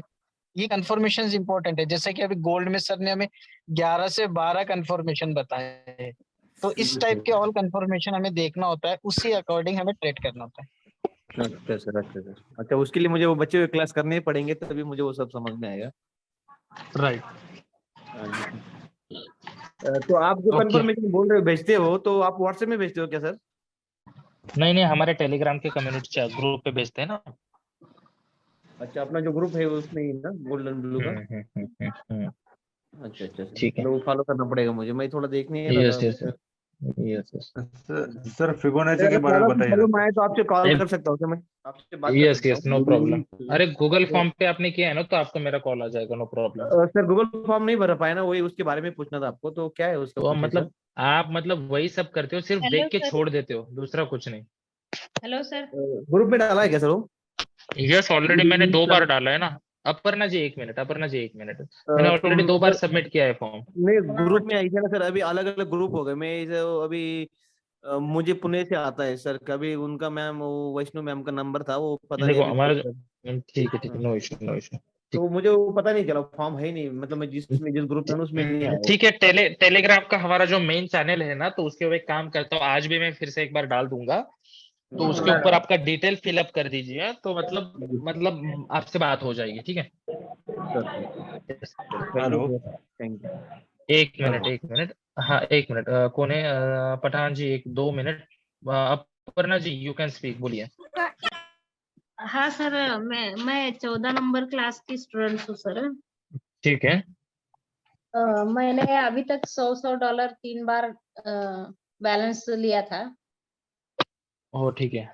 ये कंफर्मेशन इंपॉर्टेंट है। जैसे कि अभी गोल्ड में सर ने हमें 11 से 12 कंफर्मेशन बताए हैं, तो इस टाइप के ऑल कंफर्मेशन हमें देखना होता है, उसी अकॉर्डिंग हमें ट्रेड करना होता है। अच्छा सर, अच्छा सर, अच्छा उसके लिए मुझे वो बच्चे हुए क्लास करने पड़ेंगे तभी मुझे वो सब समझ में आएगा। राइट। तो आप जो कंफर्मेशन बोल रहे हो भेजते हो तो आप व्हाट्सएप में भेजते हो क्या सर? नहीं, हमारे टेलीग्राम के कम्युनिटी ग्रुप पे भेजते हैं ना। अच्छा, अपना जो ग्रुप है उसमें ही ना, गोल्डन ब्लू का? अच्छा, ठीक है। तो वो फॉलो करना पड़ेगा मुझे, मैं थोड़ा देखने यस लगा। सर फिबोनाची के बारे में बताइए ना। मैं तो आपसे कॉल कर सकता हूँ, मैं आपसे बात कर यस सकता नो हूँ? प्रॉब्लम। अरे गूगल फॉर्म पे आपने किया है ना, तो आपको मेरा कॉल आ जाएगा, no problem. Sir Google form नहीं भर पाया ना, वही उसके बारे में पूछना था आपको, तो क्या है उसका तो प्रोसीजर? मतलब आप वही सब करते हो, सिर्फ हेलो देख के सर। छोड़ देते हो, दूसरा कुछ नहीं। Hello sir. ग्रुप में डाला है क्या सर वो? यस, ऑलरेडी मैंने 2 बार डाला है ना। अपर्णा जी एक मिनट, मैंने ऑलरेडी 2 बार सबमिट किया है फॉर्म। नहीं, ग्रुप में आई थी ना सर, अभी अलग अलग ग्रुप हो गए। मैं अभी मुझे पुणे से आता है सर, कभी उनका मैम वो वैष्णो मैम का नंबर था, वो पता नहीं देखो अभी हमारा ठीक है, नो इशू। तो मुझे वो पता नहीं चला, फॉर्म है ही नहीं, मतलब मैं जिस ग्रुप है उसमें नहीं आया। ठीक है, टेलीग्राम का हमारा जो मेन चैनल है ना, तो उसके वो एक काम करता हूँ, आज भी मैं फिर से एक बार डाल दूंगा, तो उसके ऊपर आपका डिटेल फिलअप कर दीजिए, तो मतलब आपसे बात हो जाएगी, ठीक है। हेलो। Thank you. एक मिनट, हाँ एक मिनट, कौन है? Pathan ji 1-2 minute. Aparna ji you can speak, बोलिए। हाँ सर, मैं 14 नंबर क्लास की स्टूडेंट हूँ सर। ठीक है। मैंने अभी तक $100 3 बार बैलेंस लिया था, ओ ठीक है।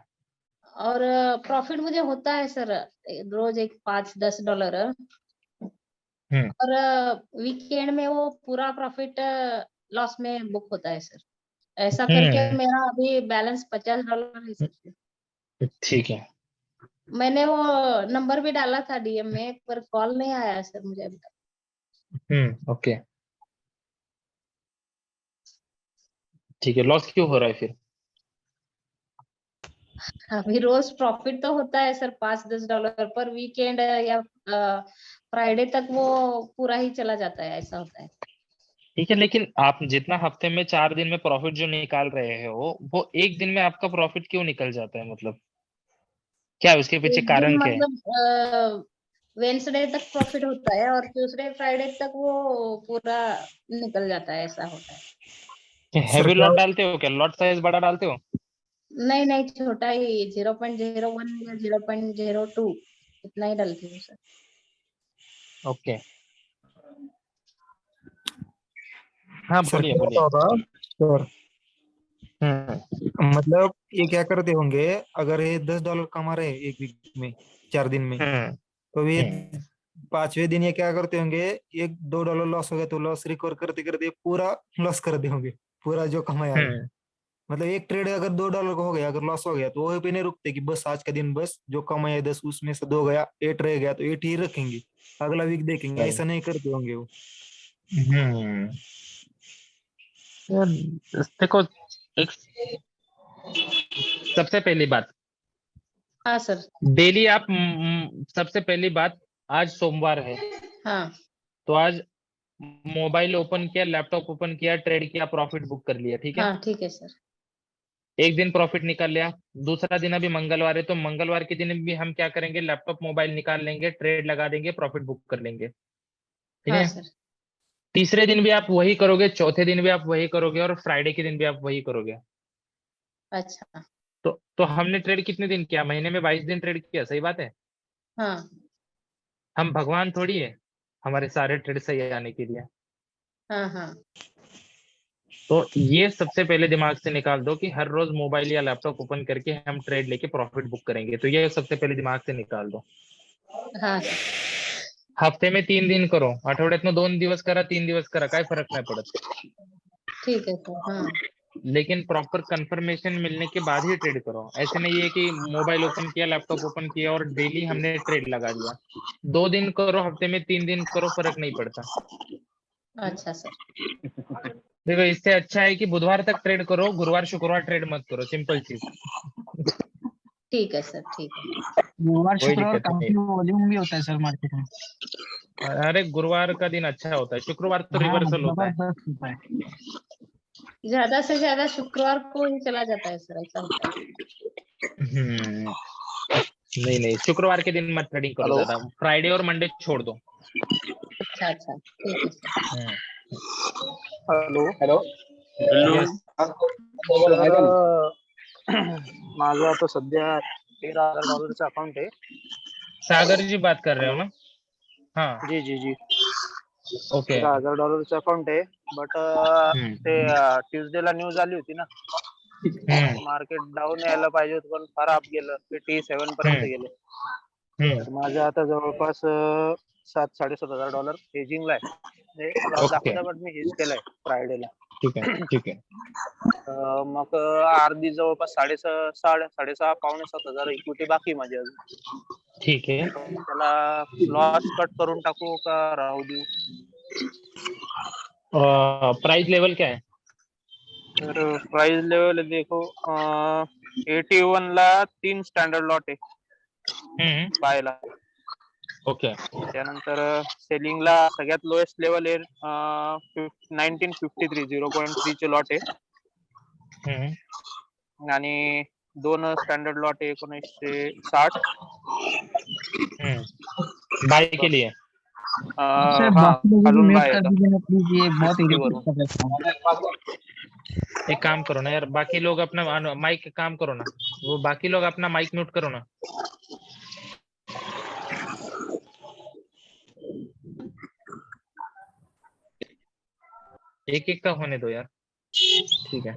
और प्रॉफिट मुझे होता है सर रोज एक $5-10। और वीकेंड में वो पूरा प्रॉफिट लॉस में बुक होता है सर। ऐसा करके मेरा अभी बैलेंस $50 है सर। ठीक है। मैंने वो नंबर भी डाला था डीएम में, पर कॉल नहीं आया सर मुझे अभी तक। ओके, ठीक है। लॉस क्यों हो रहा है फिर? अभी रोज प्रॉफिट तो होता है सर $5-10, पर वीकेंड या फ्राइडे तक वो पूरा ही चला जाता है, ऐसा होता है। ठीक है, लेकिन आप जितना हफ्ते में 4 दिन में प्रॉफिट जो निकाल रहे हो, वो एक दिन में आपका प्रॉफिट क्यों निकल जाता है? मतलब क्या है उसके पीछे एक दिन कारण क्या है? मतलब वेंसडे तक प्रॉफिट होता है और ट्यूसडे फ्राइडे तक वो पूरा निकल जाता है, ऐसा होता है। हैवी लॉट डालते हो क्या? लॉट साइज बड़ा डालते हो? नहीं, छोटा ही 0.01 या 0.02 इतना ही डालती हूँ सर। ओके, हाँ बोलिए। सर मतलब ये क्या करते होंगे, अगर ये $10 कमा रहे हैं एक वीक में 4 दिन में, तो ये 5वें दिन ये क्या करते होंगे, $1-2 लॉस हो गया तो लॉस रिकवर करते करते पूरा लॉस कर दे होंगे, पूरा जो कमाया है। मतलब एक ट्रेड अगर $2 का हो गया, अगर लॉस हो गया तो वहीं पे नहीं रुकते कि बस आज का दिन बस जो कमाया 10 उसमें से 2 गया, 8 रह गया तो 8 ही रखेंगे, अगला वीक देखेंगे, ऐसा नहीं करते होंगे वो। देखो, एक सबसे पहली बात, हाँ सर। डेली आप सबसे पहली बात, आज सोमवार है, हाँ, तो आज मोबाइल ओपन किया, लैपटॉप ओपन किया, ट्रेड किया, प्रॉफिट बुक कर लिया, ठीक है। हाँ ठीक है सर। एक दिन प्रॉफिट निकाल लिया। दूसरा दिन अभी मंगलवार है, तो मंगलवार के दिन भी हम क्या करेंगे, लैपटॉप मोबाइल निकाल लेंगे, ट्रेड लगा देंगे, प्रॉफिट बुक कर लेंगे, ठीक हाँ है। सर। तीसरे दिन भी आप वही करोगे, चौथे दिन भी आप वही करोगे, और फ्राइडे के दिन भी आप वही करोगे। अच्छा। तो हमने ट्रेड कितने दिन किया? महीने में 22 दिन ट्रेड किया, सही बात है। हाँ हम भगवान थोड़ी है हमारे सारे ट्रेड सही आने के लिए। हाँ। तो ये सबसे पहले दिमाग से निकाल दो कि हर रोज मोबाइल या लैपटॉप ओपन करके हम ट्रेड लेके प्रॉफिट बुक करेंगे, तो ये सबसे पहले दिमाग से निकाल दो। हाँ। हफ्ते में 3 दिन करो, आठवड्यात 2 दिवस करा, 3 दिवस करा, काय फरक नाही पडत। ठीक है सर। हाँ। लेकिन प्रॉपर कंफर्मेशन मिलने के बाद ही ट्रेड करो। ऐसे नहीं है कि मोबाइल ओपन किया, लैपटॉप ओपन किया और डेली हमने ट्रेड लगा दिया। 2 दिन करो, हफ्ते में 3 दिन करो, फर्क नहीं पड़ता। अच्छा सर। देखो इससे अच्छा है कि बुधवार तक ट्रेड करो, गुरुवार शुक्रवार ट्रेड मत करो, सिंपल चीज। ठीक है सर, ठीक है। गुरुवार कोई शुक्रवार दिक्कत नहीं काफी वॉल्यूम भी होता है सर मार्केट में। अरे गुरुवार का दिन अच्छा होता है, शुक्रवार तो हाँ रिवर्सल होता है। जबरदस्त होता है। ज्यादा से ज्यादा शुक्रवार को ही चला जाता है सर, ऐसा होता है। नहीं नहीं, शुक्रवार के दिन मत ट्रेडिंग करो ज्यादा, फ्राइडे और मंडे छोड़ दो। अच्छा अच्छा, ठीक है sir. Hello hello Yes. Sir माझं आता सध्या $13,000 अकाउंट आहे। सागर जी बात कर रहे हो ना? हाँ जी जी जी ओके। $13,000 अकाउंट आहे बट ते ट्यूजडेला न्यूज आली होती ना, मार्केट डाऊन यायला पाहिजे होतं पण फार अप गेलं, 87 पर्यंत गेले। तर माझं आता जवळपास $7,000-7,500 हेजिंगला आहे, म्हणजे लॉस दाखवता पण मी हेज केलाय फ्रायडेला। ठीक आहे ठीक आहे। मग अर्धी जवळपास 6,500 पावणे 7,000 इक्विटी बाकी आहे माझी अजून। ठीक आहे। त्याला लॉस कट करून टाकू का राहू देऊ? प्राइस लेवल क्या है? तर प्राइस लेवल देखो 81 ला 3 स्टँडर्ड लॉट आहे बायला। ओके। त्यानंतर सेलिंगला सगळ्यात लोएस्ट लेवल आहे 1953 0.3 चे लॉट आहे आणि 2 स्टँडर्ड लॉट आहे 1960 बाय के लिए। सर हाँ बाकी लोगों को खालून म्यूट बाय कर होता दीजिए ना प्लीज, ये बहुत 60 इरिटेट वरून। कर रहा है। एक काम करो ना यार, बाकी लोग अपना माइक काम करो ना, वो बाकी लोग अपना माइक म्यूट करो ना। एक एक का होने दो यार। ठीक है।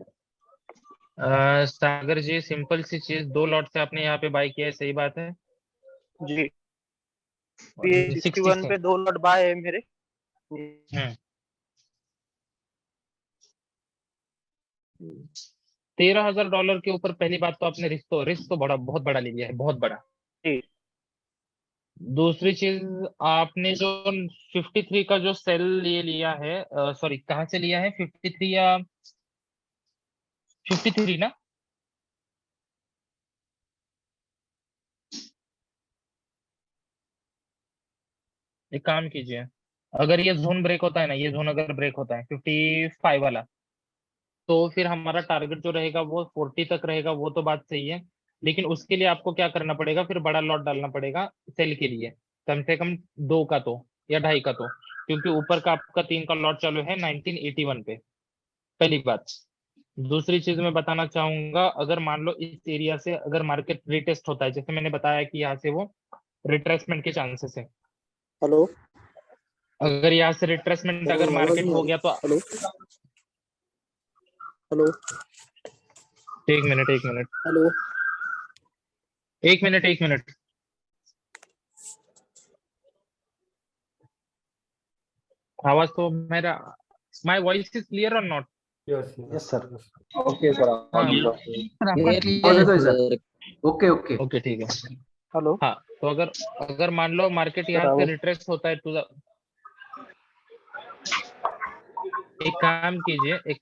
सागर जी सिंपल सी चीज, 2 लॉट से आपने यहाँ पे बाय किया है, सही बात है? जी 60 61 से पे 2 लॉट बाय है मेरे। $13,000 के ऊपर पहली बात तो आपने रिस्क तो बहुत बड़ा ले लिया है, बहुत बड़ा। दूसरी चीज, आपने जो 53 का जो सेल ये लिया है, सॉरी कहाँ से लिया है? 53 या 53 ना? एक काम कीजिए, अगर ये जोन ब्रेक होता है ना, ये जोन अगर ब्रेक होता है 55 वाला, तो फिर हमारा टारगेट जो रहेगा वो 40 तक रहेगा, वो तो बात सही है। लेकिन उसके लिए आपको क्या करना पड़ेगा, फिर बड़ा लॉट डालना पड़ेगा सेल के लिए, कम से कम 2 का तो या 2.5 का तो, क्योंकि ऊपर का आपका 3 का लॉट चालू है 1981 पे, पहली बात। दूसरी चीज मैं बताना चाहूंगा, अगर मान लो इस एरिया से अगर मार्केट रिटेस्ट होता है, जैसे मैंने बताया कि यहाँ से वो रिट्रेसमेंट के चांसेस है। हेलो, अगर यहाँ से रिट्रेसमेंट अगर मार्केट हो गया तो हेलो हेलो एक मिनट हेलो एक मिनट आवाज तो मेरा, माय वॉइस इज क्लियर और not? Yes sir. Okay sir sir आपका क्लियर है। सर ओके ओके ओके ठीक है। हेलो। हाँ तो अगर मान लो मार्केट यहाँ से रिट्रेस होता है तो एक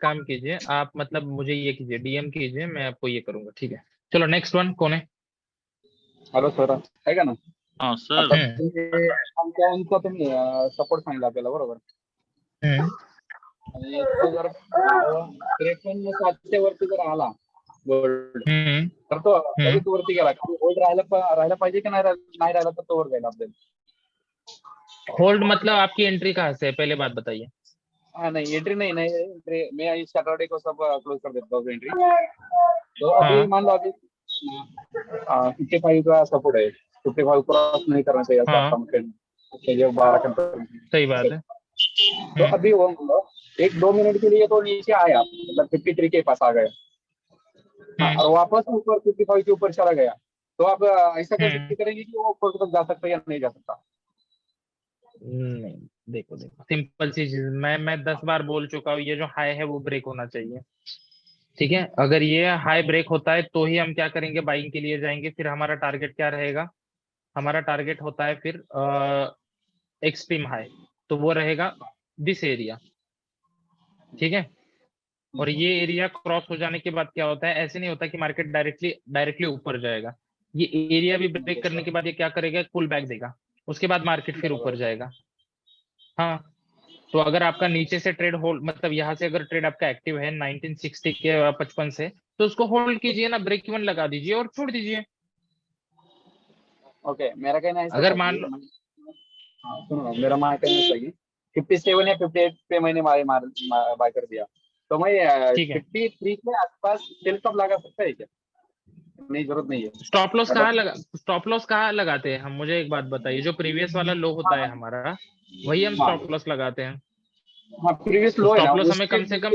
काम कीजिए आप, मतलब मुझे ये कीजिए, डीएम कीजिए, मैं आपको ये करूंगा, ठीक है? चलो नेक्स्ट वन कौन है? हॅलो सर आहे का ना? हाँ सर आता आमच्या यांचा तुम्ही सपोर्ट सांगितला आपल्याला बरोबर, आणि तो जर 53 वरती जर आला गोल्ड तर तो लगेच वरती गेला, गोल्ड राहायला पाहिजे की नाही राहिला तर तो वर जाईल आपल्याला। होल्ड मतलब आपकी एंट्री कहाँ से है, पहले बात बताइए। हाँ नहीं एंट्री नहीं एंट्री मैं इस सैटरडे को सब क्लोज कर देता हूँ एंट्री। तो अभी मान लो अभी 55 का सपोर्ट है, 55 क्रॉस नहीं करना चाहिए जो 12 सही बात है। तो अभी वो 1-2 मिनट के लिए तो नीचे आया, मतलब 53 के पास आ गया और वापस ऊपर 55 के ऊपर चला गया, तो आप ऐसा कैसे करेंगे कि वो ऊपर तक जा सकता है या नहीं जा सकता? नहीं देखो सिंपल सी चीज, मैं 10 बार बोल चुका हूँ, ये जो हाई है वो ब्रेक होना चाहिए, ठीक है? अगर ये हाई ब्रेक होता है तो ही हम क्या करेंगे, बाइंग के लिए जाएंगे। फिर हमारा टारगेट क्या रहेगा? हमारा टारगेट होता है फिर एक्सट्रीम हाई, तो वो रहेगा दिस एरिया, ठीक है? और ये एरिया क्रॉस हो जाने के बाद क्या होता है, ऐसे नहीं होता कि मार्केट डायरेक्टली ऊपर जाएगा। ये एरिया भी ब्रेक करने के बाद ये क्या करेगा, पुल बैक देगा, उसके बाद मार्केट फिर ऊपर जाएगा। हाँ, तो अगर आपका नीचे से ट्रेड होल्ड, मतलब यहाँ से अगर ट्रेड आपका एक्टिव है 1960 के 55 से, तो उसको होल्ड कीजिए ना, ब्रेक इवन लगा दीजिए और छोड़ दीजिए। ओके, मेरा कहना है अगर मान लो, सुनो, मेरा कहना है 57 या 58 पे मैंने बाय कर दिया, तो मैं 53 के आसपास सेल स्टॉप लगा सकता है क्या? नहीं, जरूरत नहीं है। स्टॉप लॉस कहाँ लगाते हैं हम, मुझे एक बात बताइए। जो प्रीवियस वाला लो होता है हमारा, वही हम स्टॉप लॉस लगाते हैं। हाँ, प्रीवियस लो है ना, स्टॉप लॉस हमें कम से कम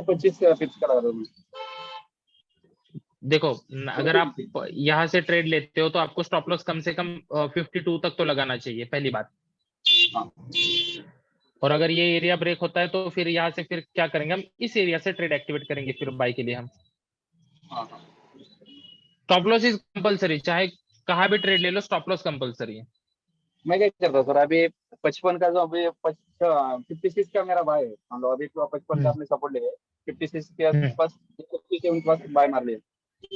25 फिक्स करा दो। देखो, अगर आप यहाँ से ट्रेड लेते हो तो आपको स्टॉप लॉस कम से कम 52 तक तो लगाना चाहिए, पहली बात। और अगर ये एरिया ब्रेक होता है तो फिर यहाँ से फिर क्या करेंगे, हम इस एरिया से ट्रेड एक्टिवेट करेंगे फिर बाय के लिए हम। स्टॉप लॉस इज कंपलसरी, चाहे कहाँ भी ट्रेड ले लो, स्टॉप लॉस कंपलसरी है। मैं क्या करता हूँ सर, अभी 55 का जो अभी 56 का मेरा बाय है, मान लो अभी 55 का आपने सपोर्ट लिया, 56 के आसपास बाय मार लिया,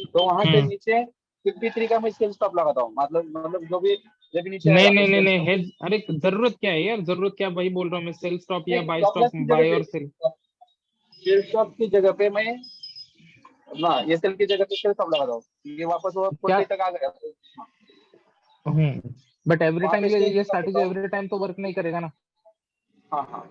तो वहां से नीचे 53 का मैं सेल स्टॉप लगाता हूँ। मतलब जो भी जब नीचे नहीं, अरे जरूरत क्या है यार, जरूरत क्या, वही बोल रहा हूँ मैं, सेल स्टॉप या बाय स्टॉप, बाय और सेल स्टॉप की जगह पे मैं ना, ये सेल की जगह पे सेल स्टॉप लगाता हूँ, ये वापस वो 40 तक आ गया। बट एवरी टाइम ये स्ट्रैटेजी एवरी टाइम तो वर्क नहीं करेगा ना। हाँ,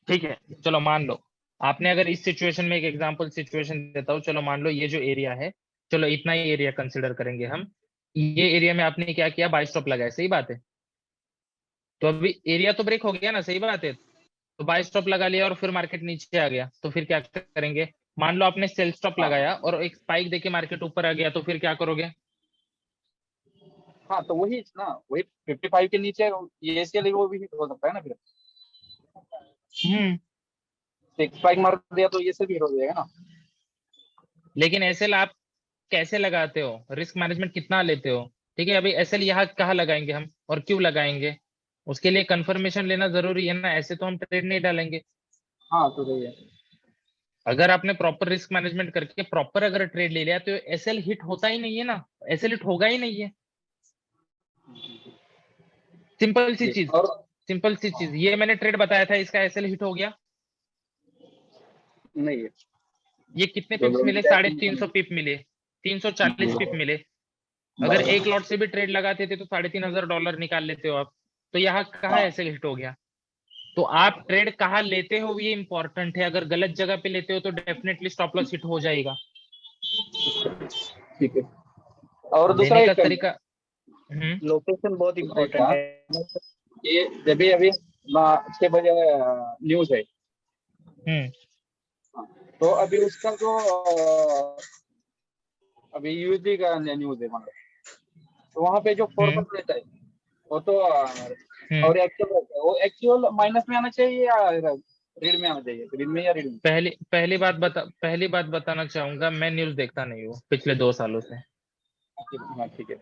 ठीक है, चलो मान लो आपने, अगर इस सिचुएशन में एक एग्जांपल सिचुएशन देता हूँ, चलो मान लो ये जो एरिया है, चलो इतना ही एरिया कंसिडर करेंगे हम, ये एरिया में आपने क्या किया, बाय स्टॉप लगाया, सही बात है। तो अभी एरिया तो ब्रेक हो गया ना, सही बात है, तो बाय स्टॉप लगा लिया और फिर मार्केट नीचे आ गया, तो फिर क्या करेंगे, मान लो आपने सेल स्टॉप लगाया और एक स्पाइक देके मार्केट ऊपर आ गया, तो फिर क्या करोगे? हाँ, तो वही ना, वही 55 के नीचे ये सेल वो भी हो सकता है ना फिर। स्पाइक मार दिया तो ये सेल भी हो जाएगा ना। लेकिन एसएल आप कैसे लगाते हो, रिस्क मैनेजमेंट कितना लेते हो? ठीक है, अभी एसएल यहाँ कहाँ लगाएंगे हम और क्यों लगाएंगे, उसके लिए कंफर्मेशन लेना जरूरी है ना, ऐसे तो हम ट्रेड नहीं डालेंगे। हाँ, तो सही है। अगर आपने प्रॉपर रिस्क मैनेजमेंट करके प्रॉपर अगर ट्रेड ले लिया तो एसएल हिट होता ही नहीं है ना, एसएल हिट होगा ही नहीं है। सिंपल सी चीज, ये मैंने ट्रेड बताया था, इसका एसएल हिट हो गया नहीं है। ये कितने पिप्स मिले, 350 पिप मिले, 340 पिप मिले। अगर एक लॉट से भी ट्रेड लगाते थे तो $3,500 निकाल लेते हो आप, तो यहाँ कहाँ ऐसे हिट हो गया? तो आप ट्रेड कहाँ लेते हो ये इंपॉर्टेंट है। अगर गलत जगह पे लेते हो तो डेफिनेटली स्टॉप लॉस हिट हो जाएगा। ठीक है, और दूसरा एक तरीका, लोकेशन बहुत इम्पोर्टेंट है। ये जब भी अभी 6 बजे न्यूज है, तो अभी उसका जो अभी यूएसडी का न्यूज है, मतलब तो वहाँ पे जो फॉरवर्ड रहता है वो तो और एक्चुअल रहता है, वो एक्चुअल माइनस में आना चाहिए या रीड में आना चाहिए, रीड में या रीड में? पहली बात बताना चाहूंगा, मैं न्यूज देखता नहीं हूँ पिछले 2 सालों से। ठीक है।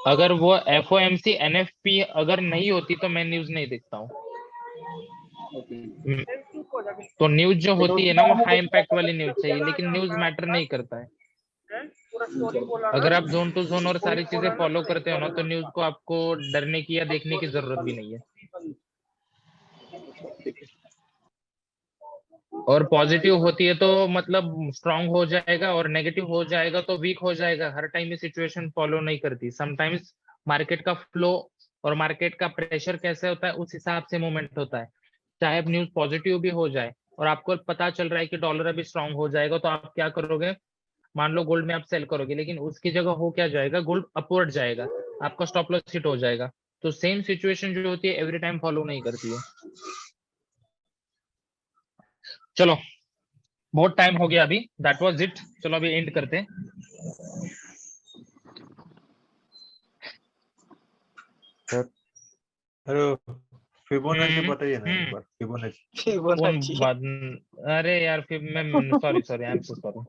अगर वो FOMC NFP अगर नहीं होती तो मैं न्यूज नहीं देखता हूँ। तो न्यूज जो होती है ना, वो हाई इम्पैक्ट वाली न्यूज चाहिए, लेकिन न्यूज मैटर नहीं करता है। अगर आप जोन टू जोन और सारी चीजें फॉलो करते हो ना, तो न्यूज को आपको डरने की या देखने की जरूरत भी नहीं है। और पॉजिटिव होती है तो मतलब स्ट्रांग हो जाएगा, और नेगेटिव हो जाएगा तो वीक हो जाएगा। हर टाइम ये सिचुएशन फॉलो नहीं करती। समटाइम्स मार्केट का फ्लो और मार्केट का प्रेशर कैसे होता है, उस हिसाब से मूवमेंट होता है। चाहे अब न्यूज पॉजिटिव भी हो जाए और आपको पता चल रहा है कि डॉलर अभी स्ट्रांग हो जाएगा, तो आप क्या करोगे, मान लो गोल्ड में आप सेल करोगे, लेकिन उसकी जगह हो क्या जाएगा, गोल्ड अपवर्ड जाएगा, आपका स्टॉप लॉस हिट हो जाएगा। तो सेम सिचुएशन जो होती है एवरी टाइम फॉलो नहीं करती है। चलो, बहुत टाइम हो गया अभी, दैट वाज इट। चलो अभी एंड करते हैं। हेलो, फिबोनाची बताइए ना एक बार, फिबोनाची। अरे यार, फिर मैं sorry, I am so sorry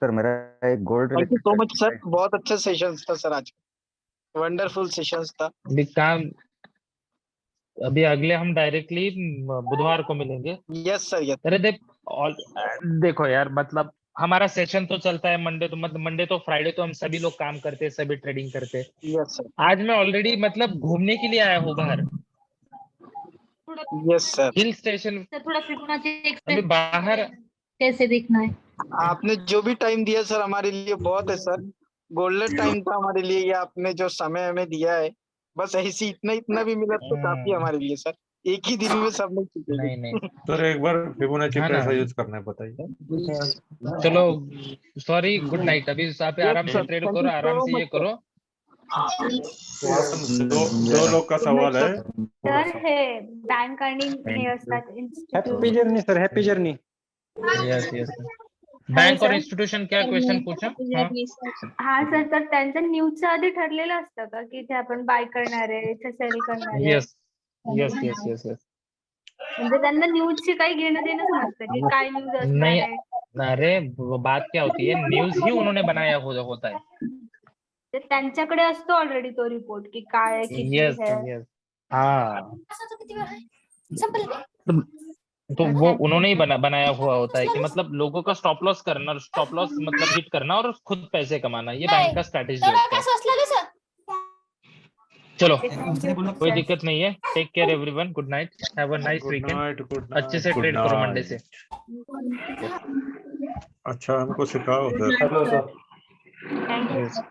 sir. मेरा एक gold thank you so much sir, बहुत अच्छा सेशन था सर आज, वंडरफुल सेशन था। अभी अगले हम डायरेक्टली बुधवार को मिलेंगे। Yes sir yes. अरे देखो यार, मतलब हमारा सेशन तो चलता है मंडे तो, मतलब मंडे तो फ्राइडे तो हम सभी लोग काम करते हैं, सभी ट्रेडिंग करते हैं। Yes sir. आज मैं ऑलरेडी मतलब घूमने के लिए आया हूँ बाहर। Yes sir. हिल स्टेशन थोड़ा फिबोनाची अभी एक्सप्लेन बाहर। कैसे देखना है। आपने जो भी टाइम दिया सर हमारे लिए बहुत है सर, गोल्डन टाइम था हमारे लिए, ये आपने जो समय हमें दिया है, बस ऐसी इतना भी मिला तो काफी हमारे लिए सर। एक ही दिन में सब नहीं चुके। नहीं नहीं सर एक बार फिबोनाची हाँ ना। कैसा यूज करना है बताइए। चलो सॉरी, गुड नाइट। अभी आप आराम से ट्रेड करो, आराम से ये करो। दो लोग का सवाल है। तर हे बँक आणि हे असतात happy institute. Journey sir, happy journey. Yes yes. Bank और इंस्टीट्यूशन क्या क्वेश्चन पूछा? हा सर, तर त्यांचं न्यूजच्या आधी ठरलेलं असतं का की इथे आपण बाय करणार आहे, इथे सेल करणार आहे? Yes yes yes yes yes. म्हणजे त्यांना न्यूजची काही घेणं देणंच नसतं की काय न्यूज असणार नहीं, आहे। अरे बात क्या होती है, न्यूज ही उन्होंने बनाया होता है। ते त्यांच्याकडे असतो ऑलरेडी तो रिपोर्ट की काय आहे, किती यस है। यस हाँ। तो वो उन्होंने ही बनाया हुआ होता है कि मतलब लोगों का स्टॉप लॉस करना, स्टॉप लॉस मतलब हिट करना और खुद पैसे कमाना, ये बैंक का स्ट्रैटेजी होता है। चलो कोई दिक्कत नहीं है। Take care everyone, good night, have a nice weekend. अच्छे से ट्रेड करो मंडे से। अच्छा हमको सिखाओ सर। Hello sir. Yes.